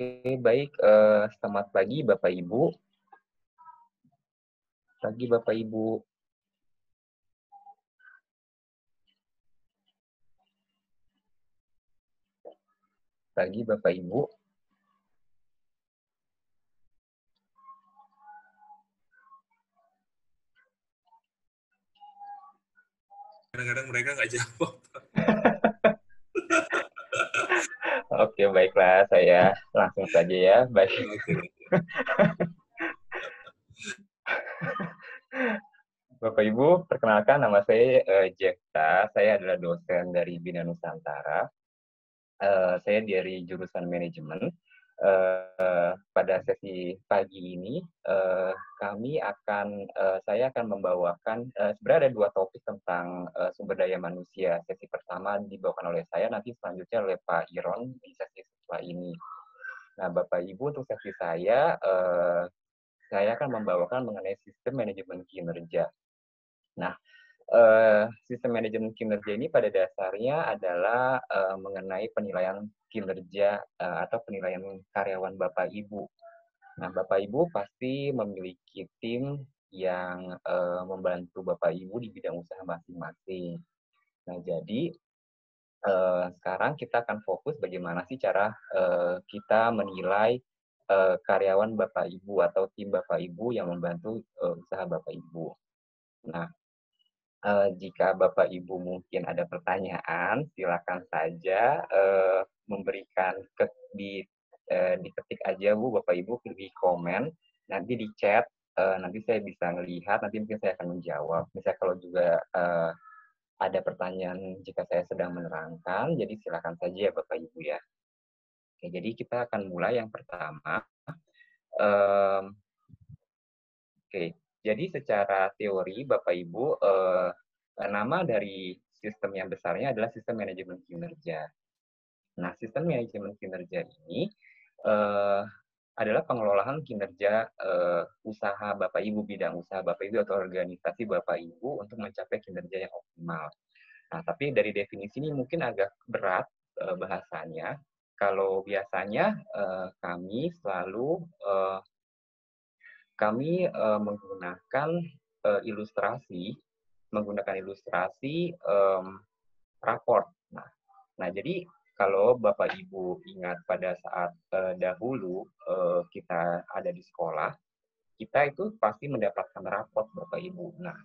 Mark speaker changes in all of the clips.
Speaker 1: Oke, baik. Selamat pagi Bapak Ibu. Pagi Bapak Ibu. Pagi Bapak Ibu.
Speaker 2: Kadang-kadang mereka nggak jawab.
Speaker 1: Oke, baiklah. Saya langsung saja ya. Baik.
Speaker 2: Oke.
Speaker 1: Bapak Ibu, perkenalkan nama saya Jekta. Saya adalah dosen dari Bina Nusantara. Saya dari jurusan manajemen. Pada sesi pagi ini, saya akan membawakan, sebenarnya ada dua topik tentang sumber daya manusia. Sesi pertama dibawakan oleh saya, nanti selanjutnya oleh Pak Iron di sesi setelah ini. Nah, Bapak Ibu, untuk sesi saya akan membawakan mengenai sistem manajemen kinerja. Nah, sistem manajemen kinerja ini pada dasarnya adalah mengenai penilaian kinerja atau penilaian karyawan Bapak Ibu. Nah, Bapak Ibu pasti memiliki tim yang membantu Bapak Ibu di bidang usaha masing-masing. Nah, jadi sekarang kita akan fokus bagaimana sih cara kita menilai karyawan Bapak Ibu atau tim Bapak Ibu yang membantu usaha Bapak Ibu. Nah, jika Bapak Ibu mungkin ada pertanyaan, silakan saja memberikan diketik aja Bu, Bapak Ibu di komen, nanti di chat, nanti saya bisa melihat, nanti mungkin saya akan menjawab. Misalnya kalau juga ada pertanyaan jika saya sedang menerangkan, jadi silakan saja ya Bapak Ibu ya. Oke, jadi kita akan mulai yang pertama. Oke, jadi secara teori Bapak Ibu, nama dari sistem yang besarnya adalah sistem manajemen kinerja. Nah, sistem manajemen kinerja ini adalah pengelolaan kinerja usaha Bapak Ibu, bidang usaha Bapak Ibu atau organisasi Bapak Ibu untuk mencapai kinerja yang optimal. Nah, tapi dari definisi ini mungkin agak berat bahasanya. Kalau biasanya kami menggunakan ilustrasi raport. Nah, jadi kalau Bapak Ibu ingat pada saat dahulu kita ada di sekolah, kita itu pasti mendapatkan raport Bapak Ibu. Nah,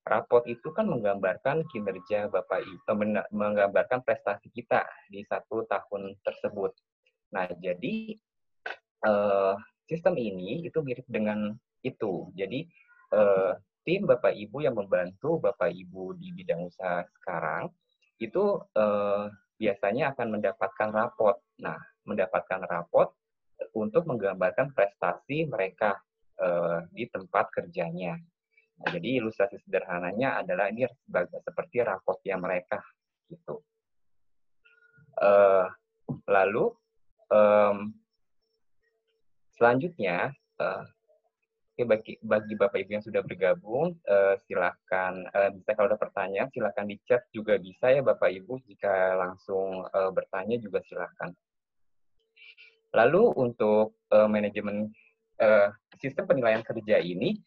Speaker 1: raport itu kan menggambarkan kinerja Bapak Ibu, menggambarkan prestasi kita di satu tahun tersebut. Nah, jadi sistem ini itu mirip dengan itu. Jadi tim Bapak Ibu yang membantu Bapak Ibu di bidang usaha sekarang itu biasanya akan mendapatkan raport. Nah, mendapatkan raport untuk menggambarkan prestasi mereka di tempat kerjanya. Nah, jadi ilustrasi sederhananya adalah ini seperti raportnya mereka gitu. Lalu selanjutnya, bagi Bapak Ibu yang sudah bergabung, silakan bisa kalau ada pertanyaan silakan di chat juga bisa ya Bapak Ibu, jika langsung bertanya juga silakan. Lalu untuk manajemen sistem penilaian kerja ini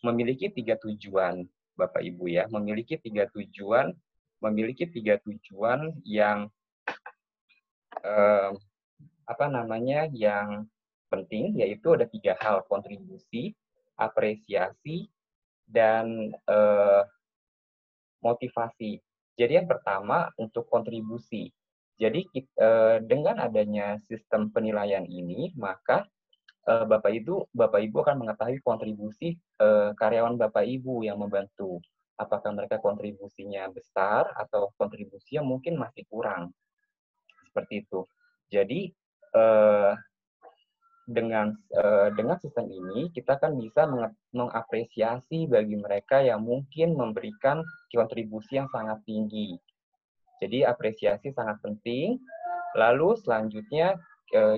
Speaker 1: memiliki 3 tujuan Bapak Ibu ya, memiliki tiga tujuan yang yang penting, yaitu ada 3 hal: kontribusi, apresiasi, dan motivasi. Jadi yang pertama untuk kontribusi. Jadi dengan adanya sistem penilaian ini, maka Bapak Ibu akan mengetahui kontribusi karyawan Bapak Ibu yang membantu. Apakah mereka kontribusinya besar atau kontribusinya mungkin masih kurang. Seperti itu. Jadi dengan sistem ini kita kan bisa mengapresiasi bagi mereka yang mungkin memberikan kontribusi yang sangat tinggi. Jadi apresiasi sangat penting. Lalu selanjutnya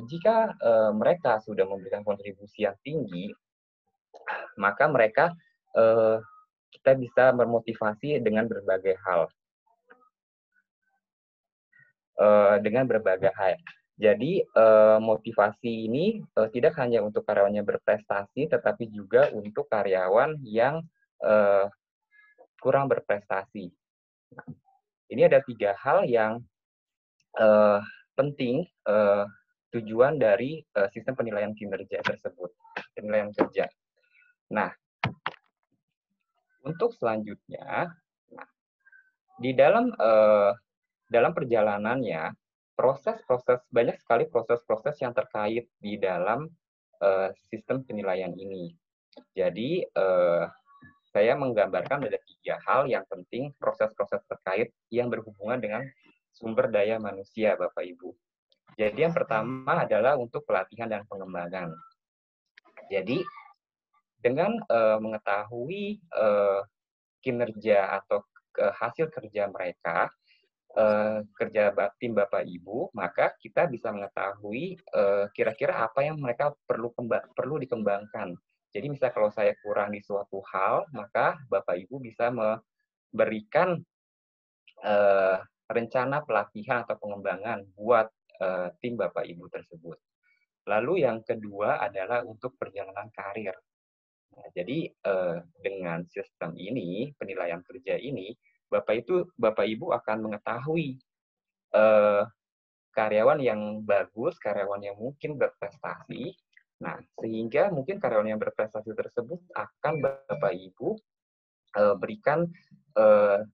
Speaker 1: jika mereka sudah memberikan kontribusi yang tinggi, maka mereka kita bisa memotivasi dengan berbagai hal. Jadi motivasi ini tidak hanya untuk karyawannya berprestasi, tetapi juga untuk karyawan yang kurang berprestasi. Nah, ini ada 3 hal yang penting tujuan dari sistem penilaian kinerja tersebut, penilaian kerja. Nah, untuk selanjutnya, nah, di dalam perjalanannya, banyak sekali proses-proses yang terkait di dalam sistem penilaian ini. Jadi, saya menggambarkan ada 3 hal yang penting proses-proses terkait yang berhubungan dengan sumber daya manusia, Bapak Ibu. Jadi yang pertama adalah untuk pelatihan dan pengembangan. Jadi dengan mengetahui kinerja atau hasil kerja mereka, kerja tim Bapak Ibu, maka kita bisa mengetahui kira-kira apa yang mereka perlu dikembangkan. Jadi misal kalau saya kurang di suatu hal, maka Bapak Ibu bisa memberikan rencana pelatihan atau pengembangan buat tim Bapak Ibu tersebut. Lalu yang kedua adalah untuk perjalanan karir. Nah, jadi dengan sistem ini, penilaian kerja ini, Bapak Ibu akan mengetahui karyawan yang bagus, karyawan yang mungkin berprestasi. Nah, sehingga mungkin karyawan yang berprestasi tersebut akan Bapak Ibu berikan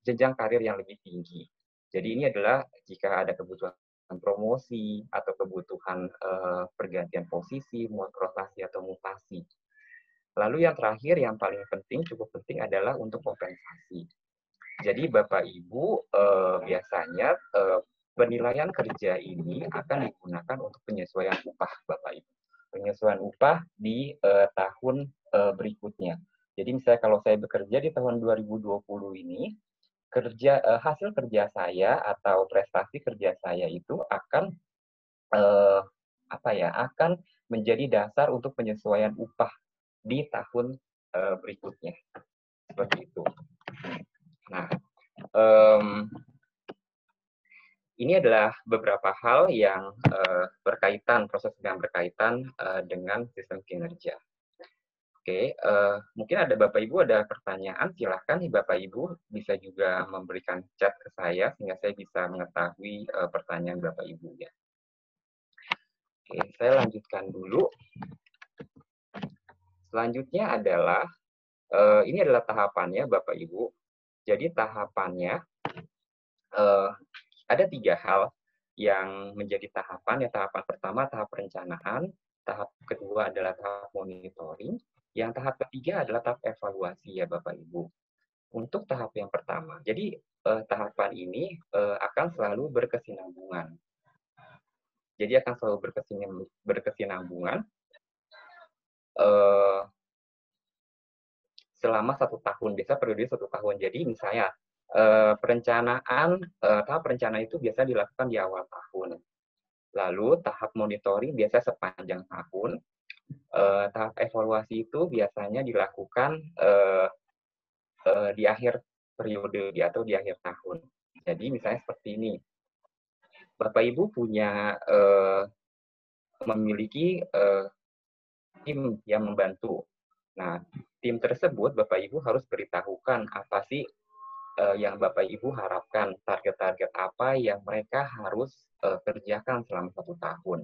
Speaker 1: jenjang karir yang lebih tinggi. Jadi ini adalah jika ada kebutuhan promosi atau kebutuhan pergantian posisi, rotasi atau mutasi. Lalu yang terakhir yang paling penting, cukup penting adalah untuk kompensasi. Jadi Bapak Ibu biasanya penilaian kerja ini akan digunakan untuk penyesuaian upah Bapak Ibu. Penyesuaian upah di tahun berikutnya. Jadi misalnya kalau saya bekerja di tahun 2020 ini, hasil kerja saya atau prestasi kerja saya itu akan akan menjadi dasar untuk penyesuaian upah di tahun berikutnya. Seperti itu. Nah, ini adalah beberapa hal yang proses yang berkaitan dengan sistem kinerja. Oke, mungkin ada Bapak Ibu ada pertanyaan, silahkan nih Bapak Ibu bisa juga memberikan chat ke saya sehingga saya bisa mengetahui pertanyaan Bapak Ibu ya. Oke, saya lanjutkan dulu. Selanjutnya adalah ini adalah tahapannya Bapak Ibu. Jadi tahapannya ada 3 hal yang menjadi tahapan. Ya, tahapan pertama tahap perencanaan, tahap kedua adalah tahap monitoring, yang tahap ketiga adalah tahap evaluasi ya Bapak Ibu. Untuk tahap yang pertama, jadi tahapan ini akan selalu berkesinambungan. Jadi akan selalu berkesinambungan selama 1 tahun, biasa periode 1 tahun. Jadi misalnya tahap perencanaan itu biasa dilakukan di awal tahun. Lalu tahap monitoring biasa sepanjang tahun. Tahap evaluasi itu biasanya dilakukan di akhir periode atau di akhir tahun. Jadi misalnya seperti ini, Bapak Ibu memiliki tim yang membantu. Nah, tim tersebut Bapak Ibu harus beritahukan apa sih yang Bapak Ibu harapkan, target-target apa yang mereka harus kerjakan selama 1 tahun.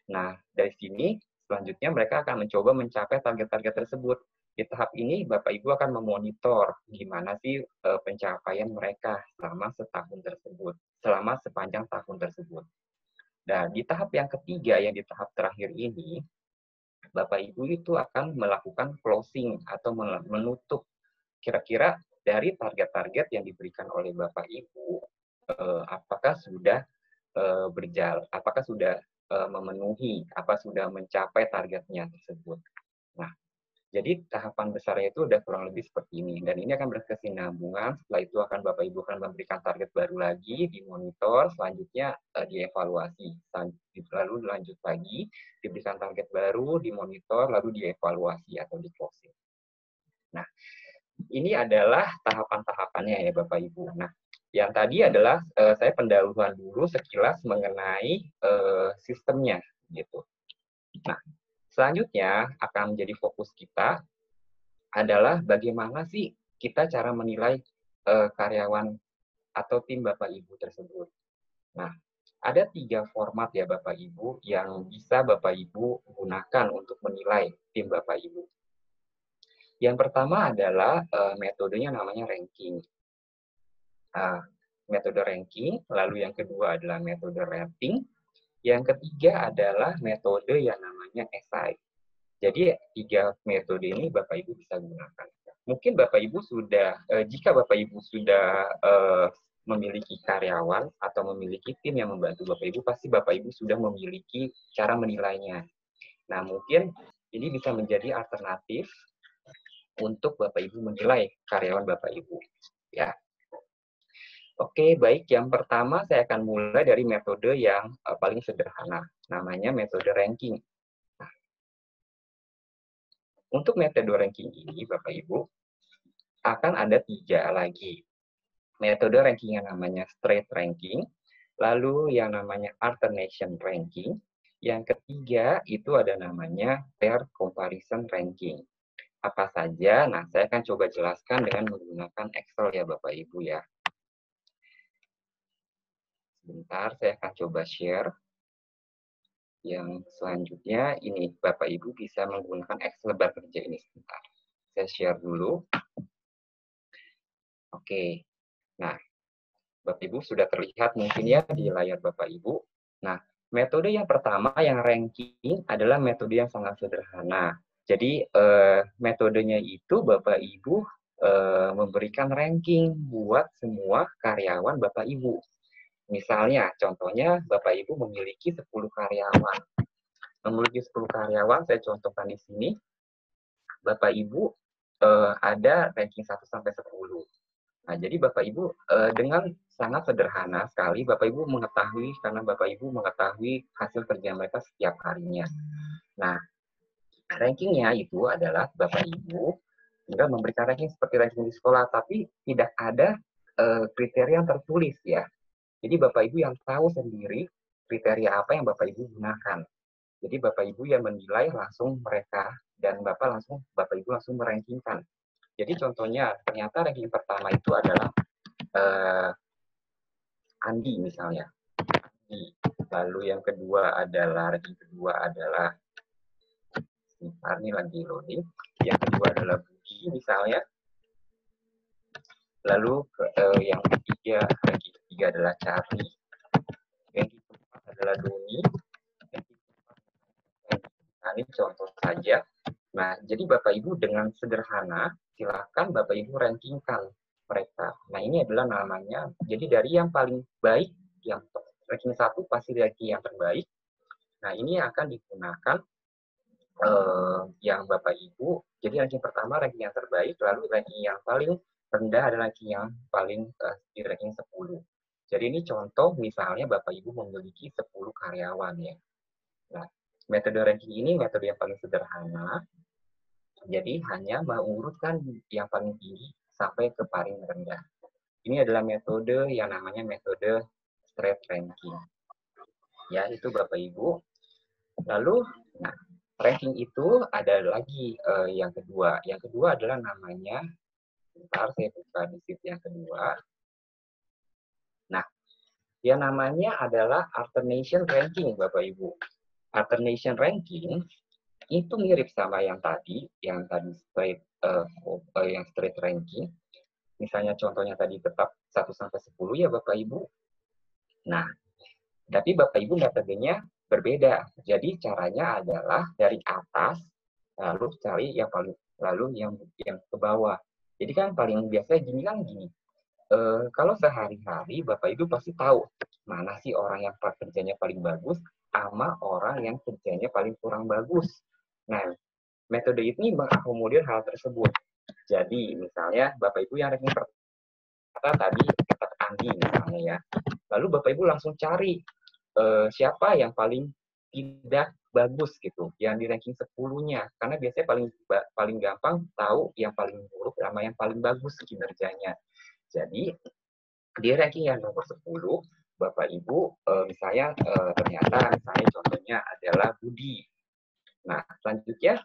Speaker 1: Nah, dari sini selanjutnya mereka akan mencoba mencapai target-target tersebut. Di tahap ini Bapak Ibu akan memonitor gimana sih pencapaian mereka selama setahun tersebut, selama sepanjang tahun tersebut. Nah, di tahap yang ketiga, yang di tahap terakhir ini, Bapak Ibu itu akan melakukan closing atau menutup kira-kira dari target-target yang diberikan oleh Bapak Ibu, apakah sudah berjalan, apakah sudah memenuhi, apa sudah mencapai targetnya tersebut. Nah, jadi tahapan besarnya itu udah kurang lebih seperti ini, dan ini akan berkesinambungan. Setelah itu akan Bapak Ibu akan memberikan target baru lagi, dimonitor, selanjutnya dievaluasi, lalu lanjut lagi, diberikan target baru, dimonitor, lalu dievaluasi atau di closing. Nah, ini adalah tahapan-tahapannya ya Bapak Ibu. Nah, Yang tadi adalah saya pendahuluan dulu sekilas mengenai sistemnya gitu. Nah, selanjutnya akan menjadi fokus kita adalah bagaimana sih kita cara menilai karyawan atau tim Bapak Ibu tersebut. Nah, ada 3 format ya Bapak Ibu yang bisa Bapak Ibu gunakan untuk menilai tim Bapak Ibu. Yang pertama adalah metodenya namanya ranking. Metode ranking, lalu yang kedua adalah metode rating, yang ketiga adalah metode yang namanya SI. Jadi 3 metode ini Bapak Ibu bisa gunakan. Mungkin Bapak Ibu sudah, jika Bapak Ibu sudah memiliki karyawan atau memiliki tim yang membantu Bapak Ibu, pasti Bapak Ibu sudah memiliki cara menilainya. Nah, mungkin ini bisa menjadi alternatif untuk Bapak Ibu menilai karyawan Bapak Ibu. Ya. Oke, baik. Yang pertama saya akan mulai dari metode yang paling sederhana, namanya metode ranking. Nah, untuk metode ranking ini, Bapak Ibu, akan ada 3 lagi. Metode ranking yang namanya straight ranking, lalu yang namanya alternation ranking, yang ketiga itu ada namanya pair comparison ranking. Apa saja? Nah, saya akan coba jelaskan dengan menggunakan Excel ya Bapak Ibu ya. Sebentar, saya akan coba share. Yang selanjutnya ini Bapak Ibu bisa menggunakan Excel bar kerja ini sebentar. Saya share dulu. Oke. Nah, Bapak Ibu sudah terlihat mungkin ya di layar Bapak Ibu. Nah, metode yang pertama yang ranking adalah metode yang sangat sederhana. Jadi metodenya itu Bapak Ibu memberikan ranking buat semua karyawan Bapak Ibu. Misalnya, contohnya Bapak Ibu memiliki 10 karyawan. Memiliki 10 karyawan, saya contohkan di sini. Bapak Ibu ada ranking 1 sampai 10. Nah, jadi Bapak Ibu dengan sangat sederhana sekali Bapak Ibu mengetahui karena Bapak Ibu mengetahui hasil kerja mereka setiap harinya. Nah, rankingnya itu adalah Bapak Ibu tinggal memberikan ranking seperti ranking di sekolah, tapi tidak ada kriteria yang tertulis ya. Jadi Bapak Ibu yang tahu sendiri kriteria apa yang Bapak Ibu gunakan. Jadi Bapak Ibu yang menilai langsung mereka dan Bapak Ibu langsung merankingkan. Jadi contohnya ternyata ranking pertama itu adalah Andi misalnya. Lalu yang kedua adalah ranking kedua adalah ini lagi loading. Yang kedua adalah Budi misalnya. Lalu yang ketiga, ranking ketiga adalah Charlie. Ranking keempat adalah Doni. Nah, ini contoh saja. Nah, jadi Bapak Ibu dengan sederhana, silakan Bapak Ibu rankingkan mereka. Nah, ini adalah namanya, jadi dari yang paling baik, yang ranking 1 pasti ranking yang terbaik. Nah, ini akan digunakan yang Bapak Ibu, jadi ranking pertama ranking yang terbaik, lalu ranking yang paling rendah adalah ranking yang paling di ranking 10. Jadi ini contoh misalnya Bapak Ibu memiliki 10 karyawan ya. Nah, metode ranking ini metode yang paling sederhana. Jadi hanya mengurutkan yang paling tinggi sampai ke paling rendah. Ini adalah metode yang namanya metode straight ranking. Ya, itu Bapak Ibu. Lalu, nah, ranking itu ada lagi yang kedua. Yang kedua adalah namanya, bentar saya buka di sheet yang kedua. Nah, yang namanya adalah alternation ranking, Bapak Ibu. Alternation ranking itu mirip sama yang tadi straight ranking. Misalnya contohnya tadi tetap 1 sampai 10 ya Bapak Ibu. Nah, tapi Bapak Ibu metodenya berbeda. Jadi caranya adalah dari atas lalu cari yang paling yang ke bawah. Jadi kan paling biasa gini. Kalau sehari-hari Bapak Ibu pasti tahu mana sih orang yang kerjanya paling bagus sama orang yang kerjanya paling kurang bagus. Nah, metode ini mengakomodir hal tersebut. Jadi, misalnya Bapak Ibu yang ranking pertama tadi kata Andi misalnya ya. Lalu Bapak Ibu langsung cari siapa yang paling tidak bagus gitu, yang di ranking 10-nya. Karena biasanya paling gampang tahu yang paling buruk sama yang paling bagus kinerjanya. Jadi, Di ranking yang nomor 10, Bapak Ibu misalnya ternyata contohnya adalah Budi. Nah, selanjutnya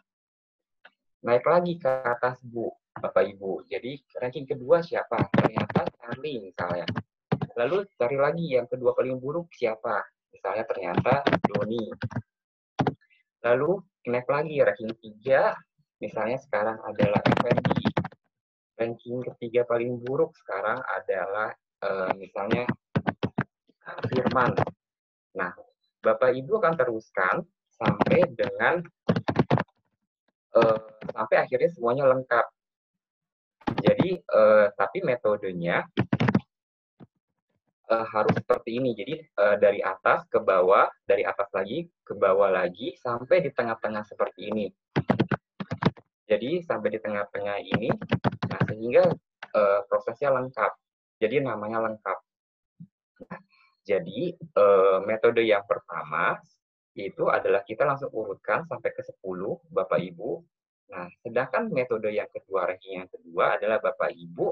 Speaker 1: naik lagi ke atas Bapak Ibu. Jadi ranking kedua siapa? Ternyata Charlie misalnya. Lalu cari lagi yang kedua paling buruk siapa? Misalnya ternyata Doni. Lalu naik lagi ranking 3, misalnya sekarang adalah Effendi. Ranking ketiga paling buruk sekarang adalah misalnya Firman. Nah, Bapak Ibu akan teruskan sampai dengan sampai akhirnya semuanya lengkap. Jadi, tapi metodenya harus seperti ini. Jadi dari atas ke bawah, dari atas lagi ke bawah lagi, sampai di tengah-tengah seperti ini. Jadi sampai di tengah-tengah ini, nah sehingga prosesnya lengkap. Jadi namanya lengkap. Nah, jadi metode yang pertama itu adalah kita langsung urutkan sampai ke 10, Bapak Ibu. Nah, sedangkan metode yang kedua, ranking yang kedua adalah Bapak Ibu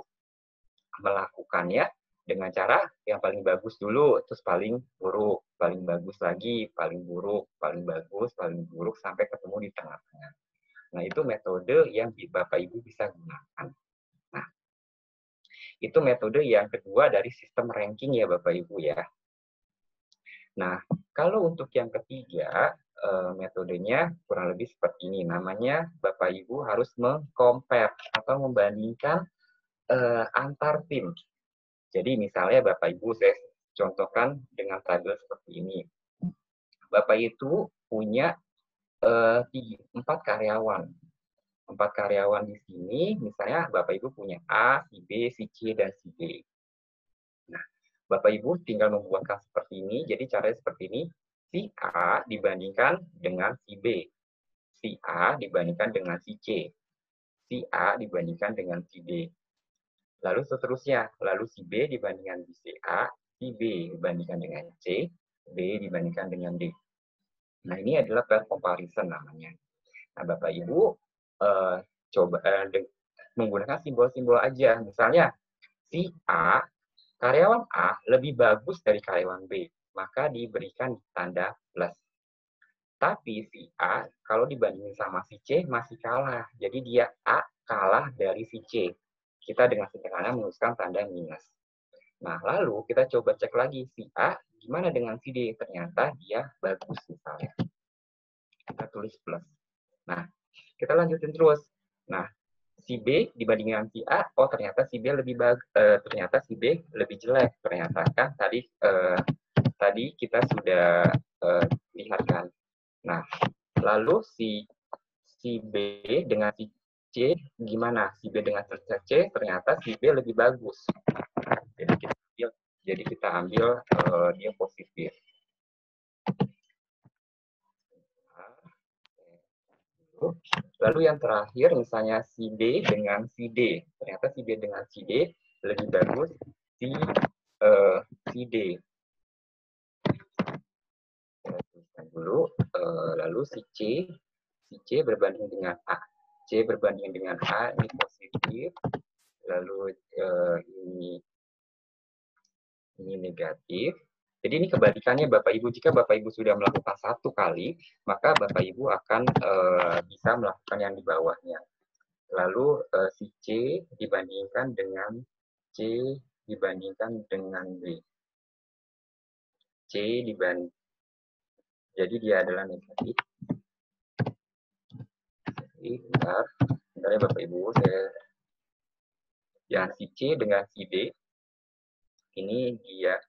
Speaker 1: melakukannya dengan cara yang paling bagus dulu, terus paling buruk, paling bagus lagi, paling buruk, paling bagus, paling buruk, sampai ketemu di tengah-tengah. Nah, itu metode yang Bapak Ibu bisa gunakan. Nah, itu metode yang kedua dari sistem ranking ya Bapak Ibu ya. Nah, kalau untuk yang ketiga, metodenya kurang lebih seperti ini. Namanya Bapak Ibu harus meng-compare atau membandingkan antar tim. Jadi misalnya Bapak Ibu saya contohkan dengan tabel seperti ini. Bapak itu punya 4 karyawan. 4 karyawan di sini, misalnya Bapak Ibu punya A, si B, si C, dan si D. Nah, Bapak Ibu tinggal membuatkan seperti ini. Jadi caranya seperti ini. Si A dibandingkan dengan si B. Si A dibandingkan dengan si C. Si A dibandingkan dengan si D. Lalu seterusnya, lalu si B dibandingkan si A, si B dibandingkan dengan C, B dibandingkan dengan D. Nah, ini adalah pair comparison namanya. Nah, Bapak Ibu coba menggunakan simbol-simbol aja. Misalnya, si A, karyawan A lebih bagus dari karyawan B, maka diberikan tanda plus. Tapi si A, kalau dibandingin sama si C, masih kalah. Jadi dia A kalah dari si C. Kita dengan sederhana menuliskan tanda minus. Nah, lalu kita coba cek lagi si A, gimana dengan si D? Ternyata dia bagus misalnya. Kita tulis plus. Nah, kita lanjutin terus. Nah, si B dibandingkan si A, oh ternyata si B lebih bagus, ternyata si B lebih jelek. Ternyata kan tadi kita sudah lihat kan. Nah, lalu si B dengan si C gimana? Si B dengan C ternyata si B lebih bagus. Jadi kita ambil dia positif. Lalu yang terakhir misalnya si D dengan si D. Ternyata si B dengan si D lebih bagus si D. Kita tuliskan dulu. Lalu si C berbanding dengan A. C berbanding dengan A ini positif. Lalu ini negatif. Jadi ini kebalikannya Bapak Ibu. Jika Bapak Ibu sudah melakukan 1 kali, maka Bapak Ibu akan bisa melakukan yang di bawahnya. Lalu si C dibandingkan dengan C dibandingkan dengan B. C dibanding, jadi dia adalah negatif. Jadi, bentar ya Bapak Ibu, yang si C dengan si D, ini dia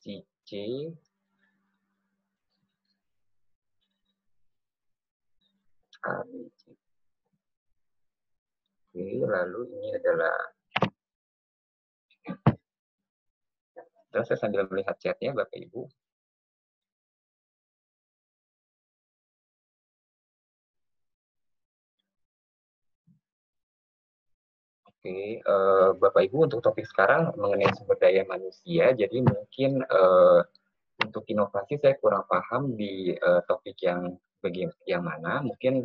Speaker 1: si C A, B, C. Oke, lalu ini adalah, terus saya sambil melihat chatnya Bapak Ibu. Oke, Bapak Ibu untuk topik sekarang mengenai sumber daya manusia, jadi mungkin untuk inovasi saya kurang paham di topik yang mana. Mungkin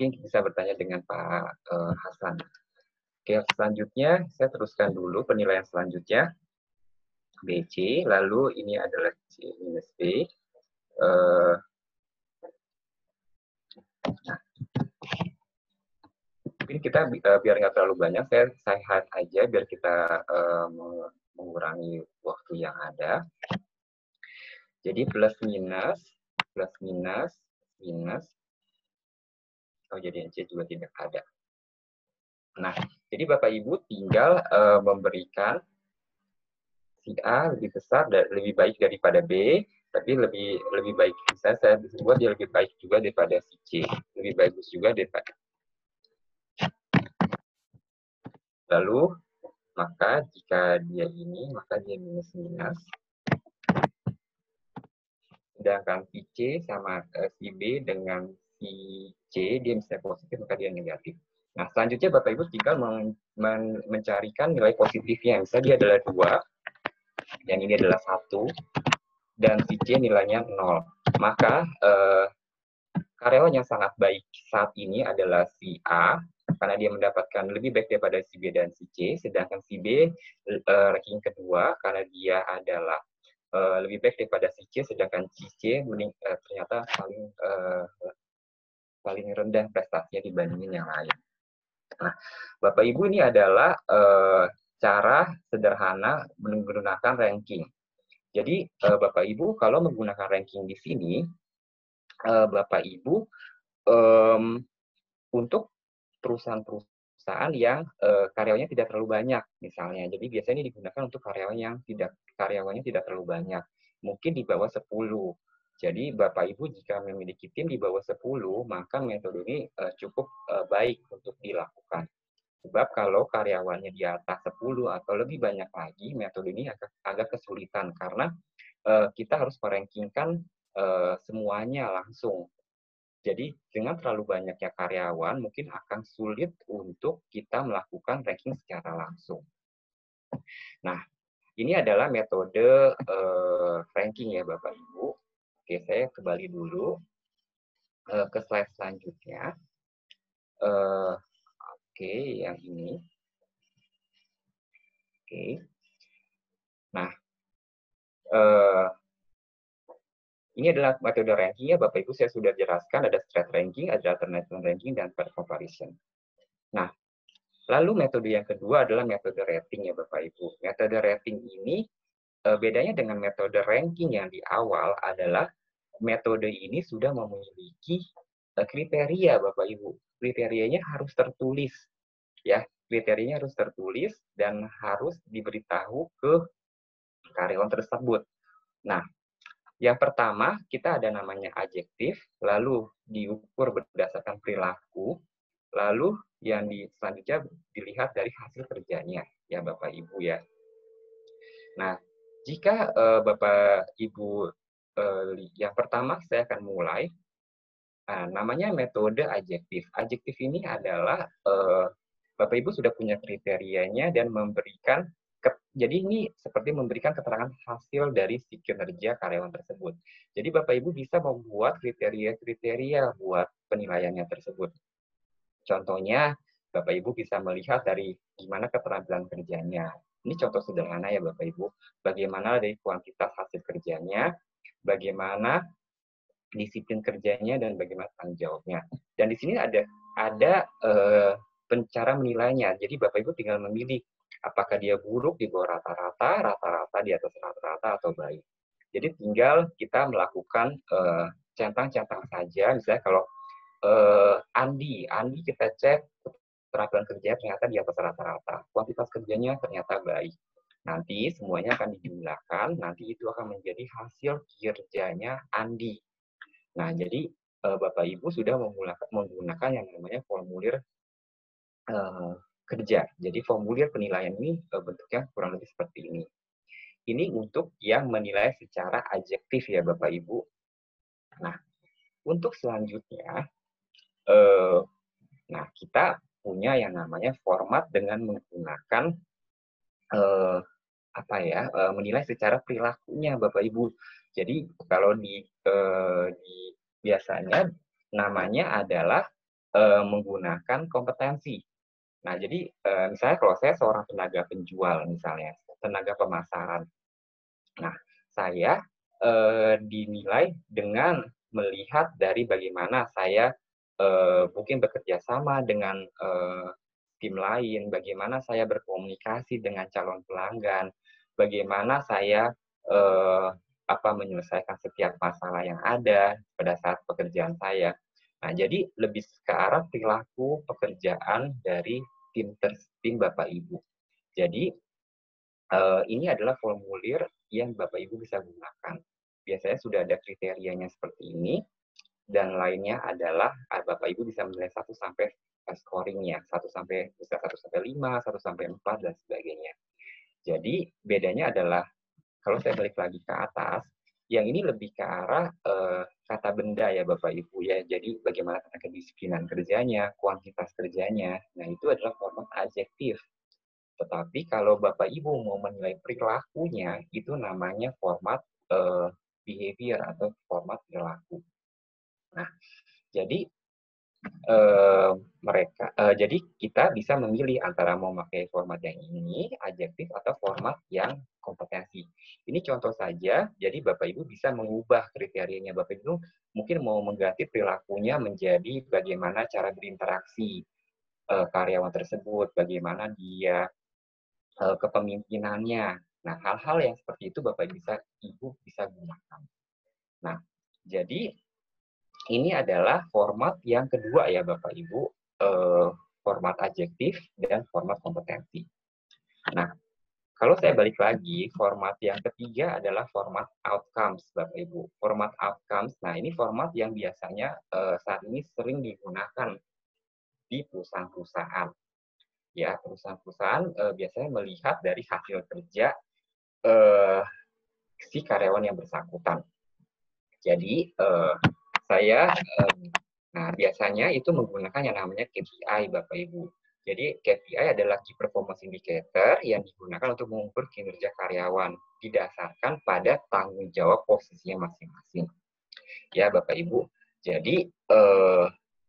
Speaker 1: bisa bertanya dengan Pak Hasan. Oke, selanjutnya saya teruskan dulu penilaian selanjutnya. BC, lalu ini adalah C minus B. Nah, mungkin kita biar nggak terlalu banyak, saya hide aja biar kita mengurangi waktu yang ada. Jadi plus minus, minus. Oh, jadi C juga tidak ada. Nah, jadi Bapak Ibu tinggal memberikan si A lebih besar dan lebih baik daripada B, tapi lebih baik saya buat dia lebih baik juga daripada si C, lebih bagus juga daripada. Lalu maka jika dia ini, maka dia minus minus. Sedangkan si C sama si B dengan si C dia misalnya positif, maka dia negatif. Nah, selanjutnya Bapak Ibu tinggal mencarikan nilai positifnya. Misalnya dia adalah 2, yang ini adalah 1, dan si C nilainya 0. Maka karyawan yang sangat baik saat ini adalah si A, karena dia mendapatkan lebih baik daripada si B dan si C, sedangkan si B ranking kedua, karena dia adalah lebih baik daripada si C, sedangkan si C ternyata paling rendah prestasinya dibandingin yang lain. Nah, Bapak Ibu, ini adalah cara sederhana menggunakan ranking. Jadi Bapak Ibu kalau menggunakan ranking di sini, Bapak Ibu untuk perusahaan-perusahaan yang karyawannya tidak terlalu banyak misalnya. Jadi biasanya ini digunakan untuk karyawannya tidak terlalu banyak. Mungkin di bawah 10. Jadi Bapak Ibu jika memiliki tim di bawah 10, maka metode ini cukup baik untuk dilakukan. Sebab kalau karyawannya di atas 10 atau lebih banyak lagi, metode ini agak kesulitan karena kita harus merankingkan semuanya langsung. Jadi dengan terlalu banyaknya karyawan, mungkin akan sulit untuk kita melakukan ranking secara langsung. Nah, ini adalah metode ranking ya Bapak Ibu. Oke, saya kembali dulu ke slide selanjutnya. Oke, yang ini. Oke. Nah, ini adalah metode ranking ya Bapak Ibu, saya sudah jelaskan ada straight ranking, ada alternative ranking, dan pair comparison. Nah, lalu metode yang kedua adalah metode rating ya Bapak Ibu. Metode rating ini bedanya dengan metode ranking yang di awal adalah metode ini sudah memiliki kriteria Bapak Ibu. Kriterianya harus tertulis ya. Kriterianya harus tertulis dan harus diberitahu ke karyawan tersebut. Nah, yang pertama kita ada namanya adjektif, lalu diukur berdasarkan perilaku, lalu yang selanjutnya dilihat dari hasil kerjanya ya Bapak Ibu ya. Nah, jika Bapak Ibu yang pertama saya akan mulai. Namanya metode adjektif. Adjektif ini adalah Bapak Ibu sudah punya kriterianya dan memberikan jadi ini seperti memberikan keterangan hasil dari si kinerja karyawan tersebut. Jadi Bapak Ibu bisa membuat kriteria-kriteria buat penilaiannya tersebut. Contohnya, Bapak Ibu bisa melihat dari gimana keterampilan kerjanya. Ini contoh sederhana ya Bapak Ibu. Bagaimana dari kuantitas hasil kerjanya, bagaimana disiplin kerjanya, dan bagaimana tanggung jawabnya. Dan di sini ada cara menilainya. Jadi Bapak Ibu tinggal memilih apakah dia buruk di bawah rata-rata, rata-rata di atas rata-rata, atau baik. Jadi tinggal kita melakukan centang-centang saja. Misalnya kalau Andi kita cek keterampilan kerjanya ternyata di atas rata-rata, kuantitas kerjanya ternyata baik. Nanti semuanya akan dijumlahkan, nanti itu akan menjadi hasil kerjanya Andi. Nah, jadi Bapak Ibu sudah menggunakan yang namanya formulir kerja. Jadi formulir penilaian ini bentuknya kurang lebih seperti ini. Ini untuk yang menilai secara adjektif ya Bapak Ibu. Nah, untuk selanjutnya, nah kita punya yang namanya format dengan menggunakan menilai secara perilakunya Bapak Ibu. Jadi kalau biasanya namanya adalah menggunakan kompetensi. Nah, jadi misalnya kalau saya seorang tenaga penjual misalnya, tenaga pemasaran. Nah, saya dinilai dengan melihat dari bagaimana saya mungkin bekerja sama dengan tim lain, bagaimana saya berkomunikasi dengan calon pelanggan, bagaimana saya eh, menyelesaikan setiap masalah yang ada pada saat pekerjaan saya. Nah, jadi lebih ke arah perilaku pekerjaan dari tim Bapak Ibu. Jadi ini adalah formulir yang Bapak Ibu bisa gunakan. Biasanya sudah ada kriterianya seperti ini, dan lainnya adalah Bapak Ibu bisa menilai 1 sampai scoringnya, 1 sampai bisa 1 sampai 5, 1 sampai 4 dan sebagainya. Jadi bedanya adalah kalau saya balik lagi ke atas, yang ini lebih ke arah kata benda ya Bapak Ibu ya. Jadi bagaimana kedisiplinan kerjanya, kuantitas kerjanya. Nah, itu adalah format adjektif. Tetapi kalau Bapak Ibu mau menilai perilakunya, itu namanya format behavior atau format perilaku. Nah, jadi jadi kita bisa memilih antara mau pakai format yang ini, adjektif, atau format yang kompetensi. Ini contoh saja, jadi Bapak Ibu bisa mengubah kriterianya. Bapak Ibu mungkin mau mengganti perilakunya menjadi bagaimana cara berinteraksi karyawan tersebut, bagaimana dia kepemimpinannya. Nah, hal-hal yang seperti itu Bapak Ibu bisa gunakan. Nah, jadi ini adalah format yang kedua ya Bapak Ibu, format adjektif dan format kompetensi. Nah, kalau saya balik lagi, format yang ketiga adalah format outcomes Bapak Ibu. Format outcomes, nah ini format yang biasanya saat ini sering digunakan di perusahaan-perusahaan. Ya, perusahaan-perusahaan biasanya melihat dari hasil kerja si karyawan yang bersangkutan. Jadi nah biasanya itu menggunakan yang namanya KPI Bapak Ibu. Jadi KPI adalah Key Performance Indicator yang digunakan untuk mengukur kinerja karyawan didasarkan pada tanggung jawab posisinya masing-masing. Ya Bapak Ibu. Jadi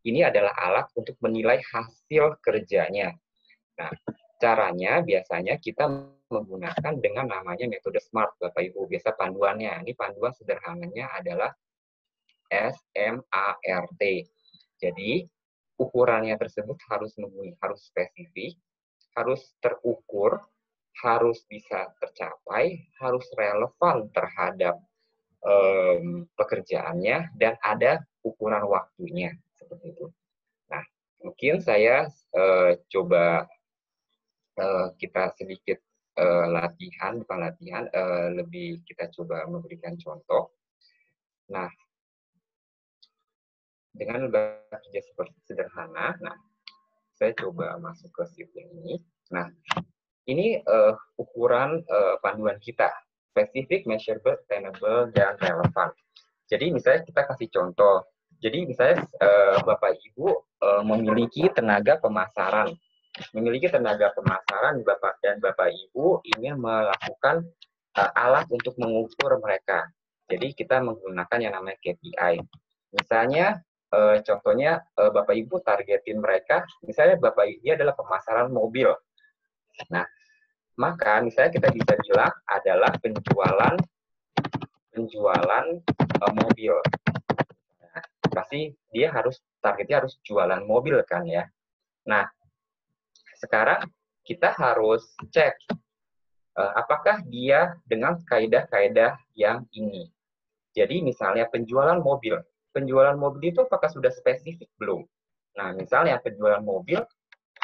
Speaker 1: ini adalah alat untuk menilai hasil kerjanya. Nah, caranya biasanya kita menggunakan dengan namanya metode SMART, Bapak Ibu. Biasa panduannya, ini panduan sederhananya adalah SMART. Jadi, ukurannya tersebut harus spesifik, harus terukur, harus bisa tercapai, harus relevan terhadap pekerjaannya, dan ada ukuran waktunya. Seperti itu. Nah, mungkin saya coba kita sedikit lebih kita coba memberikan contoh. Nah, dengan bekerja seperti sederhana, nah, saya coba masuk ke sheet yang ini. Nah, ini ukuran panduan kita, spesifik, measurable, attainable, dan relevan. Jadi misalnya kita kasih contoh. Jadi misalnya Bapak Ibu memiliki tenaga pemasaran. Bapak dan Bapak Ibu ingin melakukan alat untuk mengukur mereka. Jadi kita menggunakan yang namanya KPI. Misalnya contohnya Bapak Ibu targetin mereka, misalnya Bapak Ibu adalah pemasaran mobil. Nah, maka misalnya kita bisa bilang adalah penjualan mobil. Nah, pasti dia targetnya harus jualan mobil kan ya. Nah, sekarang kita harus cek apakah dia dengan kaidah-kaidah yang ini. Jadi misalnya penjualan mobil itu apakah sudah spesifik belum? Nah, misalnya penjualan mobil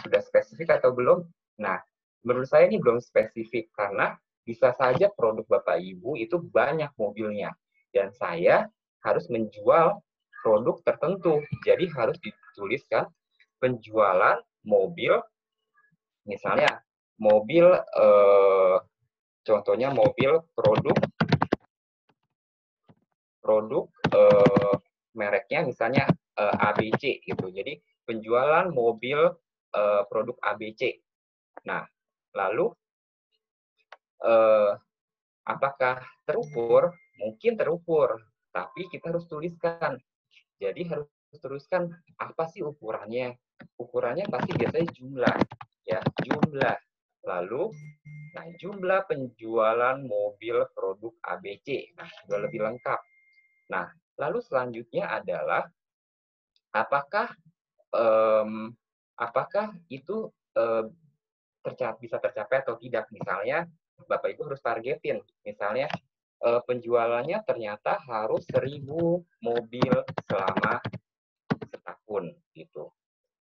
Speaker 1: sudah spesifik atau belum? Nah, menurut saya ini belum spesifik karena bisa saja produk Bapak Ibu itu banyak mobilnya dan saya harus menjual produk tertentu. Jadi harus dituliskan penjualan mobil, misalnya mobil contohnya mobil produk mereknya misalnya ABC gitu. Jadi penjualan mobil produk ABC. Nah, lalu apakah terukur? Mungkin terukur, tapi kita harus tuliskan. Jadi harus terus kan apa sih ukurannya? Ukurannya pasti biasanya jumlah, ya, jumlah. Lalu, nah, jumlah penjualan mobil produk ABC. Nah, sudah lebih lengkap. Nah, lalu selanjutnya adalah apakah em, apakah itu bisa tercapai atau tidak. Misalnya, Bapak Ibu harus targetin. Misalnya, penjualannya ternyata harus 1.000 mobil selama setahun gitu.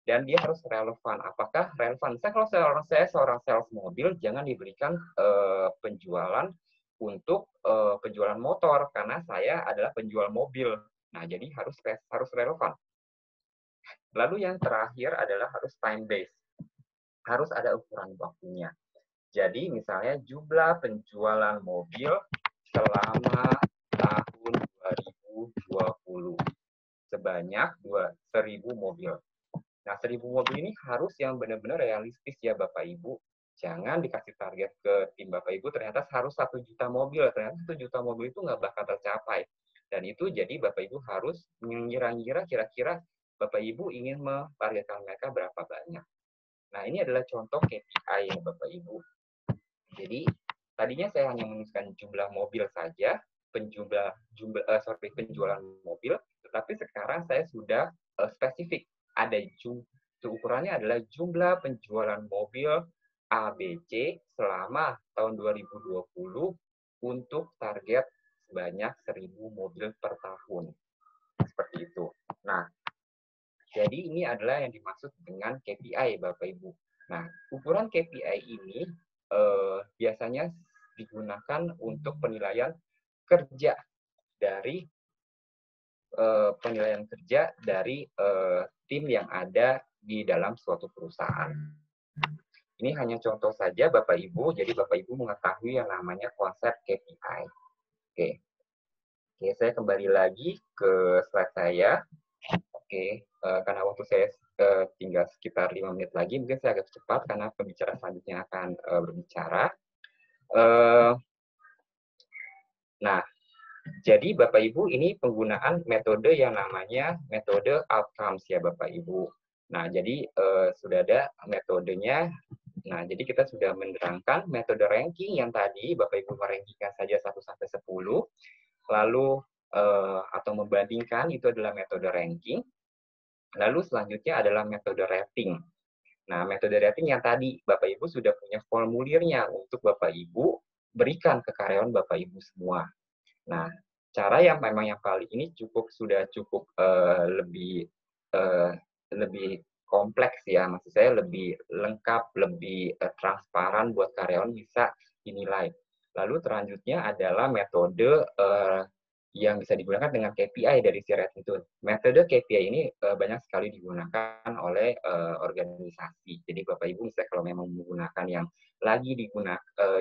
Speaker 1: Dan dia harus relevan. Apakah relevan? Saya seorang sales mobil, jangan diberikan penjualan untuk penjualan motor karena saya adalah penjual mobil. Nah, jadi harus relevan. Lalu yang terakhir adalah harus time base. Harus ada ukuran waktunya. Jadi misalnya jumlah penjualan mobil selama tahun 2020 sebanyak 1.000 mobil. Nah, 1.000 mobil ini harus yang benar-benar realistis ya Bapak Ibu. Jangan dikasih target ke tim Bapak Ibu, ternyata harus 1 juta mobil. Ternyata 1 juta mobil itu nggak bakal tercapai. Dan itu jadi Bapak Ibu harus mengira-ngira kira-kira Bapak Ibu ingin mentargetkan mereka berapa banyak. Nah, ini adalah contoh KPI ya Bapak Ibu. Jadi, tadinya saya hanya menuliskan jumlah mobil saja, penjualan mobil, tetapi sekarang saya sudah spesifik. Ada ukurannya adalah jumlah penjualan mobil ABC selama tahun 2020 untuk target sebanyak 1.000 mobil per tahun. Seperti itu. Nah, jadi ini adalah yang dimaksud dengan KPI, Bapak Ibu. Nah, ukuran KPI ini biasanya digunakan untuk penilaian kerja dari tim yang ada di dalam suatu perusahaan. Ini hanya contoh saja, Bapak Ibu. Jadi Bapak Ibu mengetahui yang namanya konsep KPI. Oke, saya kembali lagi ke slide saya. Oke, karena waktu saya tinggal sekitar 5 menit lagi, mungkin saya agak cepat karena pembicara selanjutnya akan berbicara. Nah, jadi Bapak Ibu ini penggunaan metode yang namanya metode outcomes ya Bapak Ibu. Nah, jadi sudah ada metodenya. Nah, jadi kita sudah menerangkan metode ranking yang tadi Bapak Ibu merankingkan saja 1 sampai 10. Lalu atau membandingkan itu adalah metode ranking. Lalu selanjutnya adalah metode rating. Nah, metode rating yang tadi Bapak Ibu sudah punya formulirnya untuk Bapak Ibu berikan ke karyawan Bapak Ibu semua. Nah, cara yang memang yang kali ini sudah cukup lebih kompleks ya, maksud saya lebih lengkap, lebih transparan buat karyawan bisa dinilai. Lalu selanjutnya adalah metode yang bisa digunakan dengan KPI dari si rating itu. Metode KPI ini banyak sekali digunakan oleh organisasi. Jadi Bapak Ibu misalnya kalau memang menggunakan yang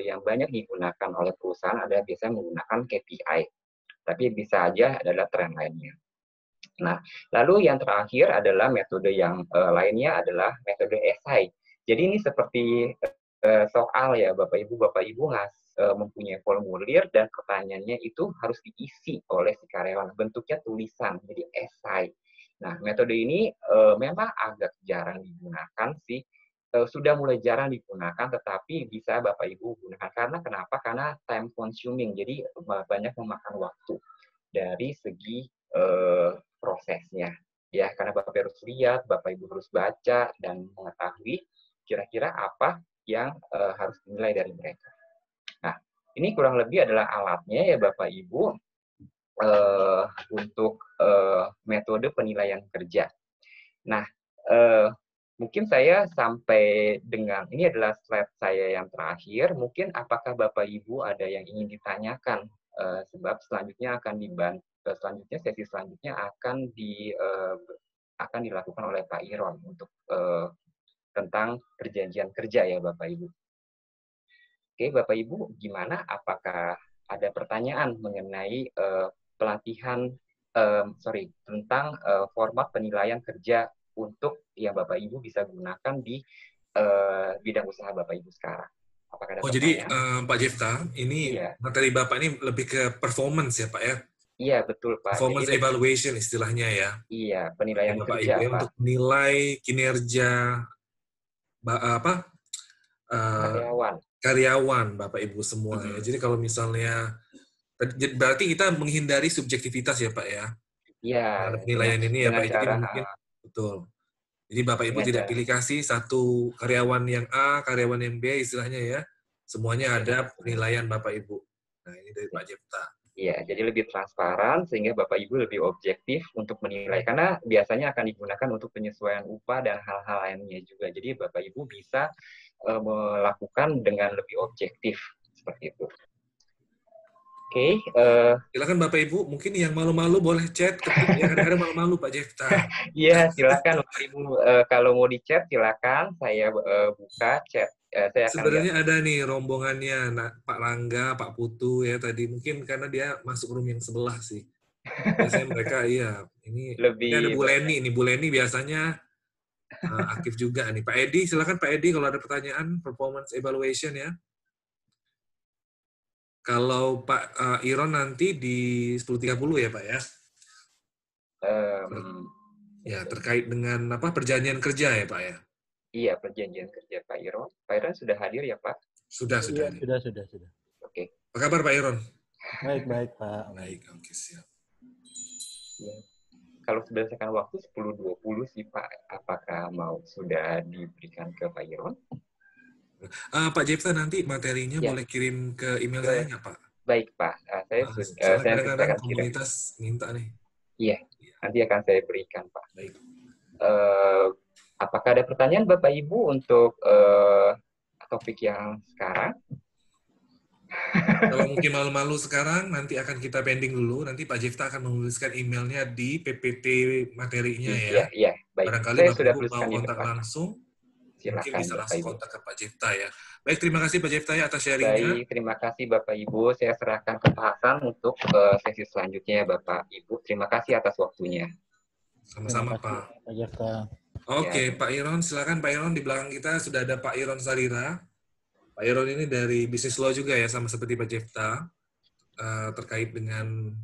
Speaker 1: yang banyak digunakan oleh perusahaan ada biasanya menggunakan KPI. Tapi bisa aja adalah tren lainnya. Nah, lalu yang terakhir adalah metode yang lainnya adalah metode esai. Jadi ini seperti soal ya Bapak Ibu mempunyai formulir dan pertanyaannya itu harus diisi oleh si karyawan. Bentuknya tulisan, jadi esai. Nah, metode ini memang agak jarang digunakan sih. Sudah mulai jarang digunakan, tetapi bisa Bapak Ibu gunakan. Karena kenapa? Karena time consuming, jadi banyak memakan waktu dari segi prosesnya. Ya, karena Bapak harus lihat, Bapak Ibu harus baca, dan mengetahui kira-kira apa yang harus dinilai dari mereka. Nah, ini kurang lebih adalah alatnya ya Bapak Ibu untuk metode penilaian kerja. Nah, mungkin saya sampai dengan ini adalah slide saya yang terakhir. Mungkin apakah Bapak Ibu ada yang ingin ditanyakan? Sebab selanjutnya sesi selanjutnya akan dilakukan oleh Pak Iron untuk tentang perjanjian kerja ya Bapak Ibu. Oke, Bapak Ibu, gimana? Apakah ada pertanyaan mengenai tentang format penilaian kerja untuk yang Bapak Ibu bisa gunakan di bidang usaha Bapak Ibu sekarang? Apakah ada
Speaker 2: jadi
Speaker 1: pertanyaan?
Speaker 2: Pak Jefta, ini
Speaker 1: Iya.
Speaker 2: materi Bapak ini lebih ke performance ya Pak ya?
Speaker 1: Iya, betul, Pak. Jadi
Speaker 2: Performance
Speaker 1: lebih,
Speaker 2: evaluation istilahnya ya.
Speaker 1: iya,
Speaker 2: Ya,
Speaker 1: penilaian
Speaker 2: Bapak
Speaker 1: kerja,
Speaker 2: Ibu ya
Speaker 1: Pak.
Speaker 2: untuk menilai kinerja apa
Speaker 1: Karyawan.
Speaker 2: karyawan Bapak Ibu semua ya.
Speaker 1: Mm-mm.
Speaker 2: Jadi kalau misalnya berarti kita menghindari subjektivitas ya Pak ya
Speaker 1: Iya,
Speaker 2: terhadap
Speaker 1: dengan
Speaker 2: penilaian ini ya
Speaker 1: dengan
Speaker 2: Pak. Jadi
Speaker 1: cara
Speaker 2: mungkin betul. Jadi Bapak Ibu
Speaker 1: dengan
Speaker 2: tidak
Speaker 1: cara
Speaker 2: pilih kasih satu karyawan yang A, karyawan yang B istilahnya ya. Semuanya
Speaker 1: iya,
Speaker 2: ada
Speaker 1: betul.
Speaker 2: penilaian Bapak Ibu. Nah, ini dari
Speaker 1: Iya.
Speaker 2: Pak Jepta.
Speaker 1: Iya, jadi lebih transparan sehingga Bapak Ibu lebih objektif untuk menilai karena biasanya akan digunakan untuk penyesuaian upah dan hal-hal lainnya juga. Jadi Bapak Ibu bisa melakukan dengan lebih objektif seperti itu. Oke,
Speaker 2: Silakan Bapak Ibu, mungkin yang malu-malu boleh chat, ketik ya. Kadang-kadang malu-malu Pak Jepta.
Speaker 1: iya silakan Bapak Ibu kalau mau di chat silakan saya buka chat. Saya akan lihat.
Speaker 2: Sebenarnya ada nih rombongannya, Pak Rangga, Pak Putu ya tadi. Mungkin karena dia masuk room yang sebelah sih. Biasanya mereka iya. Ini ada
Speaker 1: Lebih
Speaker 2: Bu
Speaker 1: banyak.
Speaker 2: Leni. Ini Bu Leni biasanya aktif juga nih. Pak Edi, silakan Pak Edi kalau ada pertanyaan performance evaluation ya. Kalau Pak Iron nanti di 10.30 ya Pak ya.
Speaker 1: Um,
Speaker 2: Ya terkait dengan apa perjanjian kerja ya Pak ya.
Speaker 1: iya, perjanjian kerja Pak Iron. Pak Iron sudah hadir ya Pak?
Speaker 2: Sudah
Speaker 3: Iya,
Speaker 2: ini.
Speaker 3: sudah.
Speaker 1: Oke.
Speaker 2: Apa kabar Pak Iron?
Speaker 3: Baik, Pak.
Speaker 2: Baik, oke siap.
Speaker 1: Ya. Kalau berdasarkan waktu 10.20 sih Pak, apakah mau sudah diberikan ke Pak Iron?
Speaker 2: Pak Jepta nanti materinya
Speaker 1: Ya,
Speaker 2: boleh kirim ke email
Speaker 1: ke,
Speaker 2: saya nggak Pak?
Speaker 1: baik Pak.
Speaker 2: Soalnya
Speaker 1: Saya nanti
Speaker 2: kadang-kadang
Speaker 1: akan kirim.
Speaker 2: komunitas minta nih.
Speaker 1: Iya, nanti akan saya berikan Pak.
Speaker 2: Baik.
Speaker 1: Apakah ada pertanyaan Bapak Ibu untuk topik yang sekarang?
Speaker 2: Kalau mungkin malu-malu sekarang, nanti akan kita pending dulu. Nanti Pak Jefta akan menuliskan emailnya di PPT materinya ya.
Speaker 1: Iya, baik.
Speaker 2: Barangkali
Speaker 1: Saya
Speaker 2: Bapak
Speaker 1: sudah
Speaker 2: Ibu mau
Speaker 1: tuliskan di
Speaker 2: kontak
Speaker 1: depan.
Speaker 2: langsung, mungkin
Speaker 1: Silakan
Speaker 2: bisa
Speaker 1: Bapak
Speaker 2: langsung
Speaker 1: Ibu.
Speaker 2: kontak ke Pak Jefta ya. Baik, terima kasih Pak Jefta ya atas sharingnya.
Speaker 1: Baik, terima kasih Bapak Ibu. Saya serahkan ke Pak Hasan untuk sesi selanjutnya Bapak Ibu. Terima kasih atas waktunya.
Speaker 2: Sama-sama Pak.
Speaker 3: Pak Jefta.
Speaker 2: Oke,
Speaker 1: Ya.
Speaker 2: Pak Iron, silakan Pak Iron. Di belakang kita sudah ada Pak Iron Sarira. Pak Iron ini dari bisnis law juga ya, sama seperti Pak Jefta. Terkait dengan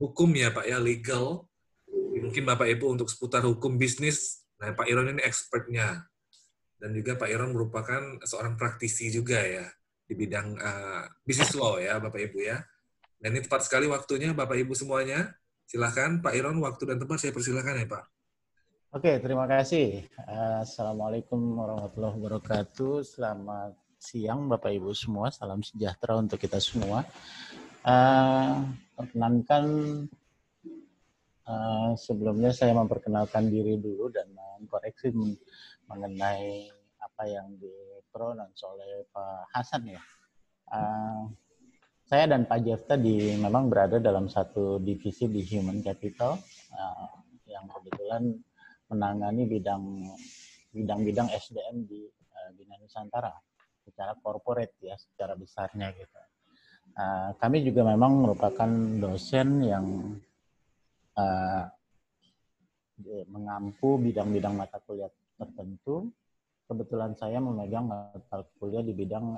Speaker 2: hukum ya Pak ya, legal. Mungkin Bapak Ibu untuk seputar hukum bisnis, nah Pak Iron ini expertnya. Dan juga Pak Iron merupakan seorang praktisi juga ya, di bidang bisnis law ya Bapak Ibu ya. Dan ini tepat sekali waktunya Bapak Ibu semuanya. Silahkan Pak Iron, waktu dan tempat saya persilahkan ya Pak.
Speaker 3: Oke, terima kasih. Assalamualaikum warahmatullahi wabarakatuh. Selamat siang Bapak Ibu semua. Salam sejahtera untuk kita semua. Perkenankan sebelumnya saya memperkenalkan diri dulu dan mengkoreksi mengenai apa yang dipronounce oleh Pak Hasan ya. Saya dan Pak Jefta memang berada dalam satu divisi di Human Capital yang kebetulan menangani bidang-bidang SDM di Bina Nusantara secara corporate ya, secara besarnya gitu. Kami juga memang merupakan dosen yang mengampu bidang-bidang mata kuliah tertentu. Kebetulan saya memegang mata kuliah di bidang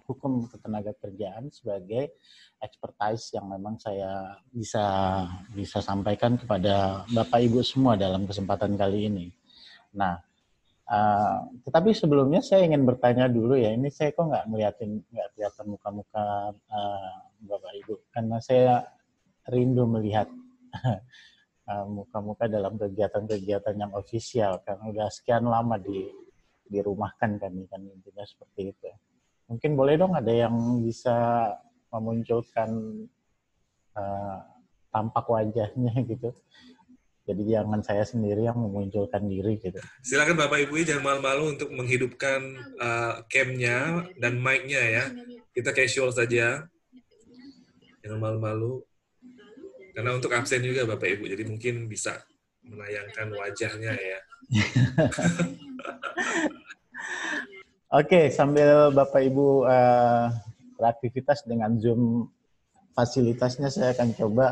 Speaker 3: hukum ketenaga kerjaan sebagai expertise yang memang saya bisa sampaikan kepada Bapak Ibu semua dalam kesempatan kali ini. Nah, tetapi sebelumnya saya ingin bertanya dulu ya, ini saya kok nggak kelihatan muka-muka Bapak Ibu, karena saya rindu melihat muka-muka dalam kegiatan-kegiatan yang ofisial, karena udah sekian lama dirumahkan kan intinya seperti itu. Mungkin boleh dong ada yang bisa memunculkan tampak wajahnya gitu. Jadi jangan saya sendiri yang memunculkan diri gitu.
Speaker 2: Silakan Bapak Ibu jangan malu-malu untuk menghidupkan cam-nya dan mic-nya ya. Kita casual saja. Jangan malu-malu. Karena untuk absen juga Bapak Ibu, jadi mungkin bisa menayangkan wajahnya ya.
Speaker 3: Oke, sambil Bapak Ibu beraktivitas dengan Zoom fasilitasnya, saya akan coba.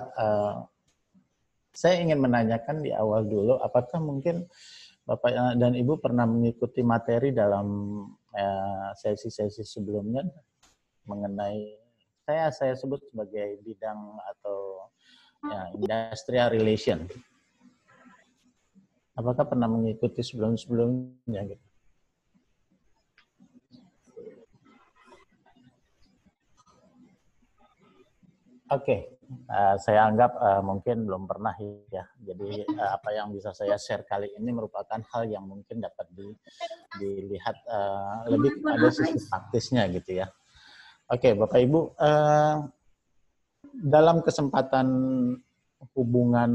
Speaker 3: Saya ingin menanyakan di awal dulu, apakah mungkin Bapak dan Ibu pernah mengikuti materi dalam sesi-sesi sebelumnya mengenai saya sebut sebagai bidang atau ya, industrial relation. Apakah pernah mengikuti sebelum-sebelumnya gitu? Oke, saya anggap mungkin belum pernah ya. Jadi apa yang bisa saya share kali ini merupakan hal yang mungkin dapat dilihat lebih pada sisi praktisnya gitu ya. Oke, Bapak Ibu, dalam kesempatan hubungan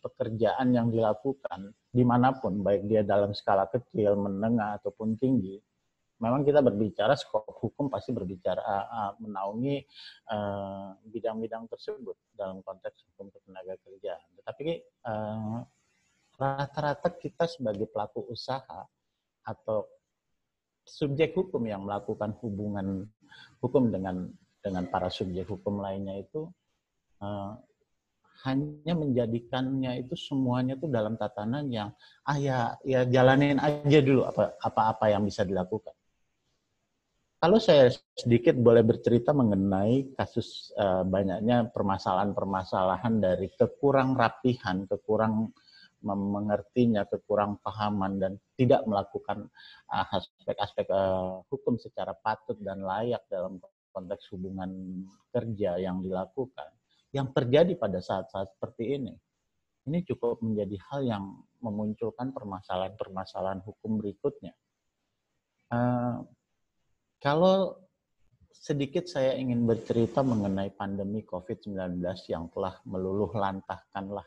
Speaker 3: pekerjaan yang dilakukan dimanapun, baik dia dalam skala kecil, menengah ataupun tinggi, memang kita berbicara skop hukum pasti berbicara menaungi bidang-bidang tersebut dalam konteks hukum ketenagakerjaan. Tetapi rata-rata kita sebagai pelaku usaha atau subjek hukum yang melakukan hubungan hukum dengan para subjek hukum lainnya itu hanya menjadikannya itu semuanya itu dalam tatanan yang ya jalanin aja dulu apa yang bisa dilakukan. Kalau saya sedikit boleh bercerita mengenai kasus banyaknya permasalahan-permasalahan dari kekurang rapihan, kekurang mengertinya, kekurang pahaman, dan tidak melakukan aspek-aspek hukum secara patut dan layak dalam konteks hubungan kerja yang dilakukan. Yang terjadi pada saat-saat seperti ini cukup menjadi hal yang memunculkan permasalahan-permasalahan hukum berikutnya. Kalau sedikit saya ingin bercerita mengenai pandemi COVID-19 yang telah meluluh lantahkanlah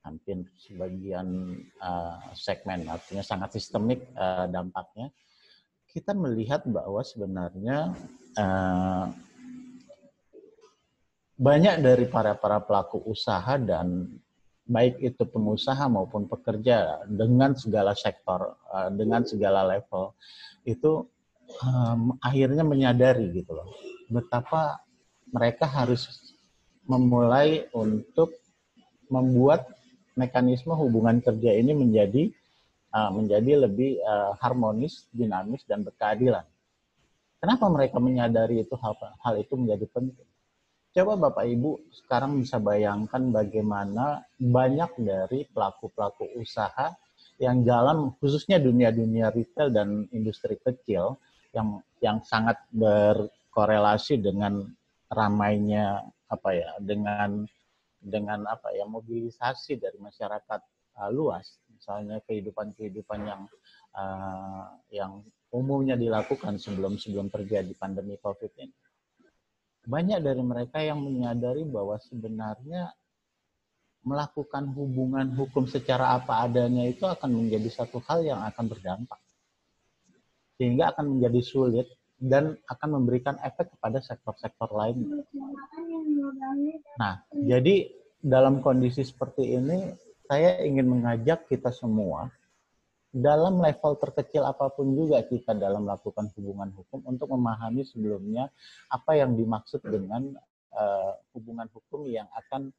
Speaker 3: hampir sebagian segmen, artinya sangat sistemik dampaknya. Kita melihat bahwa sebenarnya banyak dari para pelaku usaha dan baik itu pengusaha maupun pekerja dengan segala sektor, dengan segala level, itu akhirnya menyadari gitu loh, betapa mereka harus memulai untuk membuat mekanisme hubungan kerja ini menjadi lebih harmonis, dinamis, dan berkeadilan. Kenapa mereka menyadari itu hal itu menjadi penting? Coba Bapak Ibu sekarang bisa bayangkan bagaimana banyak dari pelaku-pelaku usaha yang jalan, khususnya dunia retail dan industri kecil, yang sangat berkorelasi dengan ramainya dengan mobilisasi dari masyarakat luas, misalnya kehidupan yang umumnya dilakukan sebelum terjadi pandemi COVID ini. Banyak dari mereka yang menyadari bahwa sebenarnya melakukan hubungan hukum secara apa adanya itu akan menjadi satu hal yang akan berdampak, sehingga akan menjadi sulit dan akan memberikan efek kepada sektor-sektor lain. Nah, jadi dalam kondisi seperti ini, saya ingin mengajak kita semua, dalam level terkecil apapun juga kita dalam melakukan hubungan hukum, untuk memahami sebelumnya apa yang dimaksud dengan hubungan hukum yang akan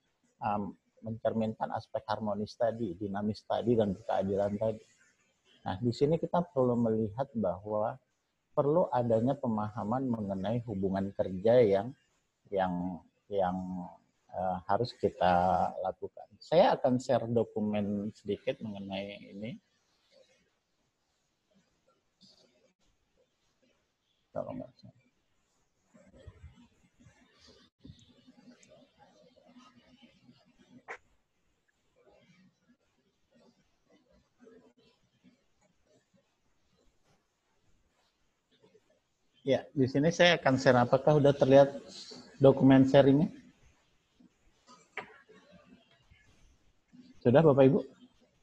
Speaker 3: mencerminkan aspek harmonis tadi, dinamis tadi, dan berkeadilan tadi. Nah, di sini kita perlu melihat bahwa perlu adanya pemahaman mengenai hubungan kerja yang harus kita lakukan. Saya akan share dokumen sedikit mengenai ini. Kalau nggak salah. Ya, di sini saya akan share. Apakah sudah terlihat dokumen sharingnya? Sudah, Bapak Ibu?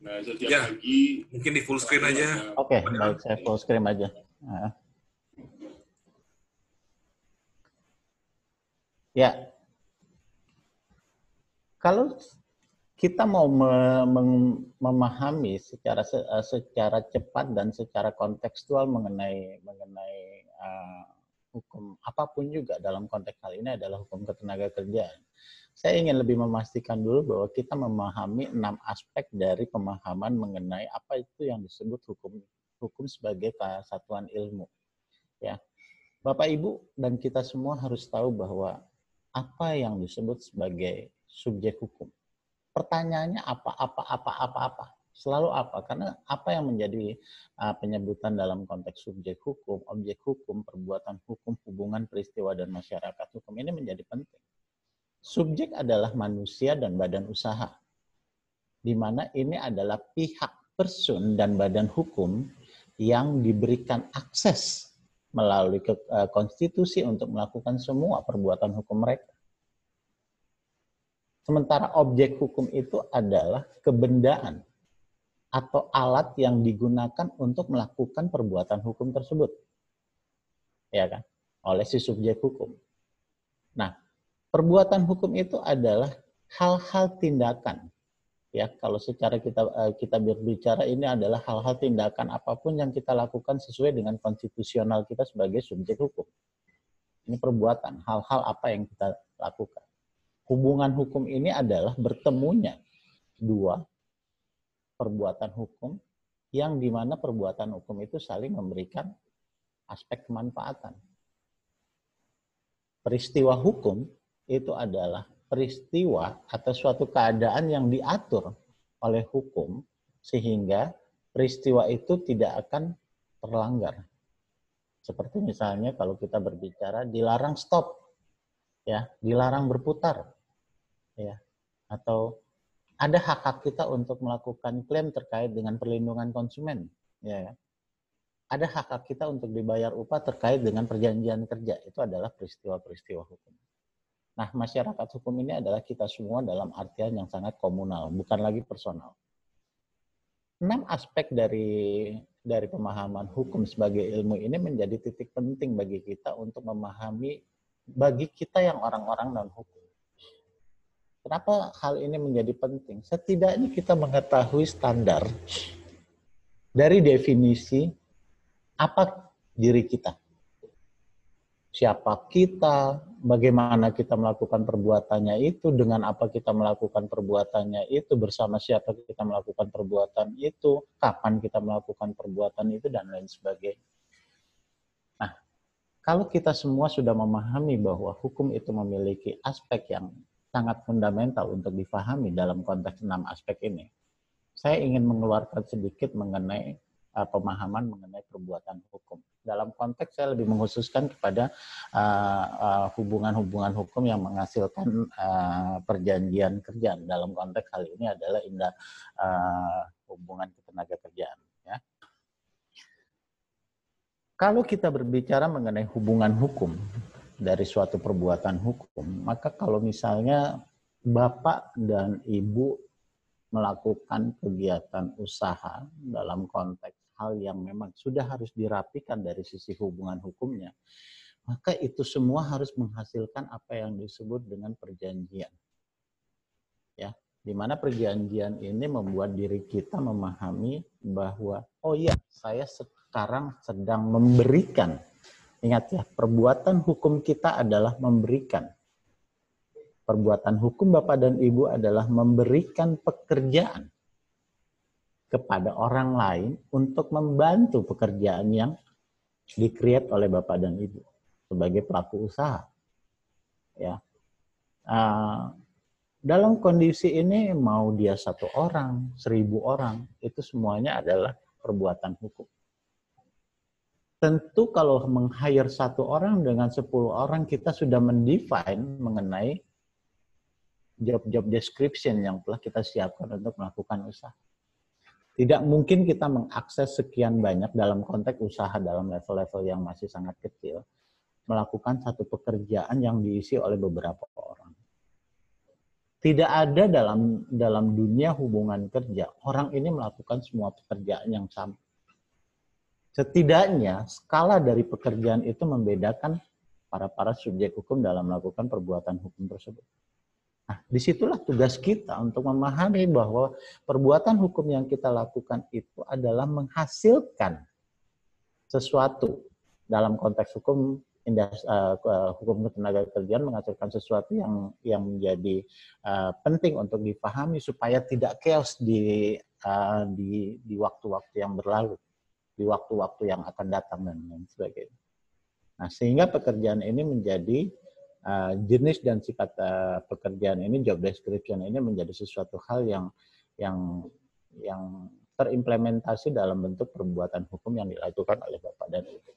Speaker 2: Nah, ya, mungkin di full screen aja.
Speaker 3: Oke, baik, saya full screen aja. Nah. Ya, kalau kita mau memahami secara cepat dan secara kontekstual mengenai hukum apapun juga, dalam konteks hal ini adalah hukum ketenagakerjaan. Saya ingin lebih memastikan dulu bahwa kita memahami 6 aspek dari pemahaman mengenai apa itu yang disebut hukum sebagai kesatuan ilmu. Ya, Bapak Ibu dan kita semua harus tahu bahwa apa yang disebut sebagai subjek hukum. Pertanyaannya apa. Selalu apa? Karena apa yang menjadi penyebutan dalam konteks subjek hukum, objek hukum, perbuatan hukum, hubungan peristiwa dan masyarakat hukum ini menjadi penting. Subjek adalah manusia dan badan usaha, di mana ini adalah pihak person dan badan hukum yang diberikan akses melalui konstitusi untuk melakukan semua perbuatan hukum mereka. Sementara objek hukum itu adalah kebendaan atau alat yang digunakan untuk melakukan perbuatan hukum tersebut. Ya kan? Oleh si subjek hukum. Nah, perbuatan hukum itu adalah hal-hal tindakan. Ya, kalau secara kita berbicara ini adalah hal-hal tindakan apapun yang kita lakukan sesuai dengan konstitusional kita sebagai subjek hukum. Ini perbuatan, hal-hal apa yang kita lakukan. Hubungan hukum ini adalah bertemunya dua perbuatan hukum yang dimana perbuatan hukum itu saling memberikan aspek kemanfaatan. Peristiwa hukum itu adalah peristiwa atau suatu keadaan yang diatur oleh hukum sehingga peristiwa itu tidak akan terlanggar. Seperti misalnya kalau kita berbicara dilarang stop, ya, dilarang berputar, ya, atau ada hak-hak kita untuk melakukan klaim terkait dengan perlindungan konsumen, ya. Ada hak-hak kita untuk dibayar upah terkait dengan perjanjian kerja, itu adalah peristiwa-peristiwa hukum. Nah, masyarakat hukum ini adalah kita semua dalam artian yang sangat komunal, bukan lagi personal. 6 aspek dari pemahaman hukum sebagai ilmu ini menjadi titik penting bagi kita untuk memahami bagi kita yang orang-orang non-hukum. Kenapa hal ini menjadi penting? Setidaknya kita mengetahui standar dari definisi apa diri kita. Siapa kita, bagaimana kita melakukan perbuatannya itu, dengan apa kita melakukan perbuatannya itu, bersama siapa kita melakukan perbuatan itu, kapan kita melakukan perbuatan itu, dan lain sebagainya. Nah, kalau kita semua sudah memahami bahwa hukum itu memiliki aspek yang sangat fundamental untuk difahami dalam konteks 6 aspek ini, saya ingin mengeluarkan sedikit mengenai pemahaman mengenai perbuatan hukum. Dalam konteks saya lebih mengkhususkan kepada hubungan-hubungan hukum yang menghasilkan perjanjian kerja. Dalam konteks hal ini adalah hubungan ketenagakerjaan. Ya. Kalau kita berbicara mengenai hubungan hukum dari suatu perbuatan hukum, maka kalau misalnya Bapak dan Ibu melakukan kegiatan usaha dalam konteks hal yang memang sudah harus dirapikan dari sisi hubungan hukumnya, maka itu semua harus menghasilkan apa yang disebut dengan perjanjian. Ya, di mana perjanjian ini membuat diri kita memahami bahwa oh iya, saya sekarang sedang memberikan. Ingat ya, perbuatan hukum kita adalah memberikan. Perbuatan hukum Bapak dan Ibu adalah memberikan pekerjaan kepada orang lain untuk membantu pekerjaan yang di-create oleh Bapak dan Ibu sebagai pelaku usaha. Ya. Dalam kondisi ini mau dia 1 orang, 1000 orang, itu semuanya adalah perbuatan hukum. Tentu kalau meng-hire 1 orang dengan 10 orang, kita sudah mendefine mengenai job description yang telah kita siapkan untuk melakukan usaha. Tidak mungkin kita mengakses sekian banyak dalam konteks usaha dalam level-level yang masih sangat kecil, melakukan satu pekerjaan yang diisi oleh beberapa orang. Tidak ada dalam dunia hubungan kerja, orang ini melakukan semua pekerjaan yang sama. Setidaknya skala dari pekerjaan itu membedakan para subjek hukum dalam melakukan perbuatan hukum tersebut. Nah, disitulah tugas kita untuk memahami bahwa perbuatan hukum yang kita lakukan itu adalah menghasilkan sesuatu. Dalam konteks hukum ketenagakerjaan menghasilkan sesuatu yang menjadi penting untuk dipahami supaya tidak chaos di waktu-waktu yang berlalu, di waktu-waktu yang akan datang dan lain sebagainya. Nah, sehingga pekerjaan ini menjadi jenis dan sifat pekerjaan ini, job description ini menjadi sesuatu hal yang terimplementasi dalam bentuk perbuatan hukum yang dilakukan oleh Bapak dan Ibu.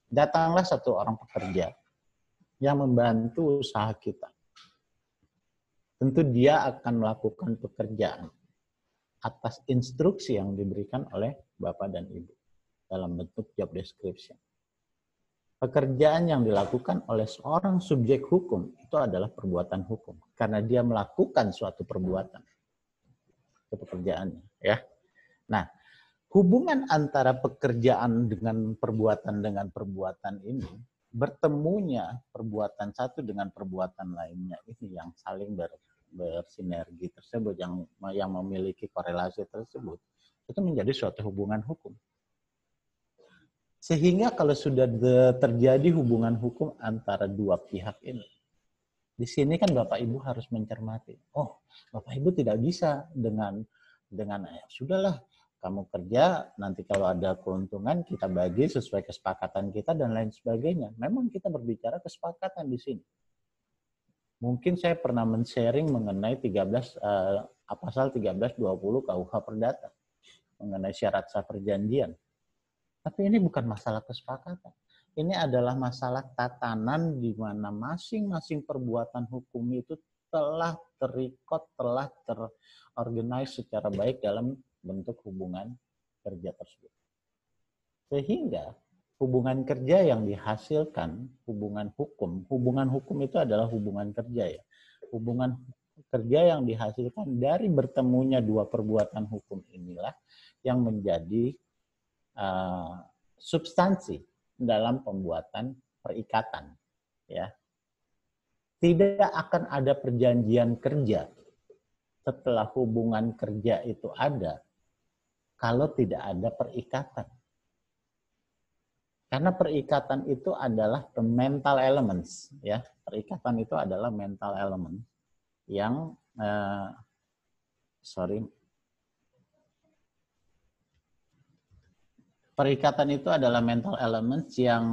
Speaker 3: Datanglah satu orang pekerja yang membantu usaha kita. Tentu dia akan melakukan pekerjaan atas instruksi yang diberikan oleh Bapak dan Ibu dalam bentuk job description. Pekerjaan yang dilakukan oleh seorang subjek hukum itu adalah perbuatan hukum karena dia melakukan suatu perbuatan. Itu pekerjaannya, ya. Nah, hubungan antara pekerjaan dengan perbuatan ini, bertemunya perbuatan satu dengan perbuatan lainnya ini yang saling bersinergi tersebut, yang memiliki korelasi tersebut, itu menjadi suatu hubungan hukum. Sehingga kalau sudah terjadi hubungan hukum antara dua pihak ini, di sini kan Bapak Ibu harus mencermati. Oh, Bapak Ibu tidak bisa dengan sudahlah, kamu kerja, nanti kalau ada keuntungan kita bagi sesuai kesepakatan kita dan lain sebagainya. Memang kita berbicara kesepakatan di sini. Mungkin saya pernah men-sharing mengenai pasal 1320 KUH Perdata mengenai syarat sah perjanjian. Tapi ini bukan masalah kesepakatan. Ini adalah masalah tatanan di mana masing-masing perbuatan hukum itu telah terikot, telah terorganize secara baik dalam bentuk hubungan kerja tersebut. Sehingga hubungan kerja yang dihasilkan, hubungan hukum itu adalah hubungan kerja ya. Hubungan kerja yang dihasilkan dari bertemunya dua perbuatan hukum inilah yang menjadi substansi dalam pembuatan perikatan, ya. Tidak akan ada perjanjian kerja setelah hubungan kerja itu ada kalau tidak ada perikatan. Karena perikatan itu adalah the mental elements, ya. Perikatan itu adalah mental element yang perikatan itu adalah mental elements yang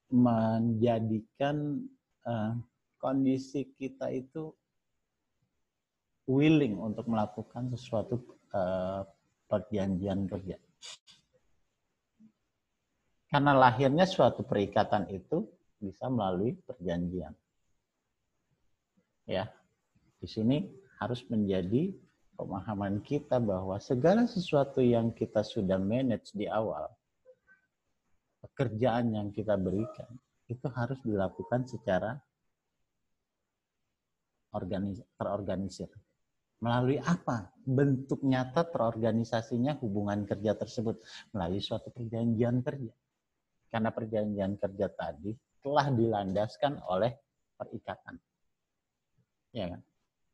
Speaker 3: menjadikan kondisi kita itu willing untuk melakukan sesuatu perjanjian kerja. Karena lahirnya suatu perikatan itu bisa melalui perjanjian. Ya, di sini harus menjadi pemahaman kita bahwa segala sesuatu yang kita sudah manage di awal, pekerjaan yang kita berikan, itu harus dilakukan secara terorganisir. Melalui apa? Bentuk nyata terorganisasinya hubungan kerja tersebut. Melalui suatu perjanjian kerja. Karena perjanjian kerja tadi telah dilandaskan oleh perikatan. Ya kan?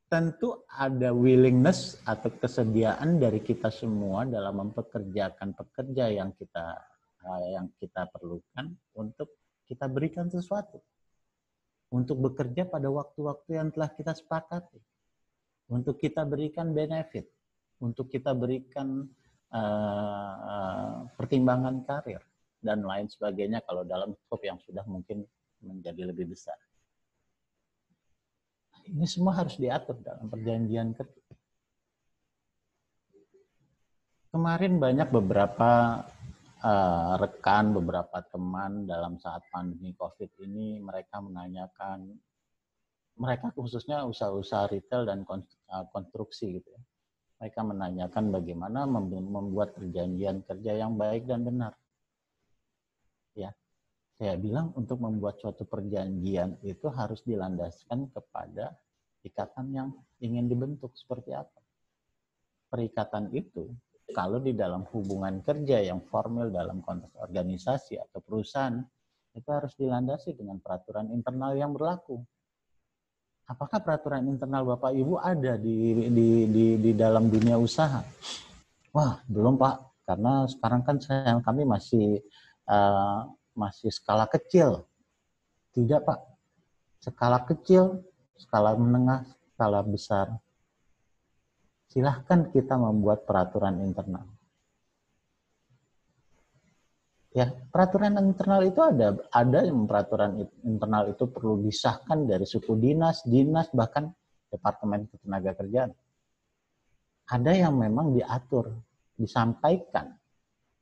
Speaker 3: Tentu ada willingness atau kesediaan dari kita semua dalam mempekerjakan pekerja yang kita perlukan untuk kita berikan sesuatu. Untuk bekerja pada waktu-waktu yang telah kita sepakati. Untuk kita berikan benefit. Untuk kita berikan pertimbangan karir. Dan lain sebagainya kalau dalam skop yang sudah mungkin menjadi lebih besar. Ini semua harus diatur dalam perjanjian kerja. Kemarin banyak beberapa rekan, beberapa teman dalam saat pandemi COVID ini, mereka menanyakan, mereka khususnya usaha-usaha retail dan konstruksi gitu ya. Mereka menanyakan bagaimana membuat perjanjian kerja yang baik dan benar. Ya. Saya bilang untuk membuat suatu perjanjian itu harus dilandaskan kepada ikatan yang ingin dibentuk seperti apa. Perikatan itu kalau di dalam hubungan kerja yang formal dalam konteks organisasi atau perusahaan itu harus dilandasi dengan peraturan internal yang berlaku. Apakah peraturan internal Bapak Ibu ada di dalam dunia usaha? Wah, belum Pak, karena sekarang kan kami masih skala kecil. Tidak Pak, skala kecil, skala menengah, skala besar. Silahkan kita membuat peraturan internal. Ya, peraturan internal itu ada yang peraturan internal itu perlu disahkan dari suku dinas, bahkan Departemen Ketenagakerjaan. Ada yang memang diatur, disampaikan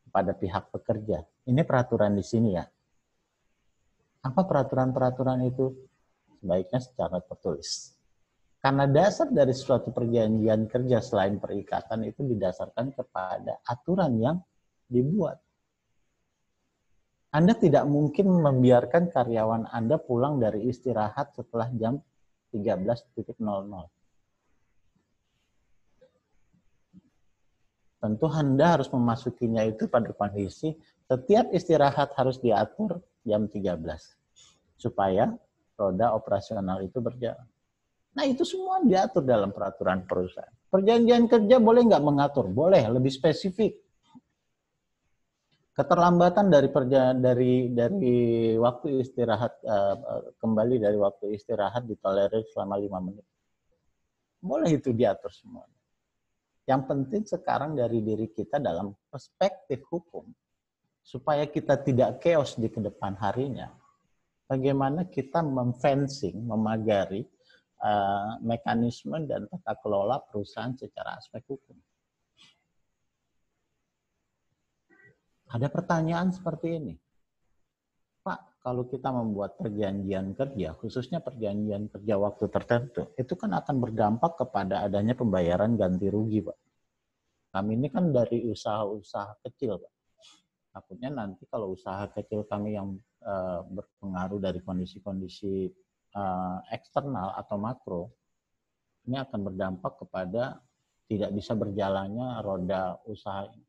Speaker 3: kepada pihak pekerja. Ini peraturan di sini ya. Apa peraturan-peraturan itu? Sebaiknya secara tertulis. Karena dasar dari suatu perjanjian kerja selain perikatan itu didasarkan kepada aturan yang dibuat. Anda tidak mungkin membiarkan karyawan Anda pulang dari istirahat setelah jam 13.00. Tentu Anda harus memasukinya itu pada kondisi setiap istirahat harus diatur jam 13. Supaya roda operasional itu berjalan. Nah itu semua diatur dalam peraturan perusahaan. Perjanjian kerja boleh nggak mengatur? Boleh, lebih spesifik. Keterlambatan dari waktu istirahat kembali dari waktu istirahat ditolerir selama 5 menit. Boleh itu diatur semua. Yang penting sekarang dari diri kita dalam perspektif hukum supaya kita tidak chaos di kedepan harinya. Bagaimana kita memfencing, memagari mekanisme dan tata kelola perusahaan secara aspek hukum. Ada pertanyaan seperti ini. Pak, kalau kita membuat perjanjian kerja, khususnya perjanjian kerja waktu tertentu, itu kan akan berdampak kepada adanya pembayaran ganti rugi, Pak. Kami ini kan dari usaha-usaha kecil, Pak. Takutnya nanti kalau usaha kecil kami yang berpengaruh dari kondisi-kondisi eksternal atau makro, ini akan berdampak kepada tidak bisa berjalannya roda usaha ini.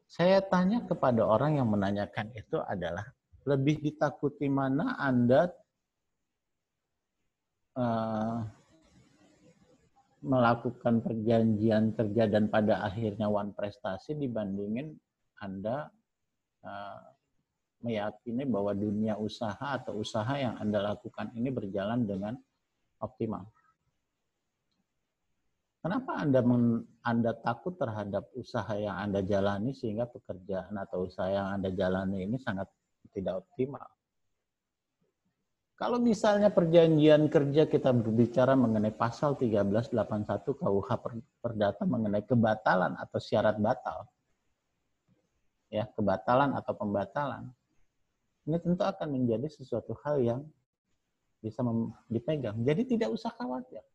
Speaker 3: Saya tanya kepada orang yang menanyakan itu adalah, lebih ditakuti mana Anda melakukan perjanjian kerja dan pada akhirnya wan prestasi dibandingin Anda meyakini bahwa dunia usaha atau usaha yang Anda lakukan ini berjalan dengan optimal. Kenapa Anda takut terhadap usaha yang Anda jalani sehingga pekerjaan atau usaha yang Anda jalani ini sangat tidak optimal? Kalau misalnya perjanjian kerja kita berbicara mengenai pasal 1381 KUH Perdata mengenai kebatalan atau syarat batal, ya kebatalan atau pembatalan, ini tentu akan menjadi sesuatu hal yang bisa dipegang. Jadi tidak usah khawatir.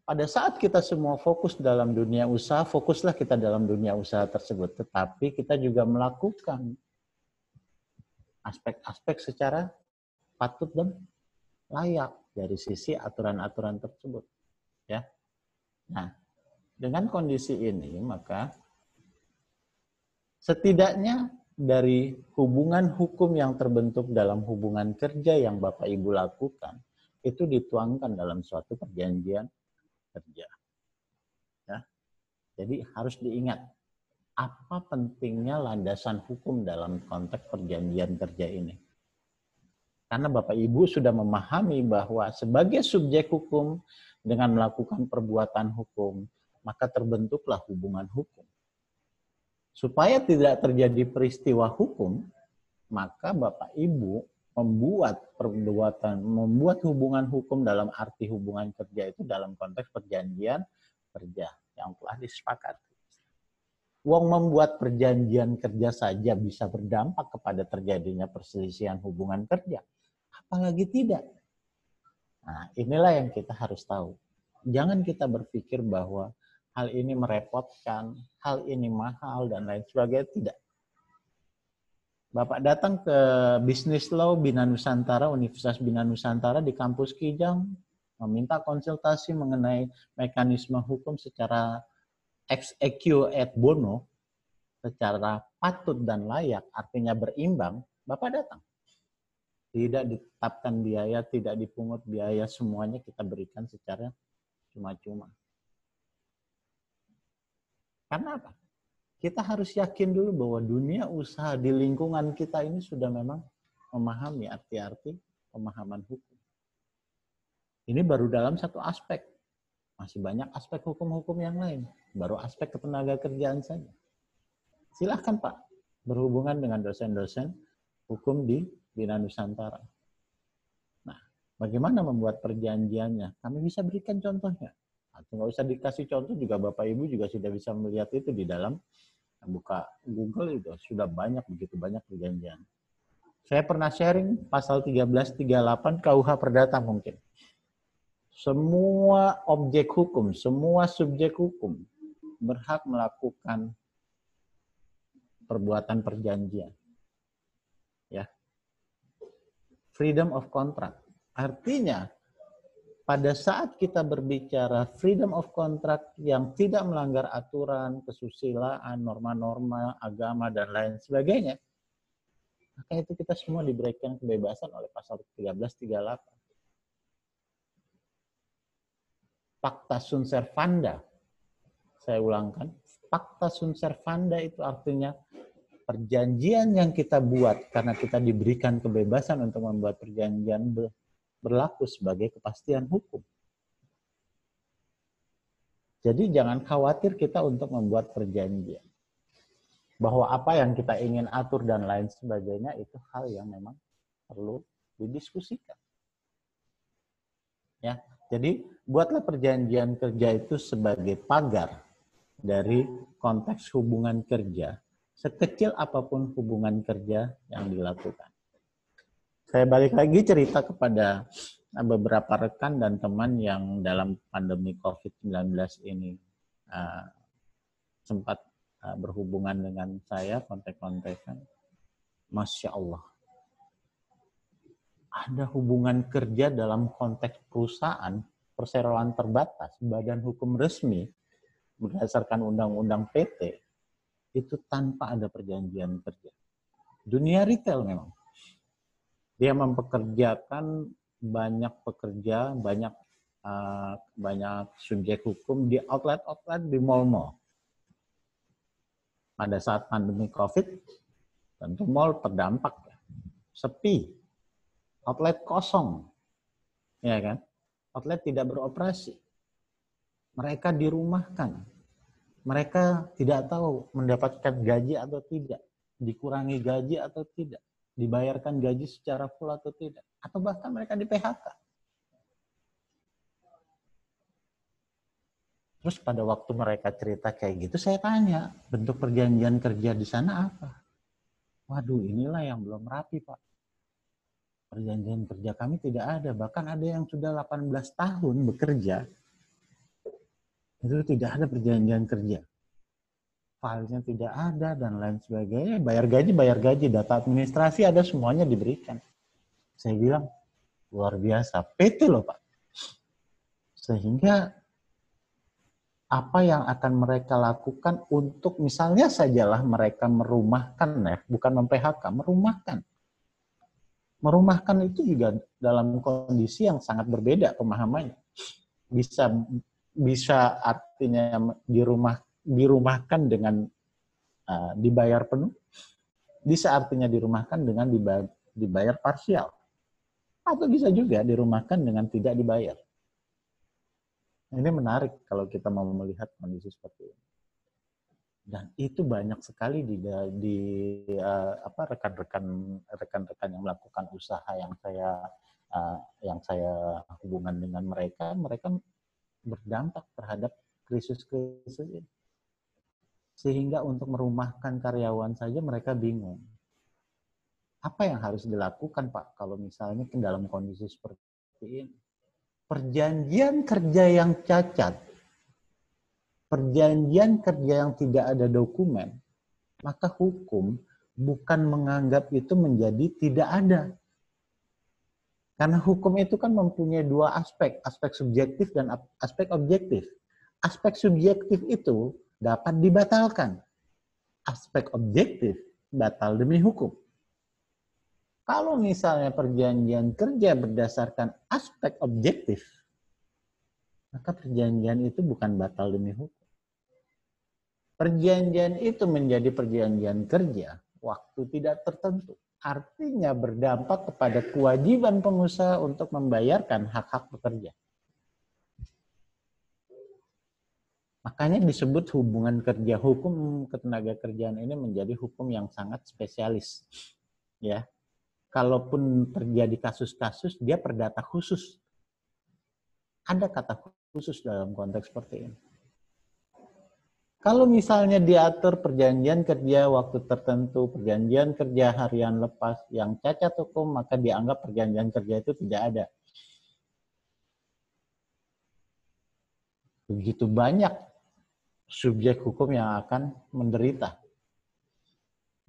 Speaker 3: Pada saat kita semua fokus dalam dunia usaha, fokuslah kita dalam dunia usaha tersebut. Tetapi kita juga melakukan aspek-aspek secara patut dan layak dari sisi aturan-aturan tersebut. Ya. Nah, dengan kondisi ini, maka setidaknya dari hubungan hukum yang terbentuk dalam hubungan kerja yang Bapak Ibu lakukan, itu dituangkan dalam suatu perjanjian kerja. Ya. Jadi harus diingat apa pentingnya landasan hukum dalam konteks perjanjian kerja ini. Karena Bapak Ibu sudah memahami bahwa sebagai subjek hukum dengan melakukan perbuatan hukum, maka terbentuklah hubungan hukum. Supaya tidak terjadi peristiwa hukum, maka Bapak Ibu membuat hubungan hukum dalam arti hubungan kerja itu dalam konteks perjanjian kerja yang telah disepakati. Wong membuat perjanjian kerja saja bisa berdampak kepada terjadinya perselisihan hubungan kerja, apalagi tidak. Nah, inilah yang kita harus tahu. Jangan kita berpikir bahwa hal ini merepotkan, hal ini mahal dan lain sebagainya, tidak. Bapak datang ke Business Law Bina Nusantara, Universitas Bina Nusantara di kampus Kijang, meminta konsultasi mengenai mekanisme hukum secara ex equo et bono, secara patut dan layak, artinya berimbang, Bapak datang. Tidak ditetapkan biaya, tidak dipungut biaya, semuanya kita berikan secara cuma-cuma. Karena apa? Kita harus yakin dulu bahwa dunia usaha di lingkungan kita ini sudah memang memahami arti-arti pemahaman hukum. Ini baru dalam satu aspek. Masih banyak aspek hukum-hukum yang lain. Baru aspek ketenaga kerjaan saja. Silahkan Pak, berhubungan dengan dosen-dosen hukum di Bina Nusantara. Nah, bagaimana membuat perjanjiannya? Kami bisa berikan contohnya. Atau nggak usah dikasih contoh juga, Bapak Ibu juga sudah bisa melihat itu di dalam buka Google, itu sudah banyak, begitu banyak perjanjian. Saya pernah sharing pasal 1338 KUH Perdata mungkin. Semua objek hukum, semua subjek hukum berhak melakukan perbuatan perjanjian. Ya. Freedom of contract. Artinya, pada saat kita berbicara freedom of contract yang tidak melanggar aturan, kesusilaan, norma-norma, agama, dan lain sebagainya, maka itu kita semua diberikan kebebasan oleh pasal 1338. Pacta sunt servanda, saya ulangkan, pacta sunt servanda itu artinya perjanjian yang kita buat karena kita diberikan kebebasan untuk membuat perjanjian berlaku sebagai kepastian hukum. Jadi jangan khawatir kita untuk membuat perjanjian. Bahwa apa yang kita ingin atur dan lain sebagainya itu hal yang memang perlu didiskusikan. Ya, jadi buatlah perjanjian kerja itu sebagai pagar dari konteks hubungan kerja, sekecil apapun hubungan kerja yang dilakukan. Saya balik lagi cerita kepada beberapa rekan dan teman yang dalam pandemi COVID-19 ini sempat berhubungan dengan saya, kontak-kontakan. Masya Allah. Ada hubungan kerja dalam konteks perusahaan, perseroan terbatas, badan hukum resmi, berdasarkan undang-undang PT, itu tanpa ada perjanjian kerja. Dunia retail memang. Dia mempekerjakan banyak pekerja, banyak subjek hukum di outlet-outlet di mall-mall. Pada saat pandemi COVID, tentu mall terdampak, sepi, outlet kosong, ya kan? Outlet tidak beroperasi. Mereka dirumahkan. Mereka tidak tahu mendapatkan gaji atau tidak, dikurangi gaji atau tidak, dibayarkan gaji secara full atau tidak, atau bahkan mereka di PHK. Terus pada waktu mereka cerita kayak gitu, saya tanya, bentuk perjanjian kerja di sana apa? Waduh, inilah yang belum rapi, Pak. Perjanjian kerja kami tidak ada. Bahkan ada yang sudah 18 tahun bekerja, itu tidak ada perjanjian kerja. Filenya tidak ada, dan lain sebagainya. Bayar gaji, data administrasi ada, semuanya diberikan. Saya bilang, luar biasa. PT loh, Pak. Sehingga apa yang akan mereka lakukan untuk misalnya sajalah mereka merumahkan, ya, bukan mem-PHK, merumahkan. Merumahkan itu juga dalam kondisi yang sangat berbeda pemahamannya. Bisa artinya dirumahkan dengan dibayar penuh, bisa artinya dirumahkan dengan dibayar parsial, atau bisa juga dirumahkan dengan tidak dibayar. Ini menarik kalau kita mau melihat kondisi seperti ini. Dan itu banyak sekali di rekan-rekan yang melakukan usaha yang saya hubungan dengan mereka berdampak terhadap krisis-krisis ini. Sehingga untuk merumahkan karyawan saja mereka bingung. Apa yang harus dilakukan, Pak, kalau misalnya dalam kondisi seperti ini? Perjanjian kerja yang cacat, perjanjian kerja yang tidak ada dokumen, maka hukum bukan menganggap itu menjadi tidak ada. Karena hukum itu kan mempunyai dua aspek subjektif dan aspek objektif. Aspek subjektif itu dapat dibatalkan. Aspek objektif batal demi hukum. Kalau misalnya perjanjian kerja berdasarkan aspek objektif, maka perjanjian itu bukan batal demi hukum. Perjanjian itu menjadi perjanjian kerja waktu tidak tertentu. Artinya berdampak kepada kewajiban pengusaha untuk membayarkan hak-hak pekerja. Makanya disebut hubungan kerja. Hukum ketenagakerjaan ini menjadi hukum yang sangat spesialis. Ya, kalaupun terjadi kasus-kasus, dia perdata khusus. Ada kata khusus dalam konteks seperti ini. Kalau misalnya diatur perjanjian kerja waktu tertentu, perjanjian kerja harian lepas yang cacat hukum, maka dianggap perjanjian kerja itu tidak ada. Begitu banyak subjek hukum yang akan menderita.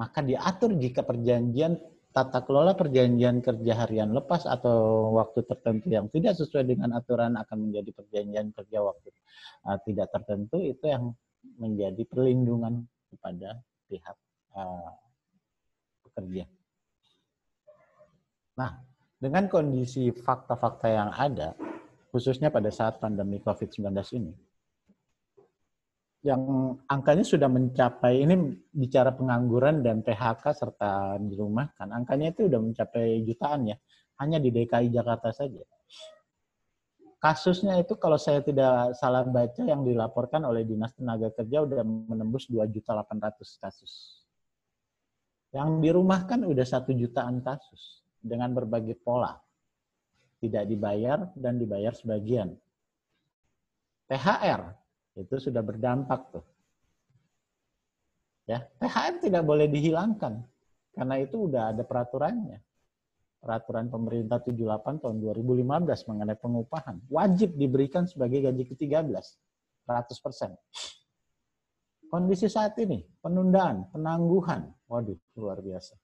Speaker 3: Maka diatur jika perjanjian tata kelola perjanjian kerja harian lepas atau waktu tertentu yang tidak sesuai dengan aturan akan menjadi perjanjian kerja waktu tidak tertentu, itu yang menjadi perlindungan kepada pihak pekerja. Nah, dengan kondisi fakta-fakta yang ada, khususnya pada saat pandemi COVID-19 ini, yang angkanya sudah mencapai, ini bicara pengangguran dan PHK serta dirumahkan, angkanya itu sudah mencapai jutaan ya, hanya di DKI Jakarta saja. Kasusnya itu kalau saya tidak salah baca yang dilaporkan oleh Dinas Tenaga Kerja udah menembus 2.800.000 kasus. Yang dirumahkan udah 1 jutaan kasus dengan berbagai pola. Tidak dibayar dan dibayar sebagian. THR itu sudah berdampak tuh. Ya, THR tidak boleh dihilangkan karena itu udah ada peraturannya. Peraturan Pemerintah 78 tahun 2015 mengenai pengupahan wajib diberikan sebagai gaji ke-13 100%. Kondisi saat ini penundaan, penangguhan, waduh luar biasa.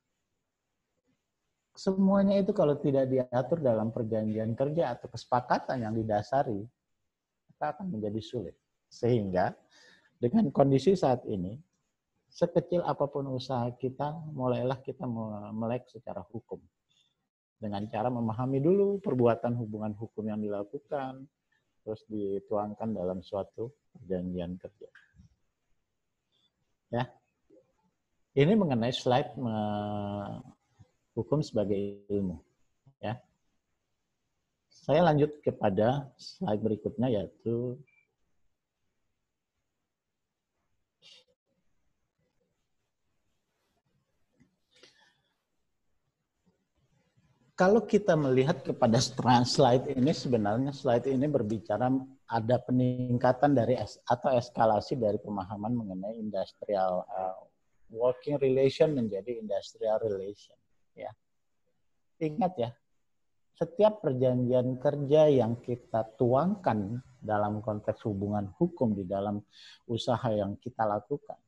Speaker 3: Semuanya itu kalau tidak diatur dalam perjanjian kerja atau kesepakatan yang didasari, maka akan menjadi sulit. Sehingga dengan kondisi saat ini, sekecil apapun usaha kita, mulailah kita melek secara hukum. Dengan cara memahami dulu perbuatan hubungan hukum yang dilakukan, terus dituangkan dalam suatu perjanjian kerja. Ya, ini mengenai slide hukum sebagai ilmu. Ya, saya lanjut kepada slide berikutnya yaitu kalau kita melihat kepada slide ini, sebenarnya slide ini berbicara ada peningkatan dari atau eskalasi dari pemahaman mengenai industrial working relation menjadi industrial relation. Ya, ingat ya, setiap perjanjian kerja yang kita tuangkan dalam konteks hubungan hukum di dalam usaha yang kita lakukan,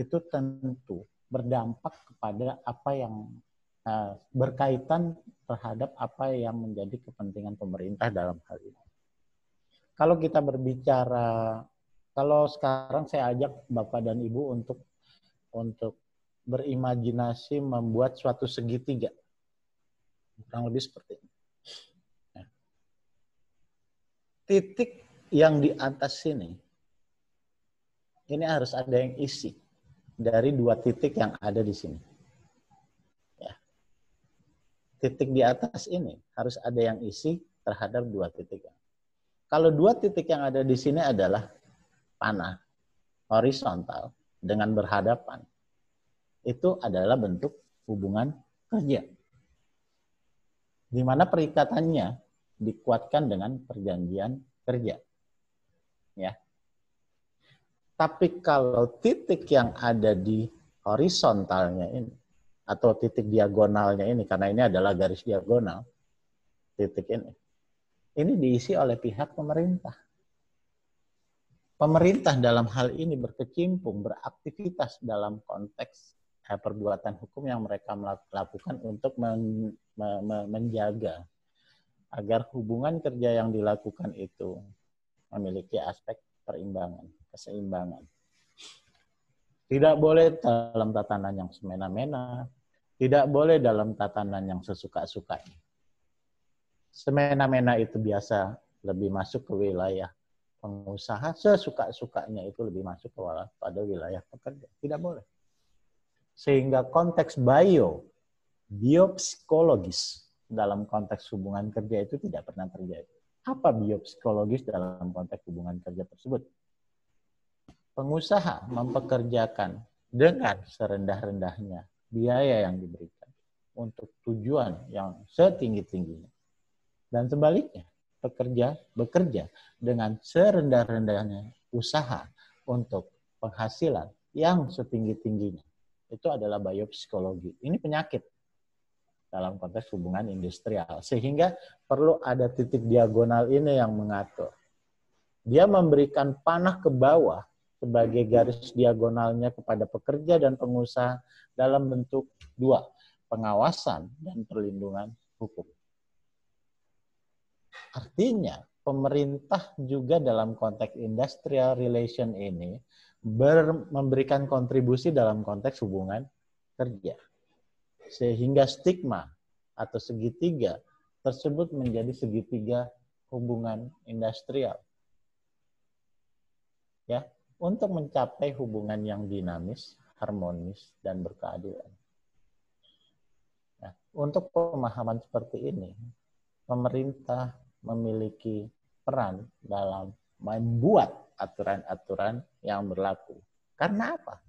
Speaker 3: itu tentu berdampak kepada apa yang berkaitan terhadap apa yang menjadi kepentingan pemerintah dalam hal ini. Kalau kita berbicara, kalau sekarang saya ajak Bapak dan Ibu untuk berimajinasi membuat suatu segitiga. Kurang lebih seperti ini. Nah, titik yang di atas sini, ini harus ada yang isi dari 2 titik yang ada di sini. Titik di atas ini harus ada yang isi terhadap 2 titik. Kalau 2 titik yang ada di sini adalah panah horizontal dengan berhadapan, itu adalah bentuk hubungan kerja. Di mana perikatannya dikuatkan dengan perjanjian kerja. Ya. Tapi kalau titik yang ada di horizontalnya ini, atau titik diagonalnya ini, karena ini adalah garis diagonal, titik ini diisi oleh pihak pemerintah. Pemerintah dalam hal ini berkecimpung, beraktivitas dalam konteks perbuatan hukum yang mereka lakukan untuk menjaga agar hubungan kerja yang dilakukan itu memiliki aspek perimbangan, keseimbangan. Tidak boleh dalam tatanan yang semena-mena, tidak boleh dalam tatanan yang sesuka-sukanya. Semena-mena itu biasa lebih masuk ke wilayah pengusaha, sesuka-sukanya itu lebih masuk pada wilayah pekerja. Tidak boleh. Sehingga konteks biopsikologis dalam konteks hubungan kerja itu tidak pernah terjadi. Apa biopsikologis dalam konteks hubungan kerja tersebut? pengusaha mempekerjakan dengan serendah-rendahnya biaya yang diberikan untuk tujuan yang setinggi-tingginya. Dan sebaliknya, pekerja bekerja dengan serendah-rendahnya usaha untuk penghasilan yang setinggi-tingginya. Itu adalah biopsikologi. Ini penyakit dalam konteks hubungan industrial. Sehingga perlu ada titik diagonal ini yang mengatur. Dia memberikan panah ke bawah sebagai garis diagonalnya kepada pekerja dan pengusaha dalam bentuk dua, pengawasan dan perlindungan hukum. Artinya, pemerintah juga dalam konteks industrial relation ini memberikan kontribusi dalam konteks hubungan kerja. Sehingga stigma atau segitiga tersebut menjadi segitiga hubungan industrial. Ya, untuk mencapai hubungan yang dinamis, harmonis, dan berkeadilan. Nah, untuk pemahaman seperti ini, pemerintah memiliki peran dalam membuat aturan-aturan yang berlaku. Karena apa?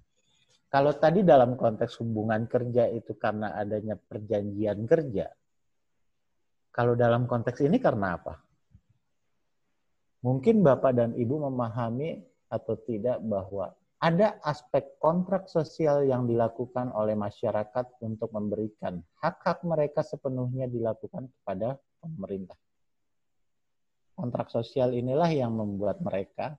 Speaker 3: Kalau tadi dalam konteks hubungan kerja itu karena adanya perjanjian kerja, kalau dalam konteks ini karena apa? Mungkin Bapak dan Ibu memahami atau tidak bahwa ada aspek kontrak sosial yang dilakukan oleh masyarakat untuk memberikan hak-hak mereka sepenuhnya dilakukan kepada pemerintah. Kontrak sosial inilah yang membuat mereka,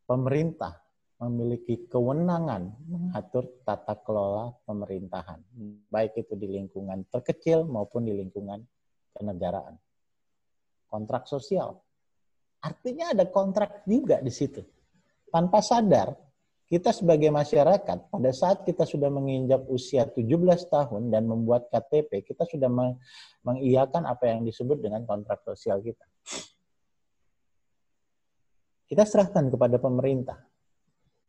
Speaker 3: pemerintah, memiliki kewenangan mengatur tata kelola pemerintahan, baik itu di lingkungan terkecil maupun di lingkungan kenegaraan. Kontrak sosial. Artinya ada kontrak juga di situ. Tanpa sadar, kita sebagai masyarakat, pada saat kita sudah menginjak usia 17 tahun dan membuat KTP, kita sudah mengiyakan apa yang disebut dengan kontrak sosial kita. Kita serahkan kepada pemerintah,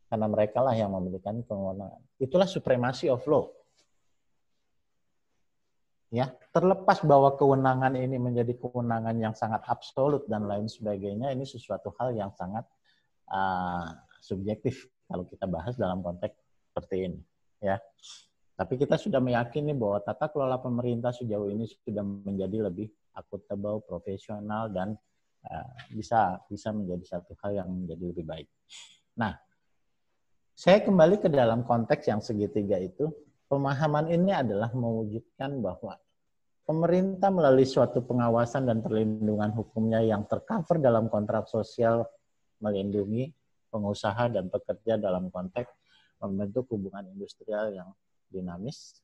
Speaker 3: karena mereka lah yang memberikan kewenangan. Itulah supremacy of law. Ya, terlepas bahwa kewenangan ini menjadi kewenangan yang sangat absolut dan lain sebagainya, ini sesuatu hal yang sangat subjektif kalau kita bahas dalam konteks seperti ini, ya. Tapi kita sudah meyakini bahwa tata kelola pemerintah sejauh ini sudah menjadi lebih akuntabel, profesional, dan bisa menjadi satu hal yang menjadi lebih baik. Nah, saya kembali ke dalam konteks yang segitiga itu. Pemahaman ini adalah mewujudkan bahwa pemerintah melalui suatu pengawasan dan perlindungan hukumnya yang tercover dalam kontrak sosial melindungi pengusaha dan pekerja dalam konteks membentuk hubungan industrial yang dinamis.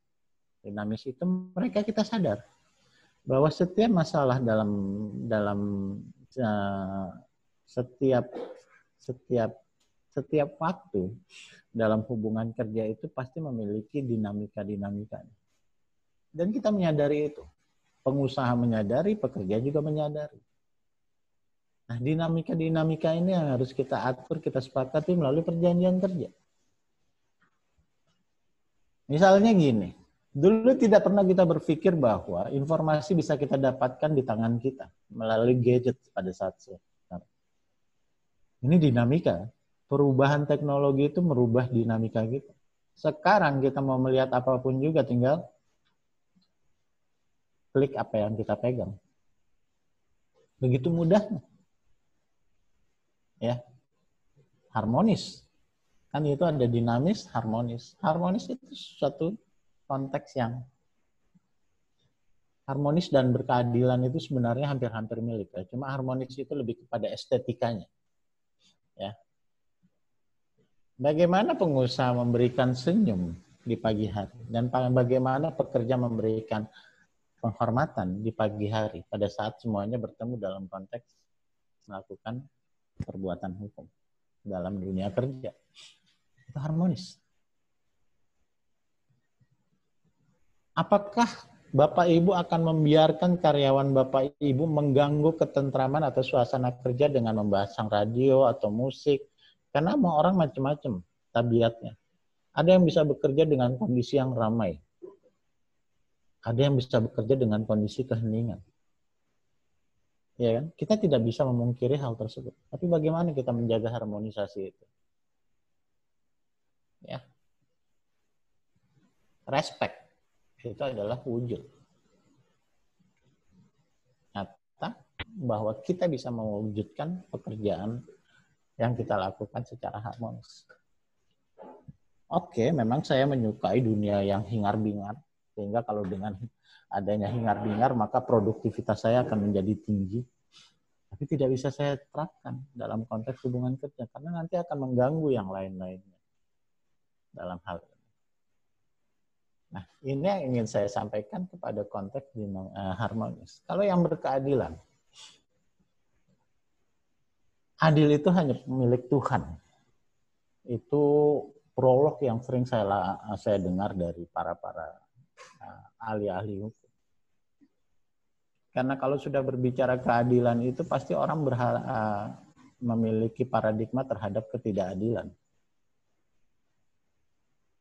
Speaker 3: Dinamis itu mereka kita sadar bahwa setiap masalah dalam setiap waktu dalam hubungan kerja itu pasti memiliki dinamika-dinamika. Dan kita menyadari itu. Pengusaha menyadari, pekerja juga menyadari. Nah, dinamika-dinamika ini yang harus kita atur, kita sepakati melalui perjanjian kerja. Misalnya gini, dulu tidak pernah kita berpikir bahwa informasi bisa kita dapatkan di tangan kita melalui gadget pada saat sekarang. Ini dinamika. Perubahan teknologi itu merubah dinamika kita. Sekarang kita mau melihat apapun juga tinggal klik apa yang kita pegang. Begitu mudahnya. Ya. Harmonis. Kan itu ada dinamis, harmonis. Harmonis itu suatu konteks yang harmonis dan berkeadilan itu sebenarnya hampir-hampir milik. Ya. Cuma harmonis itu lebih kepada estetikanya. Ya. Bagaimana pengusaha memberikan senyum di pagi hari dan bagaimana pekerja memberikan penghormatan di pagi hari pada saat semuanya bertemu dalam konteks melakukan perbuatan hukum dalam dunia kerja. Itu harmonis. Apakah Bapak Ibu akan membiarkan karyawan Bapak Ibu mengganggu ketentraman atau suasana kerja dengan memasang radio atau musik? Karena mau orang macam-macam tabiatnya. Ada yang bisa bekerja dengan kondisi yang ramai. Ada yang bisa bekerja dengan kondisi keheningan. Ya kan? Kita tidak bisa memungkiri hal tersebut. Tapi bagaimana kita menjaga harmonisasi itu? Ya. Respect itu adalah wujud nyata bahwa kita bisa mewujudkan pekerjaan yang kita lakukan secara harmonis. Oke, memang saya menyukai dunia yang hingar-bingar, sehingga kalau dengan adanya hingar-bingar maka produktivitas saya akan menjadi tinggi. Tapi tidak bisa saya terapkan dalam konteks hubungan kerja, karena nanti akan mengganggu yang lain-lainnya dalam hal ini. Nah, ini yang ingin saya sampaikan kepada konteks harmonis. Kalau yang berkeadilan, adil itu hanya milik Tuhan. Itu prolog yang sering saya dengar dari para ahli-ahli hukum. Karena kalau sudah berbicara keadilan itu pasti orang memiliki paradigma terhadap ketidakadilan.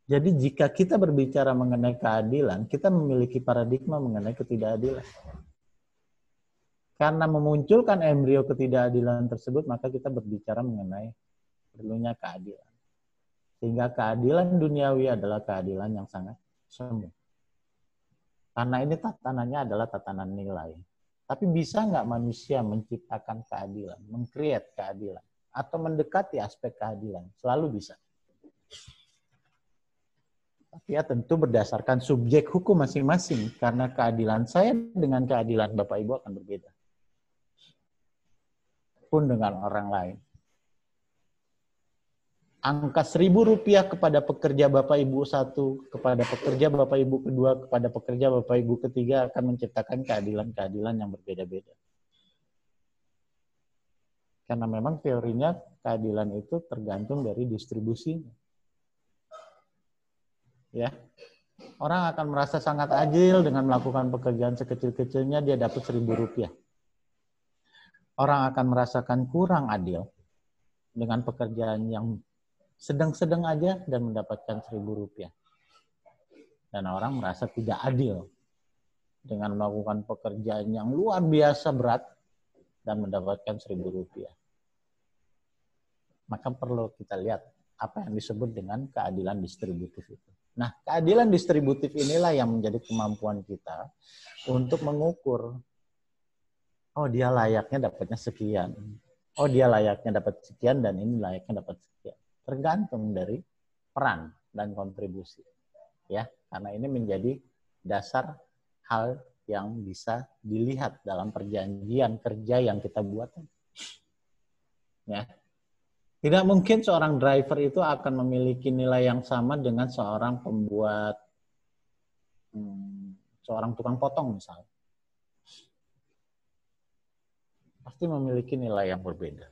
Speaker 3: Jadi jika kita berbicara mengenai keadilan, kita memiliki paradigma mengenai ketidakadilan. Karena memunculkan embrio ketidakadilan tersebut, maka kita berbicara mengenai perlunya keadilan. Sehingga keadilan duniawi adalah keadilan yang sangat semu. Karena ini tatanannya adalah tatanan nilai. Tapi bisa nggak manusia menciptakan keadilan, meng-create keadilan, atau mendekati aspek keadilan? Selalu bisa. Tapi ya tentu berdasarkan subjek hukum masing-masing, karena keadilan saya dengan keadilan Bapak Ibu akan berbeda. Pun dengan orang lain. Angka Rp1.000 kepada pekerja Bapak Ibu satu, kepada pekerja Bapak Ibu kedua, kepada pekerja Bapak Ibu ketiga akan menciptakan keadilan-keadilan yang berbeda-beda. Karena memang teorinya keadilan itu tergantung dari distribusinya. Ya, orang akan merasa sangat adil dengan melakukan pekerjaan sekecil-kecilnya dia dapat Rp1.000. Orang akan merasakan kurang adil dengan pekerjaan yang sedang-sedang aja dan mendapatkan Rp1.000. Dan orang merasa tidak adil dengan melakukan pekerjaan yang luar biasa berat dan mendapatkan Rp1.000. Maka perlu kita lihat apa yang disebut dengan keadilan distributif itu. Nah, keadilan distributif inilah yang menjadi kemampuan kita untuk mengukur, oh dia layaknya dapatnya sekian, oh dia layaknya dapat sekian dan ini layaknya dapat sekian. Tergantung dari peran dan kontribusi. Ya, karena ini menjadi dasar hal yang bisa dilihat dalam perjanjian kerja yang kita buat. Ya. Tidak mungkin seorang driver itu akan memiliki nilai yang sama dengan seorang pembuat, seorang tukang potong misalnya. Pasti memiliki nilai yang berbeda.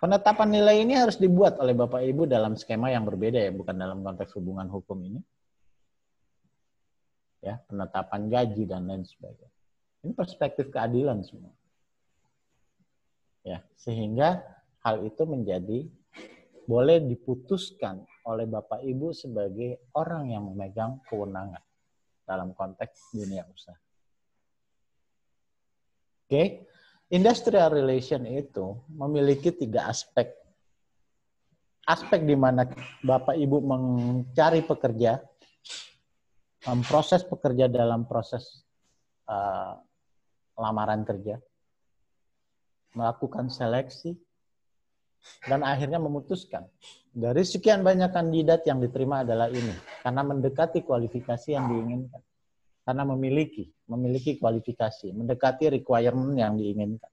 Speaker 3: Penetapan nilai ini harus dibuat oleh Bapak Ibu dalam skema yang berbeda ya, bukan dalam konteks hubungan hukum ini. Ya, penetapan gaji dan lain sebagainya. Ini perspektif keadilan semua. Ya, sehingga hal itu menjadi boleh diputuskan oleh Bapak Ibu sebagai orang yang memegang kewenangan dalam konteks dunia usaha. Oke, industrial relation itu memiliki 3 aspek. Aspek di mana Bapak Ibu mencari pekerja, memproses pekerja dalam proses lamaran kerja, melakukan seleksi, dan akhirnya memutuskan. Dari sekian banyak kandidat yang diterima adalah ini. Karena mendekati kualifikasi yang diinginkan. Karena memiliki kualifikasi. Mendekati requirement yang diinginkan.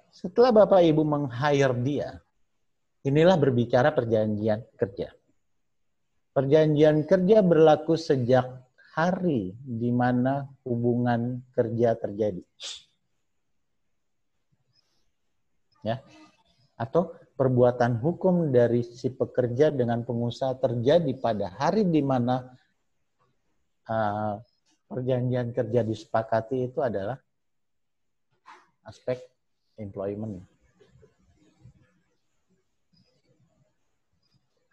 Speaker 3: Setelah Bapak Ibu meng-hire dia, inilah berbicara perjanjian kerja. Perjanjian kerja berlaku sejak hari di mana hubungan kerja terjadi. Ya, atau perbuatan hukum dari si pekerja dengan pengusaha terjadi pada hari di mana perjanjian kerja disepakati itu adalah aspek employment.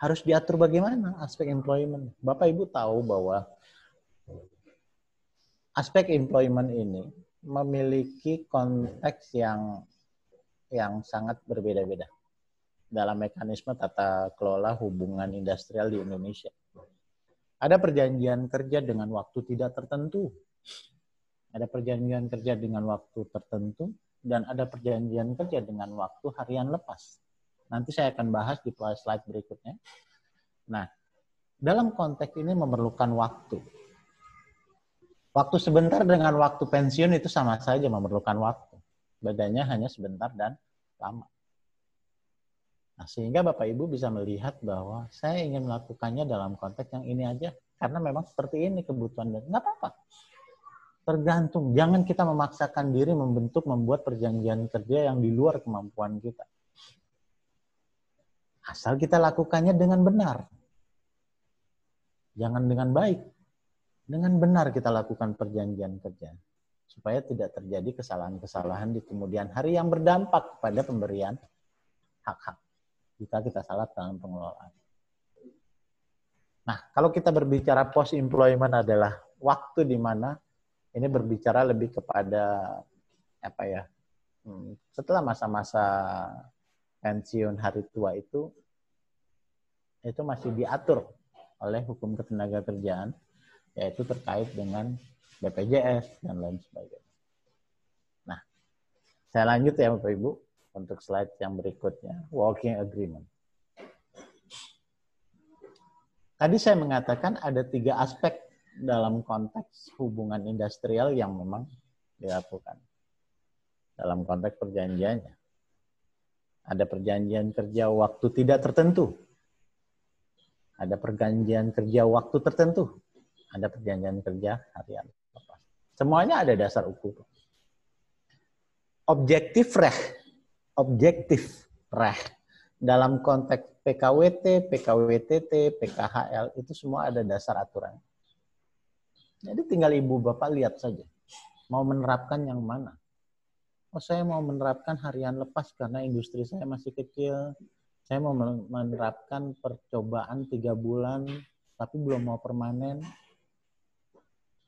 Speaker 3: Harus diatur bagaimana aspek employment? Bapak Ibu tahu bahwa aspek employment ini memiliki konteks yang sangat berbeda-beda. dalam mekanisme tata kelola hubungan industrial di Indonesia. Ada perjanjian kerja dengan waktu tidak tertentu. Ada perjanjian kerja dengan waktu tertentu dan ada perjanjian kerja dengan waktu harian lepas. Nanti saya akan bahas di slide berikutnya. Nah, dalam konteks ini memerlukan waktu. Waktu sebentar dengan waktu pensiun itu sama saja memerlukan waktu. Bedanya hanya sebentar dan lama. Nah, sehingga Bapak Ibu bisa melihat bahwa saya ingin melakukannya dalam konteks yang ini aja. Karena memang seperti ini kebutuhan. Dan nggak apa-apa. Tergantung. Jangan kita memaksakan diri membuat perjanjian kerja yang di luar kemampuan kita. Asal kita lakukannya dengan benar. Jangan dengan baik. Dengan benar kita lakukan perjanjian kerja. Supaya tidak terjadi kesalahan-kesalahan di kemudian hari yang berdampak pada pemberian hak-hak. Jika kita salah dalam pengelolaan. Nah, kalau kita berbicara post-employment adalah waktu di mana ini berbicara lebih kepada apa ya? Setelah masa-masa pensiun hari tua itu masih diatur oleh hukum ketenagakerjaan, yaitu terkait dengan BPJS dan lain sebagainya. Nah, saya lanjut ya Bapak Ibu untuk slide yang berikutnya, working agreement. Tadi saya mengatakan ada 3 aspek dalam konteks hubungan industrial yang memang dilakukan dalam konteks perjanjiannya. Ada perjanjian kerja waktu tidak tertentu. Ada perjanjian kerja waktu tertentu. Ada perjanjian kerja harian. Semuanya ada dasar ukur. Objektif dalam konteks PKWT, PKWTT, PKHL itu semua ada dasar aturan. Jadi tinggal Ibu Bapak lihat saja. Mau menerapkan yang mana? Oh, saya mau menerapkan harian lepas karena industri saya masih kecil. Saya mau menerapkan percobaan 3 bulan tapi belum mau permanen.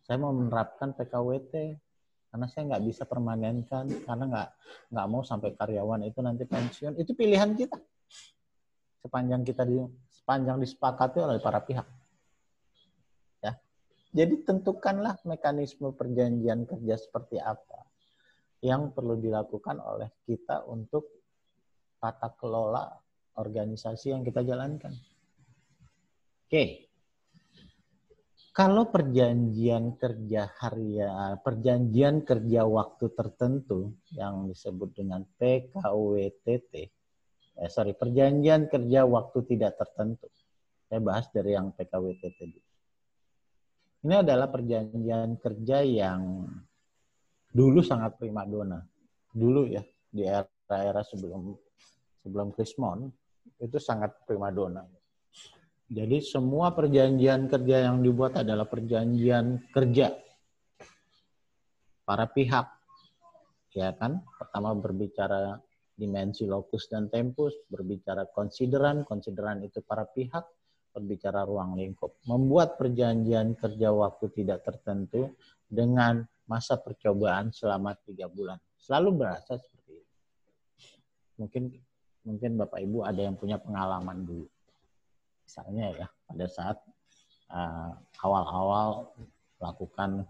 Speaker 3: Saya mau menerapkan PKWT karena saya nggak bisa permanenkan, karena nggak mau sampai karyawan itu nanti pensiun. Itu pilihan kita. Sepanjang disepakati oleh para pihak. Ya. Jadi tentukanlah mekanisme perjanjian kerja seperti apa yang perlu dilakukan oleh kita untuk tata kelola organisasi yang kita jalankan. Oke. Kalau perjanjian kerja harian, perjanjian kerja waktu tertentu yang disebut dengan PKWTT, perjanjian kerja waktu tidak tertentu. Saya bahas dari yang PKWTT. Ini adalah perjanjian kerja yang dulu sangat primadona. Dulu ya, di era sebelum Krismon, itu sangat primadona. Jadi semua perjanjian kerja yang dibuat adalah perjanjian kerja para pihak, ya kan? Pertama berbicara dimensi lokus dan tempus, berbicara konsideran itu para pihak, berbicara ruang lingkup. Membuat perjanjian kerja waktu tidak tertentu dengan masa percobaan selama 3 bulan. Selalu berasa seperti itu. Mungkin Bapak Ibu ada yang punya pengalaman dulu. Misalnya ya, pada saat awal-awal lakukan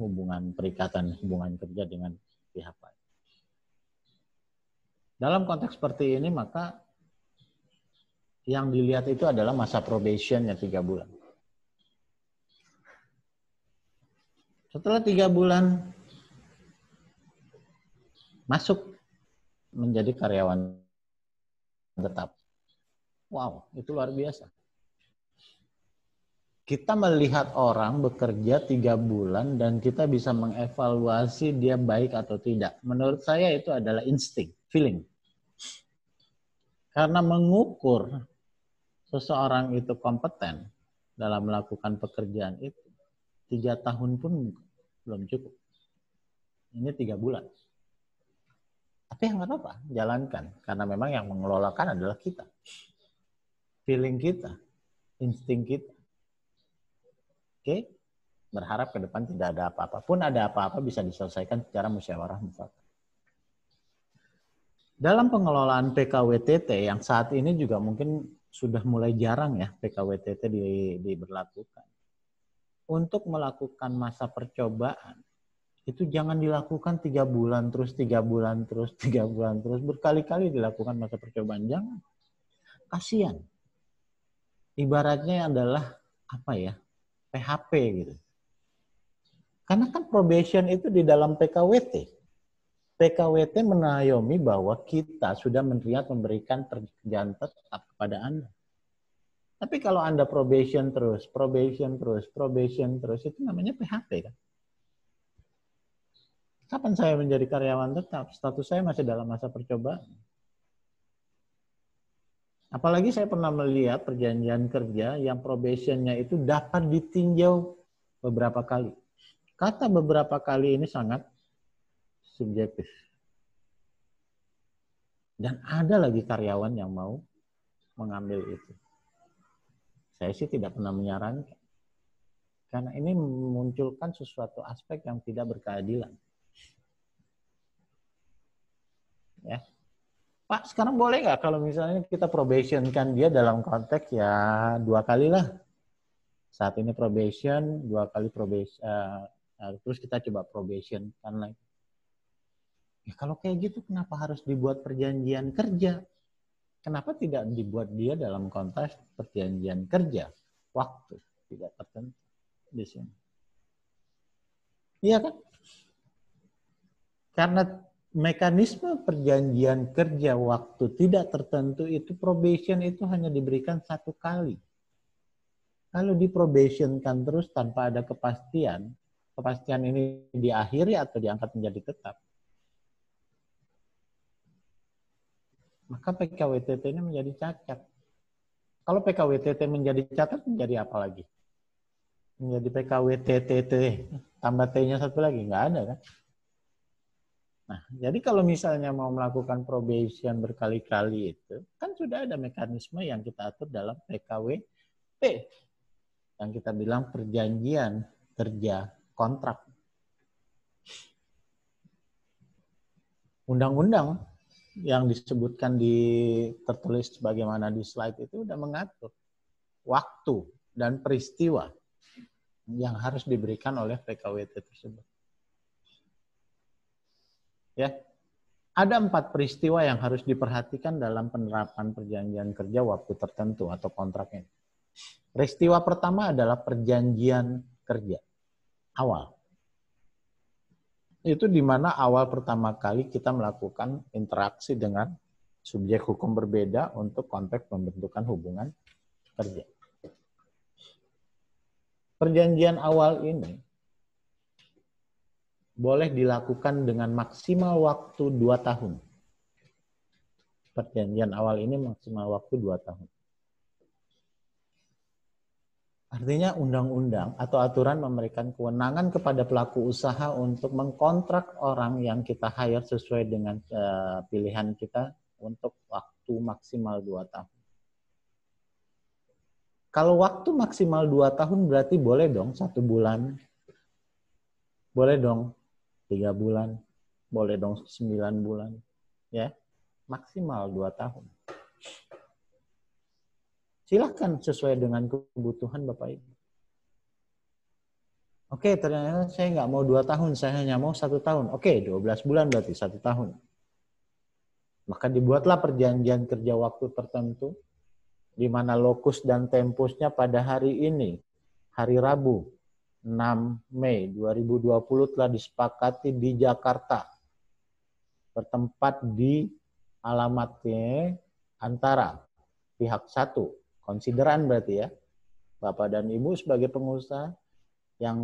Speaker 3: perikatan hubungan kerja dengan pihak lain. Dalam konteks seperti ini, maka yang dilihat itu adalah masa probationnya 3 bulan. Setelah 3 bulan, masuk menjadi karyawan tetap. Wow, itu luar biasa. Kita melihat orang bekerja 3 bulan dan kita bisa mengevaluasi dia baik atau tidak. Menurut saya itu adalah insting, feeling. Karena mengukur seseorang itu kompeten dalam melakukan pekerjaan itu, 3 tahun pun belum cukup. Ini 3 bulan. Tapi nggak apa-apa, jalankan. Karena memang yang mengelolakan adalah kita. Feeling kita, insting kita. Oke, berharap ke depan tidak ada apa-apa. Pun ada apa-apa bisa diselesaikan secara musyawarah mufakat. Dalam pengelolaan PKWTT yang saat ini juga mungkin sudah mulai jarang ya PKWTT diberlakukan. Untuk melakukan masa percobaan, itu jangan dilakukan 3 bulan terus, 3 bulan terus, 3 bulan terus, berkali-kali dilakukan masa percobaan. Jangan. Kasihan. Ibaratnya adalah apa ya? PHP gitu. Karena kan probation itu di dalam PKWT. PKWT menayomi bahwa kita sudah memberikan pekerjaan tetap kepada Anda. Tapi kalau Anda probation terus, itu namanya PHP kan? Kapan saya menjadi karyawan tetap? Status saya masih dalam masa percobaan. Apalagi saya pernah melihat perjanjian kerja yang probationnya itu dapat ditinjau beberapa kali. Kata beberapa kali ini sangat subjektif. Dan ada lagi karyawan yang mau mengambil itu. Saya sih tidak pernah menyarankan. Karena ini memunculkan sesuatu aspek yang tidak berkeadilan. Ya. Pak, sekarang boleh nggak kalau misalnya kita probationkan dia dalam konteks ya 2 kali lah. Saat ini probation, 2 kali probation, terus kita coba probation kan lagi. Ya kalau kayak gitu kenapa harus dibuat perjanjian kerja? Kenapa tidak dibuat dia dalam konteks perjanjian kerja? Waktu tidak tertentu di sini. Iya kan? Karena mekanisme perjanjian kerja waktu tidak tertentu itu probation itu hanya diberikan 1 kali. Kalau diprobationkan terus tanpa ada kepastian ini diakhiri atau diangkat menjadi tetap, maka PKWTT ini menjadi cacat. Kalau PKWTT menjadi cacat, menjadi apa lagi? Menjadi PKWTTT, tambah T-nya 1 lagi, nggak ada kan? Nah, jadi kalau misalnya mau melakukan probation berkali-kali itu, kan sudah ada mekanisme yang kita atur dalam PKWT. Yang kita bilang perjanjian kerja kontrak. Undang-undang yang disebutkan tertulis bagaimana di slide itu udah mengatur waktu dan peristiwa yang harus diberikan oleh PKWT tersebut. Ya, ada 4 peristiwa yang harus diperhatikan dalam penerapan perjanjian kerja waktu tertentu atau kontraknya. Peristiwa pertama adalah perjanjian kerja awal. Itu di mana awal pertama kali kita melakukan interaksi dengan subjek hukum berbeda untuk konteks pembentukan hubungan kerja. Perjanjian awal ini boleh dilakukan dengan maksimal waktu 2 tahun. Perjanjian awal ini maksimal waktu 2 tahun. Artinya undang-undang atau aturan memberikan kewenangan kepada pelaku usaha untuk mengkontrak orang yang kita hire sesuai dengan pilihan kita untuk waktu maksimal 2 tahun. Kalau waktu maksimal 2 tahun berarti boleh dong 1 bulan, boleh dong 3 bulan, boleh dong 9 bulan, ya maksimal 2 tahun. Silahkan sesuai dengan kebutuhan Bapak Ibu. Oke, ternyata saya nggak mau 2 tahun, saya hanya mau 1 tahun. Oke, 12 bulan berarti 1 tahun. Maka dibuatlah perjanjian kerja waktu tertentu, di mana lokus dan tempusnya pada hari ini, hari Rabu, 6 Mei 2020 telah disepakati di Jakarta. Bertempat di alamatnya antara pihak 1, konsideran berarti ya, Bapak dan Ibu sebagai pengusaha, yang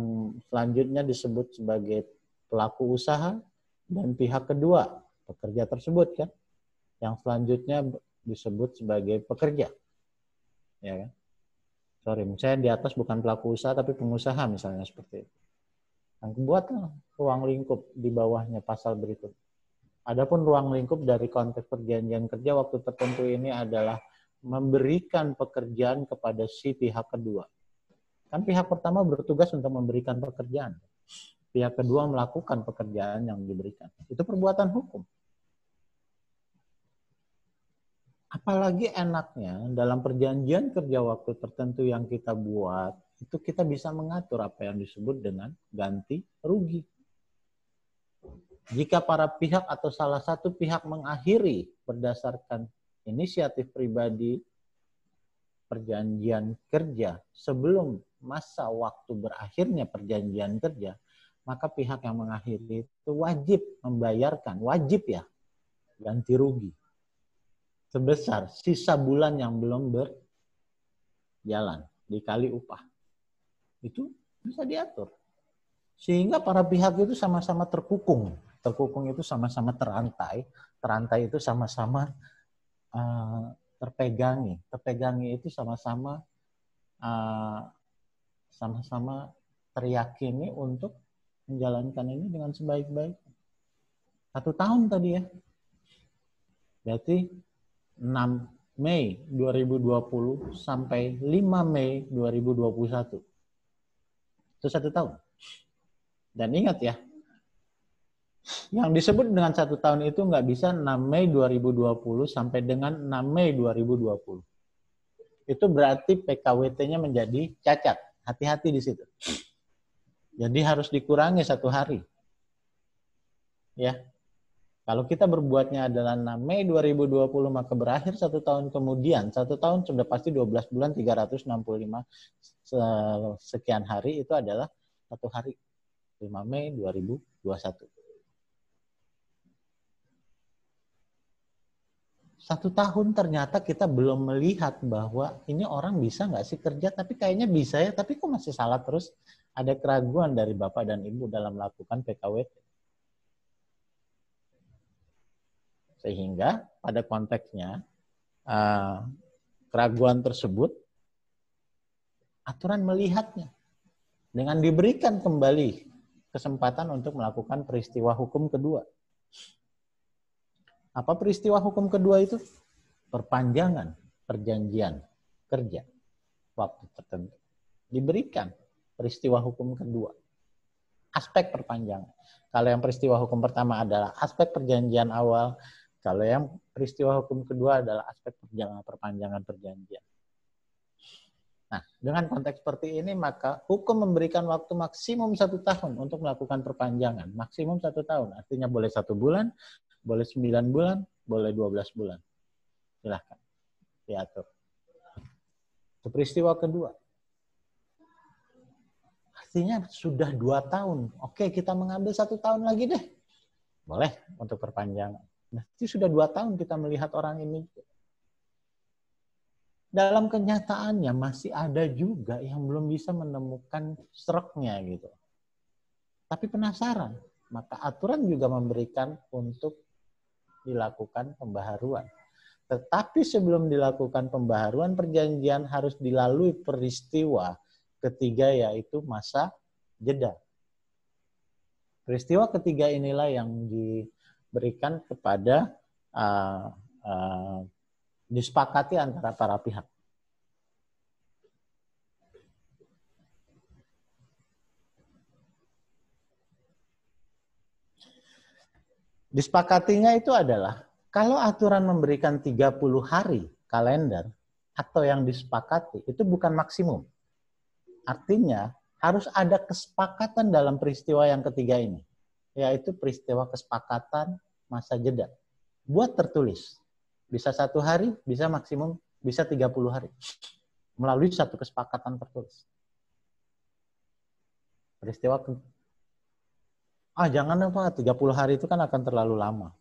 Speaker 3: selanjutnya disebut sebagai pelaku usaha, dan pihak kedua, pekerja tersebut kan, yang selanjutnya disebut sebagai pekerja. Ya kan? Sorry, misalnya di atas bukan pelaku usaha tapi pengusaha misalnya seperti itu. Yang buatlah ruang lingkup di bawahnya pasal berikut. Adapun ruang lingkup dari konteks perjanjian kerja waktu tertentu ini adalah memberikan pekerjaan kepada si pihak kedua. Kan pihak pertama bertugas untuk memberikan pekerjaan. Pihak kedua melakukan pekerjaan yang diberikan. Itu perbuatan hukum. Apalagi enaknya dalam perjanjian kerja waktu tertentu yang kita buat, itu kita bisa mengatur apa yang disebut dengan ganti rugi. Jika para pihak atau salah satu pihak mengakhiri berdasarkan inisiatif pribadi perjanjian kerja sebelum masa waktu berakhirnya perjanjian kerja, maka pihak yang mengakhiri itu wajib membayarkan, wajib ya, ganti rugi sebesar sisa bulan yang belum berjalan dikali upah. Itu bisa diatur. Sehingga para pihak itu sama-sama terkukung. Terkukung itu sama-sama terantai. Terantai itu sama-sama terpegangi. Terpegangi itu sama-sama sama-sama teryakini untuk menjalankan ini dengan sebaik-baiknya. 1 tahun tadi ya. Berarti 6 Mei 2020 sampai 5 Mei 2021. Itu 1 tahun. Dan ingat ya, yang disebut dengan 1 tahun itu nggak bisa 6 Mei 2020 sampai dengan 6 Mei 2020. Itu berarti PKWT-nya menjadi cacat. Hati-hati di situ. Jadi harus dikurangi 1 hari. Ya. Kalau kita berbuatnya adalah 6 Mei 2020, maka berakhir 1 tahun kemudian. 1 tahun sudah pasti 12 bulan, 365 sekian hari, itu adalah 1 hari. 5 Mei 2021. 1 tahun ternyata kita belum melihat bahwa ini orang bisa nggak sih kerja, tapi kayaknya bisa ya, tapi kok masih salah terus. Ada keraguan dari Bapak dan Ibu dalam melakukan PKWT. Sehingga pada konteksnya keraguan tersebut, aturan melihatnya dengan diberikan kembali kesempatan untuk melakukan peristiwa hukum kedua. Apa peristiwa hukum kedua itu? Perpanjangan perjanjian kerja waktu tertentu. Diberikan peristiwa hukum kedua. Aspek perpanjangan. Kalau yang peristiwa hukum pertama adalah aspek perjanjian awal, kalau yang peristiwa hukum kedua adalah aspek perpanjangan perjanjian. Nah, dengan konteks seperti ini, maka hukum memberikan waktu maksimum 1 tahun untuk melakukan perpanjangan. Maksimum 1 tahun. Artinya boleh 1 bulan, boleh 9 bulan, boleh 12 bulan. Silahkan diatur. Itu peristiwa kedua. Artinya sudah 2 tahun. Oke, kita mengambil 1 tahun lagi deh. Boleh untuk perpanjangan. Nah, itu sudah 2 tahun kita melihat orang ini. Dalam kenyataannya masih ada juga yang belum bisa menemukan struknya gitu. Tapi penasaran, maka aturan juga memberikan untuk dilakukan pembaharuan. Tetapi sebelum dilakukan pembaharuan perjanjian harus dilalui peristiwa ketiga, yaitu masa jeda. Peristiwa ketiga inilah yang diberikan kepada disepakati antara para pihak. Disepakatinya itu adalah kalau aturan memberikan 30 hari kalender atau yang disepakati itu bukan maksimum. Artinya harus ada kesepakatan dalam peristiwa yang ketiga ini, yaitu peristiwa kesepakatan masa jeda. Buat tertulis. Bisa 1 hari, bisa maksimum, bisa 30 hari. Melalui satu kesepakatan tertulis. Peristiwa jangan apa, 30 hari itu kan akan terlalu lama.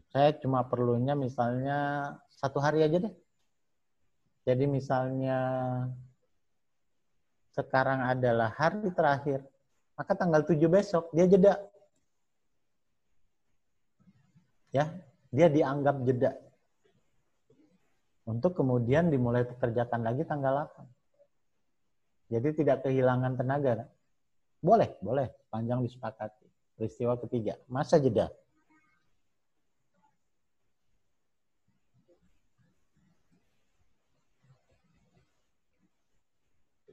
Speaker 3: Saya cuma perlunya misalnya 1 hari aja deh. Jadi misalnya sekarang adalah hari terakhir, maka tanggal 7 besok dia jeda. Ya, dia dianggap jeda. Untuk kemudian dimulai pekerjakan lagi tanggal 8. Jadi tidak kehilangan tenaga. Boleh, panjang disepakati. Peristiwa ketiga, masa jeda.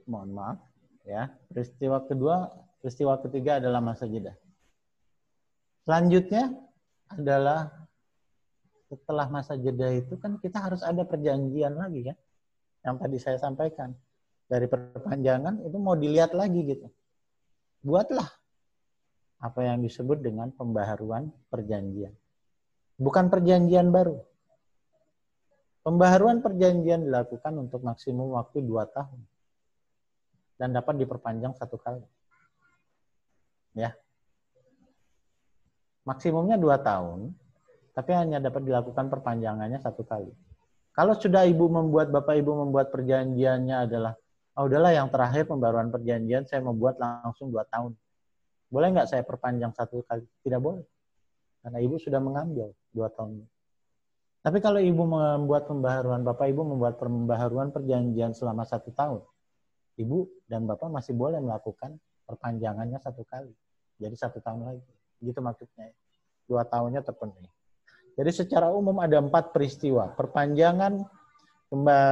Speaker 3: Mohon maaf, ya. Peristiwa ketiga adalah masa jeda. Selanjutnya adalah setelah masa jeda itu kan kita harus ada perjanjian lagi kan, yang tadi saya sampaikan. Dari perpanjangan itu mau dilihat lagi gitu. Buatlah apa yang disebut dengan pembaharuan perjanjian. Bukan perjanjian baru. Pembaharuan perjanjian dilakukan untuk maksimum waktu 2 tahun. Dan dapat diperpanjang 1 kali. Ya. Maksimumnya 2 tahun, tapi hanya dapat dilakukan perpanjangannya 1 kali. Kalau sudah Bapak Ibu membuat perjanjiannya adalah, udahlah yang terakhir pembaruan perjanjian saya membuat langsung 2 tahun. Boleh nggak saya perpanjang 1 kali? Tidak boleh. Karena Ibu sudah mengambil 2 tahun. Tapi kalau Bapak Ibu membuat pembaharuan perjanjian selama 1 tahun, Ibu dan Bapak masih boleh melakukan perpanjangannya 1 kali. Jadi 1 tahun lagi. Gitu maksudnya. 2 tahunnya terpenuhi. Jadi secara umum ada 4 peristiwa. Perpanjangan,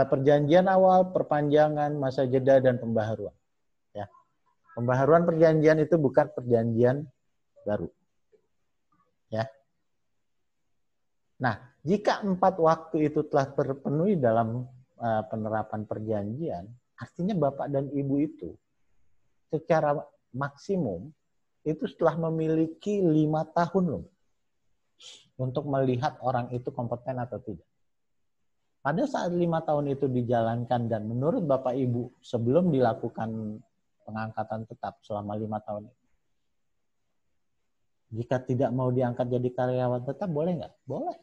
Speaker 3: perjanjian awal, perpanjangan, masa jeda, dan pembaharuan. Ya. Pembaharuan perjanjian itu bukan perjanjian baru. Ya. Nah, jika 4 waktu itu telah terpenuhi dalam penerapan perjanjian, artinya Bapak dan Ibu itu secara maksimum itu setelah memiliki 5 tahun loh untuk melihat orang itu kompeten atau tidak. Pada saat 5 tahun itu dijalankan dan menurut Bapak Ibu sebelum dilakukan pengangkatan tetap selama 5 tahun itu, jika tidak mau diangkat jadi karyawan tetap, boleh nggak? Boleh.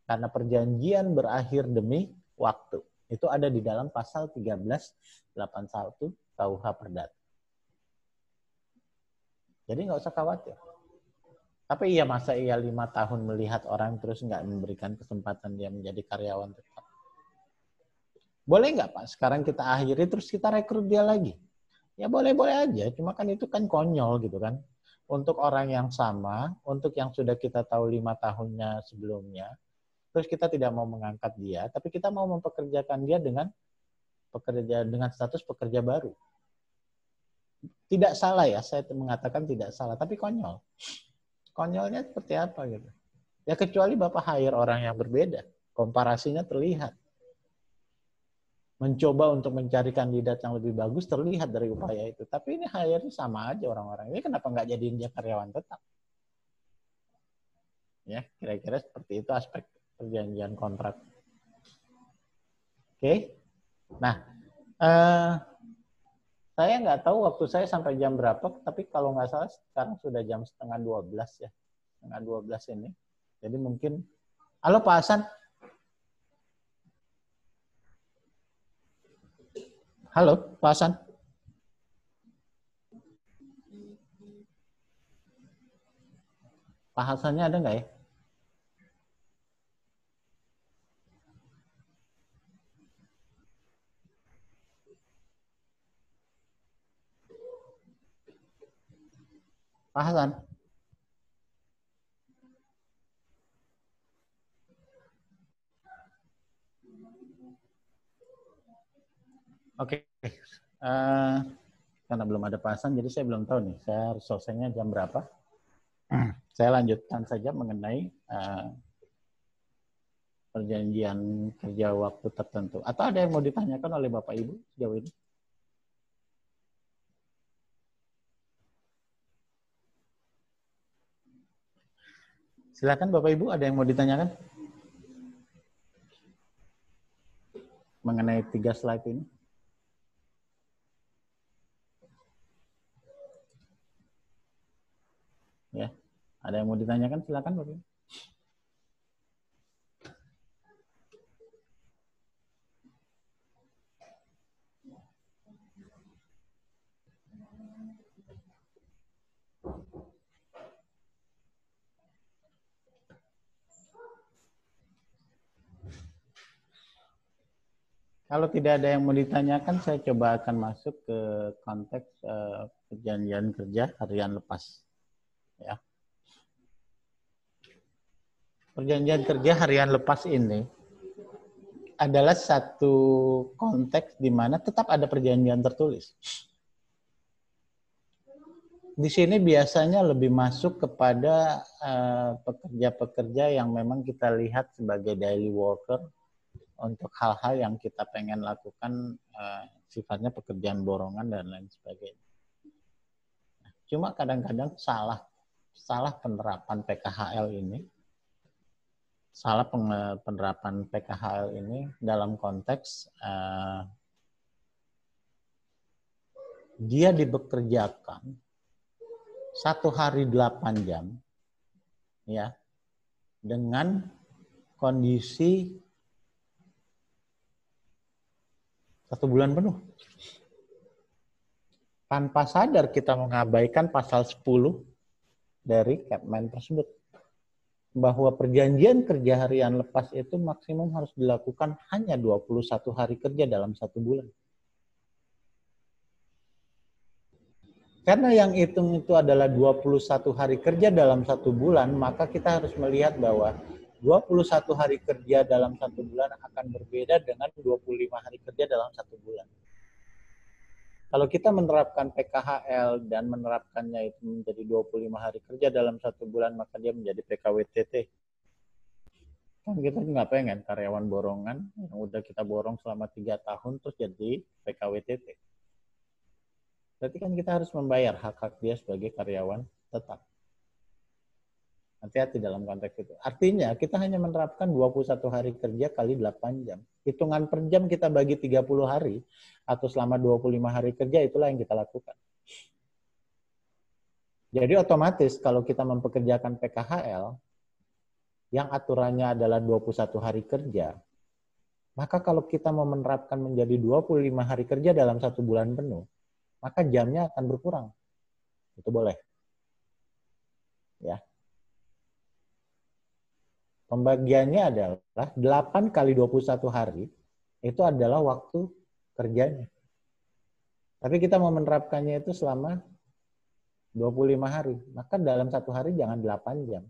Speaker 3: Karena perjanjian berakhir demi waktu. Itu ada di dalam pasal 1381 KUH Perdata. Jadi nggak usah khawatir. Tapi iya, masa iya 5 tahun melihat orang terus nggak memberikan kesempatan dia menjadi karyawan tetap? Boleh nggak Pak? Sekarang kita akhiri terus kita rekrut dia lagi. Ya boleh-boleh aja, cuma kan itu kan konyol gitu kan. Untuk orang yang sama, untuk yang sudah kita tahu 5 tahunnya sebelumnya, terus kita tidak mau mengangkat dia, tapi kita mau mempekerjakan dia dengan status pekerja baru. Tidak salah ya, saya mengatakan tidak salah, tapi konyol. Konyolnya seperti apa gitu. Ya kecuali Bapak hire orang yang berbeda, komparasinya terlihat. Mencoba untuk mencari kandidat yang lebih bagus terlihat dari upaya itu. Tapi ini hire sama aja orang-orang. Ini kenapa nggak jadiin dia karyawan tetap? Ya, kira-kira seperti itu aspek perjanjian kontrak. Oke. Nah, saya nggak tahu waktu saya sampai jam berapa, tapi kalau nggak salah sekarang sudah jam 11:30 ya. 11:30 ini. Jadi mungkin, halo Pak Hasan. Halo Pak Hasan. Pak Hasannya ada nggak ya? Pak Hasan. Oke. Karena belum ada Pak Hasan, jadi saya belum tahu nih. Saya harus selesainya jam berapa. Saya lanjutkan saja mengenai perjanjian kerja waktu tertentu. Atau ada yang mau ditanyakan oleh Bapak Ibu sejauh ini? Silakan Bapak Ibu, ada yang mau ditanyakan? Mengenai 3 slide ini. Ya, ada yang mau ditanyakan? Silakan Bapak Ibu. Kalau tidak ada yang mau ditanyakan, saya coba akan masuk ke konteks perjanjian kerja harian lepas. Ya. Perjanjian kerja harian lepas ini adalah satu konteks di mana tetap ada perjanjian tertulis. di sini biasanya lebih masuk kepada pekerja-pekerja yang memang kita lihat sebagai daily worker untuk hal-hal yang kita pengen lakukan, sifatnya pekerjaan borongan dan lain sebagainya. Cuma kadang-kadang salah penerapan PKHL ini, penerapan PKHL ini dalam konteks dia dibekerjakan 1 hari 8 jam, ya, dengan kondisi 1 bulan penuh. Tanpa sadar kita mengabaikan pasal 10 dari Kepmen tersebut. Bahwa perjanjian kerja harian lepas itu maksimum harus dilakukan hanya 21 hari kerja dalam 1 bulan. Karena yang hitung itu adalah 21 hari kerja dalam 1 bulan, maka kita harus melihat bahwa 21 hari kerja dalam 1 bulan akan berbeda dengan 25 hari kerja dalam 1 bulan. Kalau kita menerapkan PKHL dan menerapkannya itu menjadi 25 hari kerja dalam 1 bulan, maka dia menjadi PKWTT. Kan kita nggak pengen karyawan borongan yang udah kita borong selama 3 tahun terus jadi PKWTT. Berarti kan kita harus membayar hak-hak dia sebagai karyawan tetap. Hati-hati dalam konteks itu. Artinya kita hanya menerapkan 21 hari kerja kali 8 jam. Hitungan per jam kita bagi 30 hari atau selama 25 hari kerja, itulah yang kita lakukan. Jadi otomatis kalau kita mempekerjakan PKHL yang aturannya adalah 21 hari kerja, maka kalau kita mau menerapkan menjadi 25 hari kerja dalam 1 bulan penuh, maka jamnya akan berkurang. Itu boleh. Ya. Pembagiannya adalah 8 kali 21 hari, itu adalah waktu kerjanya. Tapi kita mau menerapkannya itu selama 25 hari. Maka dalam 1 hari jangan 8 jam.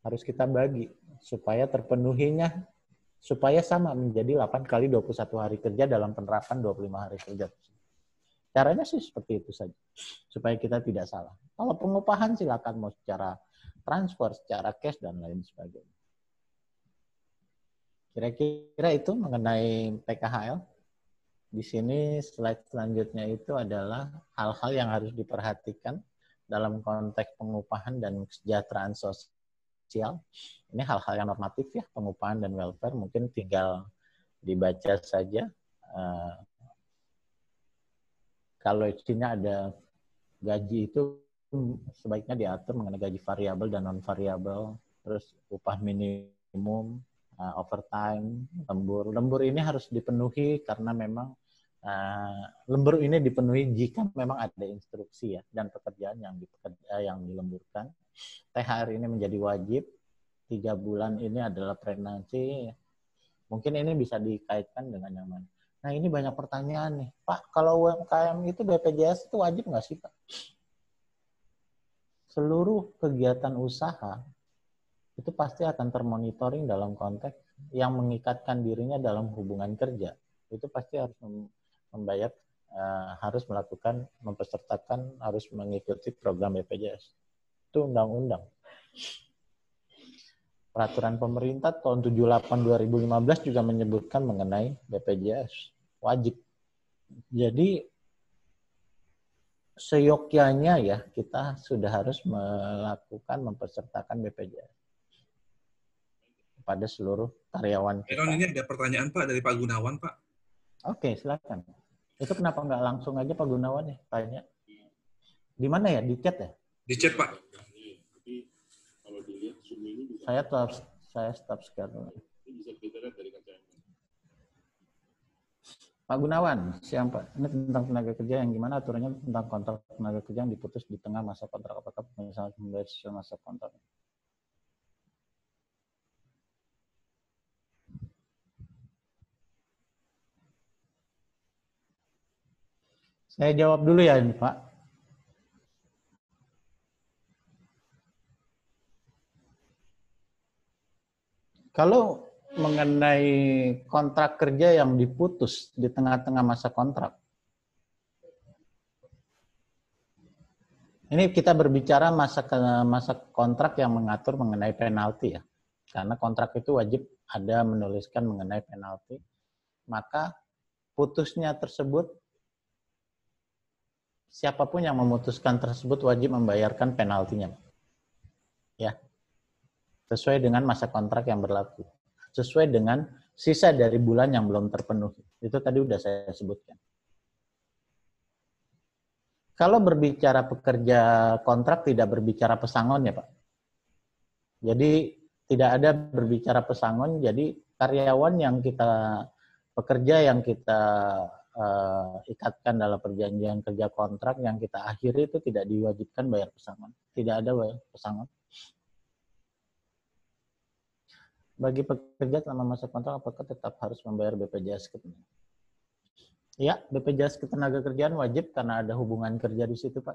Speaker 3: Harus kita bagi supaya terpenuhinya, supaya sama menjadi 8 kali 21 hari kerja dalam penerapan 25 hari kerja. Caranya sih seperti itu saja, supaya kita tidak salah. Kalau pengupahan silakan mau secara transfer, secara cash, dan lain sebagainya. Kira-kira itu mengenai PKHL. Di sini slide selanjutnya itu adalah hal-hal yang harus diperhatikan dalam konteks pengupahan dan kesejahteraan sosial. Ini hal-hal yang normatif ya, pengupahan dan welfare, mungkin tinggal dibaca saja. Kalau isinya ada gaji itu sebaiknya diatur mengenai gaji variabel dan non-variabel, terus upah minimum, overtime, lembur. Lembur ini harus dipenuhi karena memang lembur ini dipenuhi jika memang ada instruksi ya dan pekerjaan yang dilemburkan. THR ini menjadi wajib. 3 bulan ini adalah pregnancy. Mungkin ini bisa dikaitkan dengan yang mana. Nah ini banyak pertanyaan nih. Pak, kalau UMKM itu BPJS itu wajib nggak sih Pak? Seluruh kegiatan usaha itu pasti akan termonitoring dalam konteks yang mengikatkan dirinya dalam hubungan kerja. Itu pasti harus membayar, harus melakukan, mempesertakan, harus mengikuti program BPJS. Itu undang-undang. Peraturan pemerintah tahun 78/2015 juga menyebutkan mengenai BPJS. Wajib. Jadi, seyogyanya ya, kita sudah harus melakukan, mempesertakan BPJS pada seluruh karyawan kita.
Speaker 2: Iron, ini ada pertanyaan Pak dari Pak Gunawan Pak. Oke,
Speaker 3: silakan. Itu kenapa nggak langsung aja Pak Gunawan ya tanya? Di mana ya? Di chat ya?
Speaker 2: Di chat Pak.
Speaker 3: Saya stop sekarang. Pak Gunawan, siapa? Ini tentang tenaga kerja yang gimana aturannya tentang kontrak tenaga kerja yang diputus di tengah masa kontrak, apakah misalnya membayar sesuai masa kontrak? Saya jawab dulu ya ini Pak. Kalau mengenai kontrak kerja yang diputus di tengah-tengah masa kontrak, Ini kita berbicara masa kontrak yang mengatur mengenai penalti ya. Karena kontrak itu wajib ada menuliskan mengenai penalti. Maka putusnya tersebut, siapapun yang memutuskan tersebut wajib membayarkan penaltinya. Ya. Sesuai dengan masa kontrak yang berlaku. Sesuai dengan sisa dari bulan yang belum terpenuhi. Itu tadi udah saya sebutkan. Kalau berbicara pekerja kontrak tidak berbicara pesangon ya Pak. Jadi tidak ada berbicara pesangon, jadi karyawan yang kita, pekerja yang kita ikatkan dalam perjanjian kerja kontrak yang kita akhiri itu tidak diwajibkan bayar pesangon. Tidak ada bayar pesangon. Bagi pekerja selama masa kontrak, apakah tetap harus membayar BPJS Ketenagakerjaan? Ya, BPJS Ketenagakerjaan wajib karena ada hubungan kerja di situ, Pak.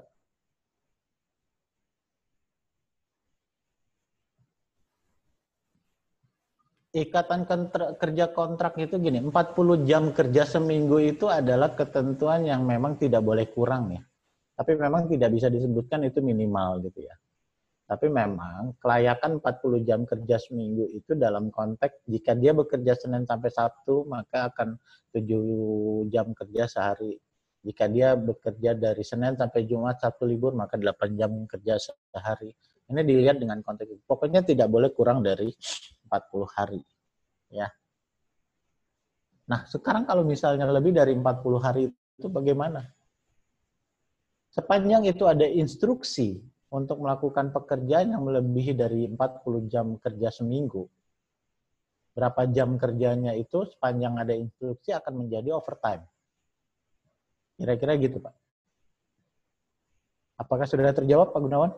Speaker 3: Ikatan kerja kontrak itu gini, 40 jam kerja seminggu itu adalah ketentuan yang memang tidak boleh kurang ya. Tapi memang tidak bisa disebutkan itu minimal gitu ya. Tapi memang kelayakan 40 jam kerja seminggu itu dalam konteks jika dia bekerja Senin sampai Sabtu, maka akan 7 jam kerja sehari. Jika dia bekerja dari Senin sampai Jumat, Sabtu libur, maka 8 jam kerja sehari. Ini dilihat dengan konteks itu. Pokoknya tidak boleh kurang dari 40 hari. Ya. Nah, sekarang kalau misalnya lebih dari 40 hari itu bagaimana? Sepanjang itu ada instruksi untuk melakukan pekerjaan yang melebihi dari 40 jam kerja seminggu. Berapa jam kerjanya itu sepanjang ada instruksi akan menjadi overtime. Kira-kira gitu, Pak. Apakah sudah terjawab, Pak Gunawan?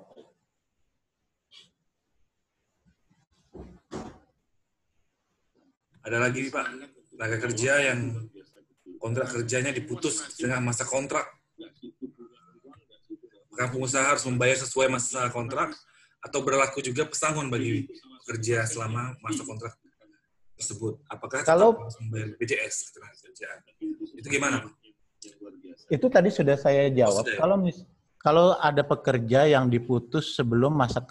Speaker 2: Ada lagi, Pak, tenaga kerja yang kontrak kerjanya diputus dengan masa kontrak. Maka pengusaha harus membayar sesuai masa kontrak atau berlaku juga pesangon bagi pekerja selama masa kontrak tersebut. Apakah tetap harus membayar BPJS Ketenagakerjaan? Itu gimana, Pak?
Speaker 3: Itu tadi sudah saya jawab. Kalau ada pekerja yang diputus sebelum masa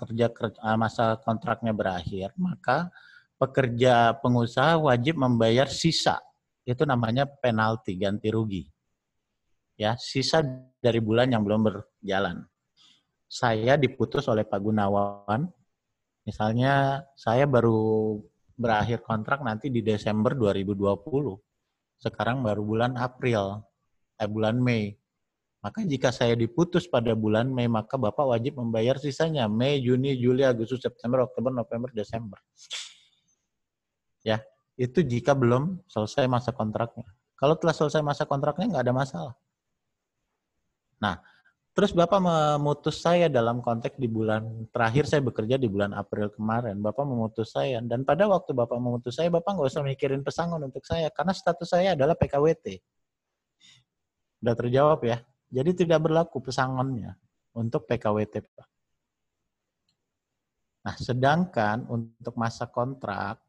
Speaker 3: kontraknya berakhir, maka pekerja pengusaha wajib membayar sisa. Itu namanya penalti, ganti rugi. Ya, sisa dari bulan yang belum berjalan. Saya diputus oleh Pak Gunawan, misalnya saya baru berakhir kontrak nanti di Desember 2020. Sekarang baru bulan bulan Mei. Maka jika saya diputus pada bulan Mei, maka Bapak wajib membayar sisanya. Mei, Juni, Juli, Agustus, September, Oktober, November, Desember. Ya, itu jika belum selesai masa kontraknya. Kalau telah selesai masa kontraknya, nggak ada masalah. Nah, terus Bapak memutus saya dalam konteks di bulan terakhir saya bekerja di bulan April kemarin. Bapak memutus saya. Dan pada waktu Bapak memutus saya, Bapak nggak usah mikirin pesangon untuk saya. Karena status saya adalah PKWT. Sudah terjawab ya. Jadi tidak berlaku pesangonnya untuk PKWT. Nah, sedangkan untuk masa kontrak,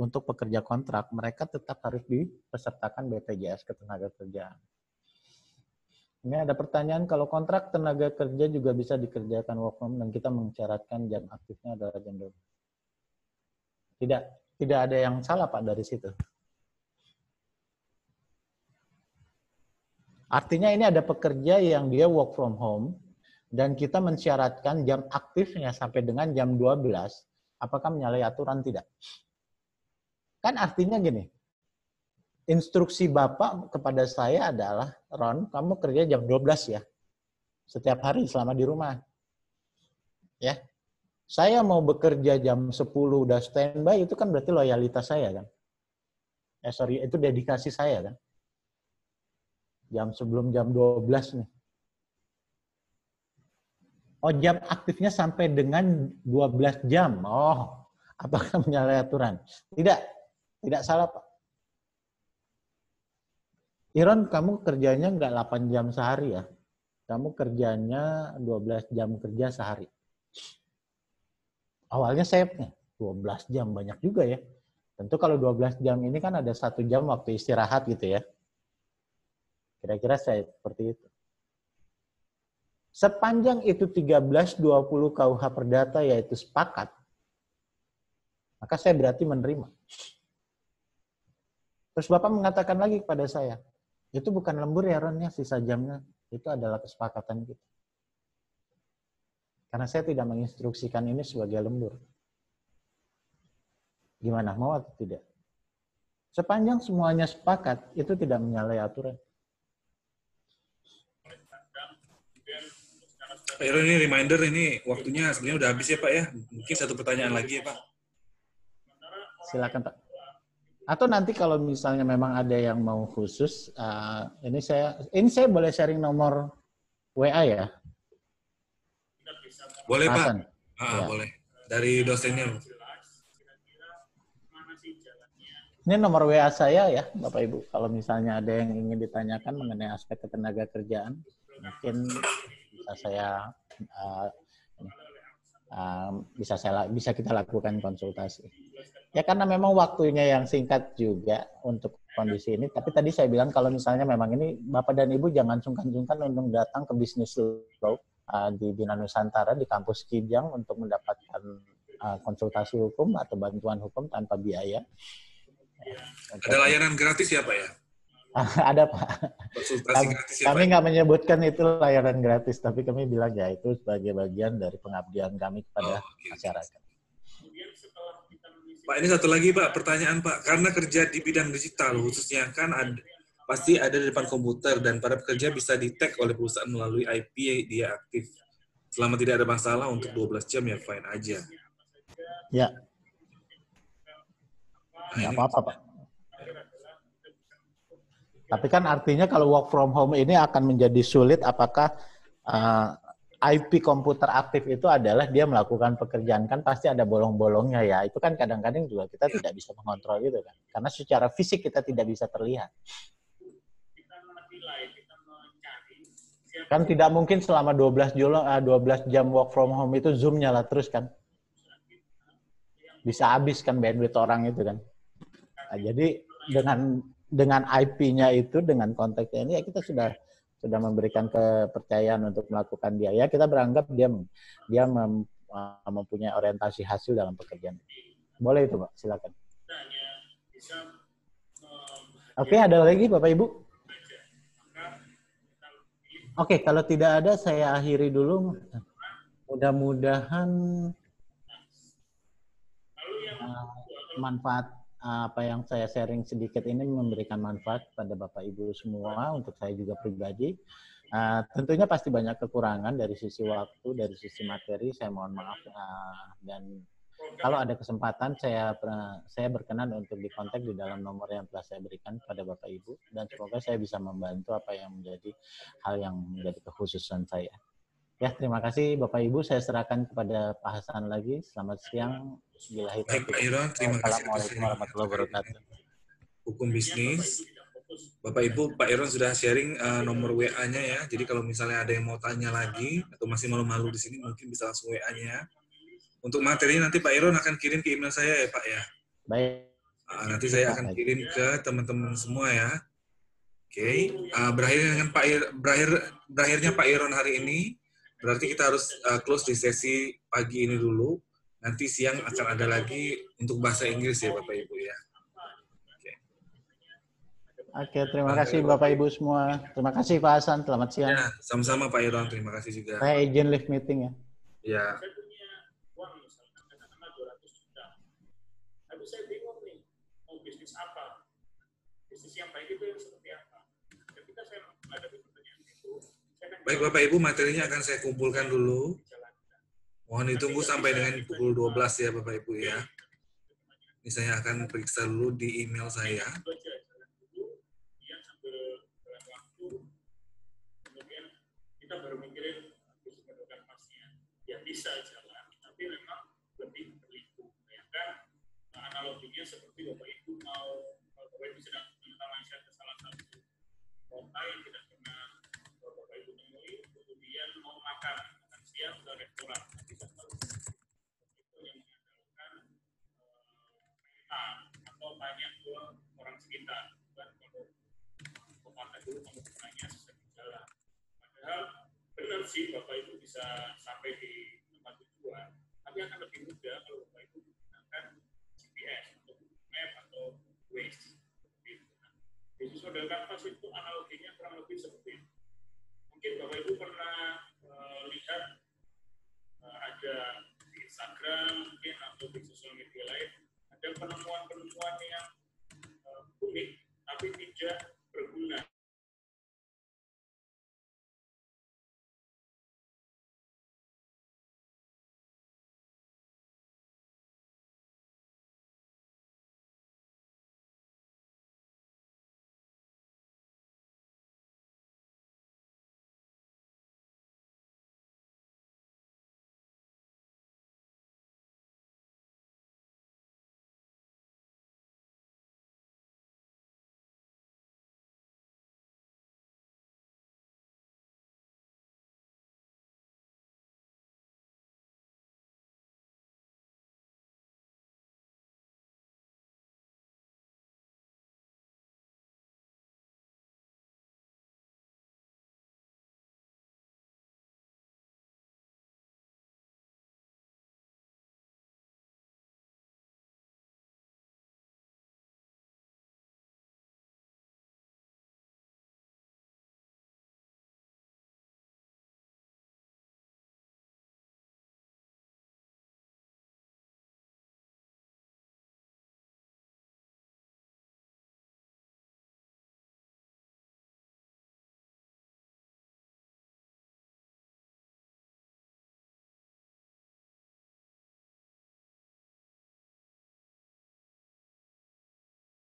Speaker 3: untuk pekerja kontrak, mereka tetap harus dipesertakan BPJS Ketenagakerjaan. Ini ada pertanyaan, kalau kontrak tenaga kerja juga bisa dikerjakan work from home dan kita mencaratkan jam aktifnya adalah jam 12. Tidak ada yang salah Pak dari situ. Artinya ini ada pekerja yang dia work from home dan kita mensyaratkan jam aktifnya sampai dengan jam 12, apakah menyalahi aturan? Tidak. Kan artinya gini, instruksi Bapak kepada saya adalah, Ron, kamu kerja jam 12 ya. Setiap hari selama di rumah. Ya. Saya mau bekerja jam 10 udah standby, itu kan berarti loyalitas saya kan. Itu dedikasi saya kan. Sebelum jam 12 nih. Oh, jam aktifnya sampai dengan 12 jam. Oh, apakah menyalahi aturan? Tidak. Tidak salah, Pak. Iron, kamu kerjanya nggak 8 jam sehari ya? Kamu kerjanya 12 jam kerja sehari. Awalnya saya 12 jam, banyak juga ya. Tentu kalau 12 jam ini kan ada 1 jam waktu istirahat gitu ya. Kira-kira saya seperti itu. Sepanjang itu 1320 KUH Perdata yaitu sepakat, maka saya berarti menerima. Terus Bapak mengatakan lagi kepada saya, itu bukan lembur ya Ron, ya, sisa jamnya. Itu adalah kesepakatan kita. Karena saya tidak menginstruksikan ini sebagai lembur. Gimana, mau atau tidak? Sepanjang semuanya sepakat, itu tidak menyalahi aturan.
Speaker 2: Pak Iron, ini reminder, ini waktunya sebenarnya udah habis ya Pak ya. Mungkin satu pertanyaan lagi ya Pak.
Speaker 3: Silakan Pak. Atau nanti kalau misalnya memang ada yang mau khusus, ini saya boleh sharing nomor WA ya?
Speaker 2: Boleh Pak.
Speaker 3: Hasan. Ya.
Speaker 2: Boleh. Dari dosennya.
Speaker 3: Ini nomor WA saya ya, Bapak Ibu. Kalau misalnya ada yang ingin ditanyakan mengenai aspek ketenaga kerjaan, mungkin bisa kita lakukan konsultasi. Ya karena memang waktunya yang singkat juga untuk kondisi ini. Tapi tadi saya bilang kalau misalnya memang ini Bapak dan Ibu jangan sungkan-sungkan untuk datang ke Bisnis Law di Bina Nusantara di kampus Kijang untuk mendapatkan konsultasi hukum atau bantuan hukum tanpa biaya.
Speaker 2: Ada layanan gratis ya Pak ya?
Speaker 3: Ada Pak.
Speaker 2: Konsultasi gratis ya Pak?
Speaker 3: Kami nggak menyebutkan itu layanan gratis, tapi kami bilang ya itu sebagai bagian dari pengabdian kami kepada masyarakat.
Speaker 2: Pak, ini satu lagi Pak, pertanyaan Pak. Karena kerja di bidang digital khususnya kan pasti ada di depan komputer dan para pekerja bisa di-tag oleh perusahaan melalui IP dia aktif. Selama tidak ada masalah untuk 12 jam ya fine aja.
Speaker 3: Ya. Nggak apa-apa, Pak. Tapi kan artinya kalau work from home ini akan menjadi sulit apakah IP komputer aktif itu adalah dia melakukan pekerjaan, kan pasti ada bolong-bolongnya ya. Itu kan kadang-kadang juga kita tidak bisa mengontrol itu kan. Karena secara fisik kita tidak bisa terlihat. Kan tidak mungkin selama 12 jam work from home itu Zoom nyala terus kan. Bisa habis kan bandwidth orang itu kan. Nah, jadi dengan IP-nya itu, dengan konteksnya ini ya kita sudah memberikan kepercayaan untuk melakukan dia. Ya kita beranggap dia mempunyai orientasi hasil dalam pekerjaan. Boleh itu Pak, silakan. Oke, ada lagi Bapak Ibu? Oke, kalau tidak ada saya akhiri dulu. Mudah-mudahan manfaat apa yang saya sharing sedikit ini memberikan manfaat pada Bapak Ibu semua, untuk saya juga pribadi. Tentunya pasti banyak kekurangan dari sisi waktu, dari sisi materi, saya mohon maaf. Dan kalau ada kesempatan saya berkenan untuk dikontak di dalam nomor yang telah saya berikan kepada Bapak Ibu, dan semoga saya bisa membantu apa yang menjadi hal yang menjadi kekhususan saya. Ya, terima kasih Bapak Ibu. Saya serahkan kepada Pak Hasan lagi. Selamat siang.
Speaker 2: Baik Pak Iron, terima kasih.
Speaker 3: Assalamualaikum warahmatullahi wabarakatuh.
Speaker 2: Hukum bisnis. Bapak Ibu, Pak Iron sudah sharing nomor WA-nya ya. Jadi kalau misalnya ada yang mau tanya lagi atau masih malu-malu di sini, mungkin bisa langsung WA-nya. Untuk materi nanti Pak Iron akan kirim ke email saya ya Pak ya.
Speaker 3: Baik.
Speaker 2: Nanti saya akan kirim ke teman-teman semua ya. Oke. Berakhirnya Pak Iron hari ini. Berarti kita harus close di sesi pagi ini dulu. Nanti siang akan ada lagi untuk bahasa Inggris ya Bapak Ibu ya.
Speaker 3: Oke, terima kasih Bapak Ibu semua. Terima kasih Pak Hasan, selamat siang.
Speaker 2: Ya, sama-sama Pak Iron, terima kasih juga.
Speaker 3: Saya izin live meeting ya.
Speaker 2: Ya.
Speaker 4: Tapi saya bingung nih, mau bisnis apa? Bisnis yang baik itu yang seperti apa? Ketika saya menghadapi pertanyaan itu,
Speaker 2: baik Bapak Ibu, materinya akan saya kumpulkan dulu. Mohon ditunggu sampai dengan pukul 12 ya Bapak Ibu ya. Ini saya akan periksa dulu di email saya.
Speaker 4: Kemudian kita baru mikirin bisnis mendapatkan pasien. Ya bisa jalan, tapi memang lebih berliku. Ya kan? Analoginya seperti Bapak Ibu Bapak Ibu sedang menyelesaikan ke salah satu kota yang tidak pernah Bapak Ibu temui, kemudian mau makan siang ke restoran. Itu yang mengandalkan kereta atau banyak ke orang sekitar. Dan kalau ke pantai dulu kamu tanya sesuai jalan. Padahal benar sih Bapak Instagram mungkin atau di sosial media lain ada penemuan-penemuan yang unik tapi tidak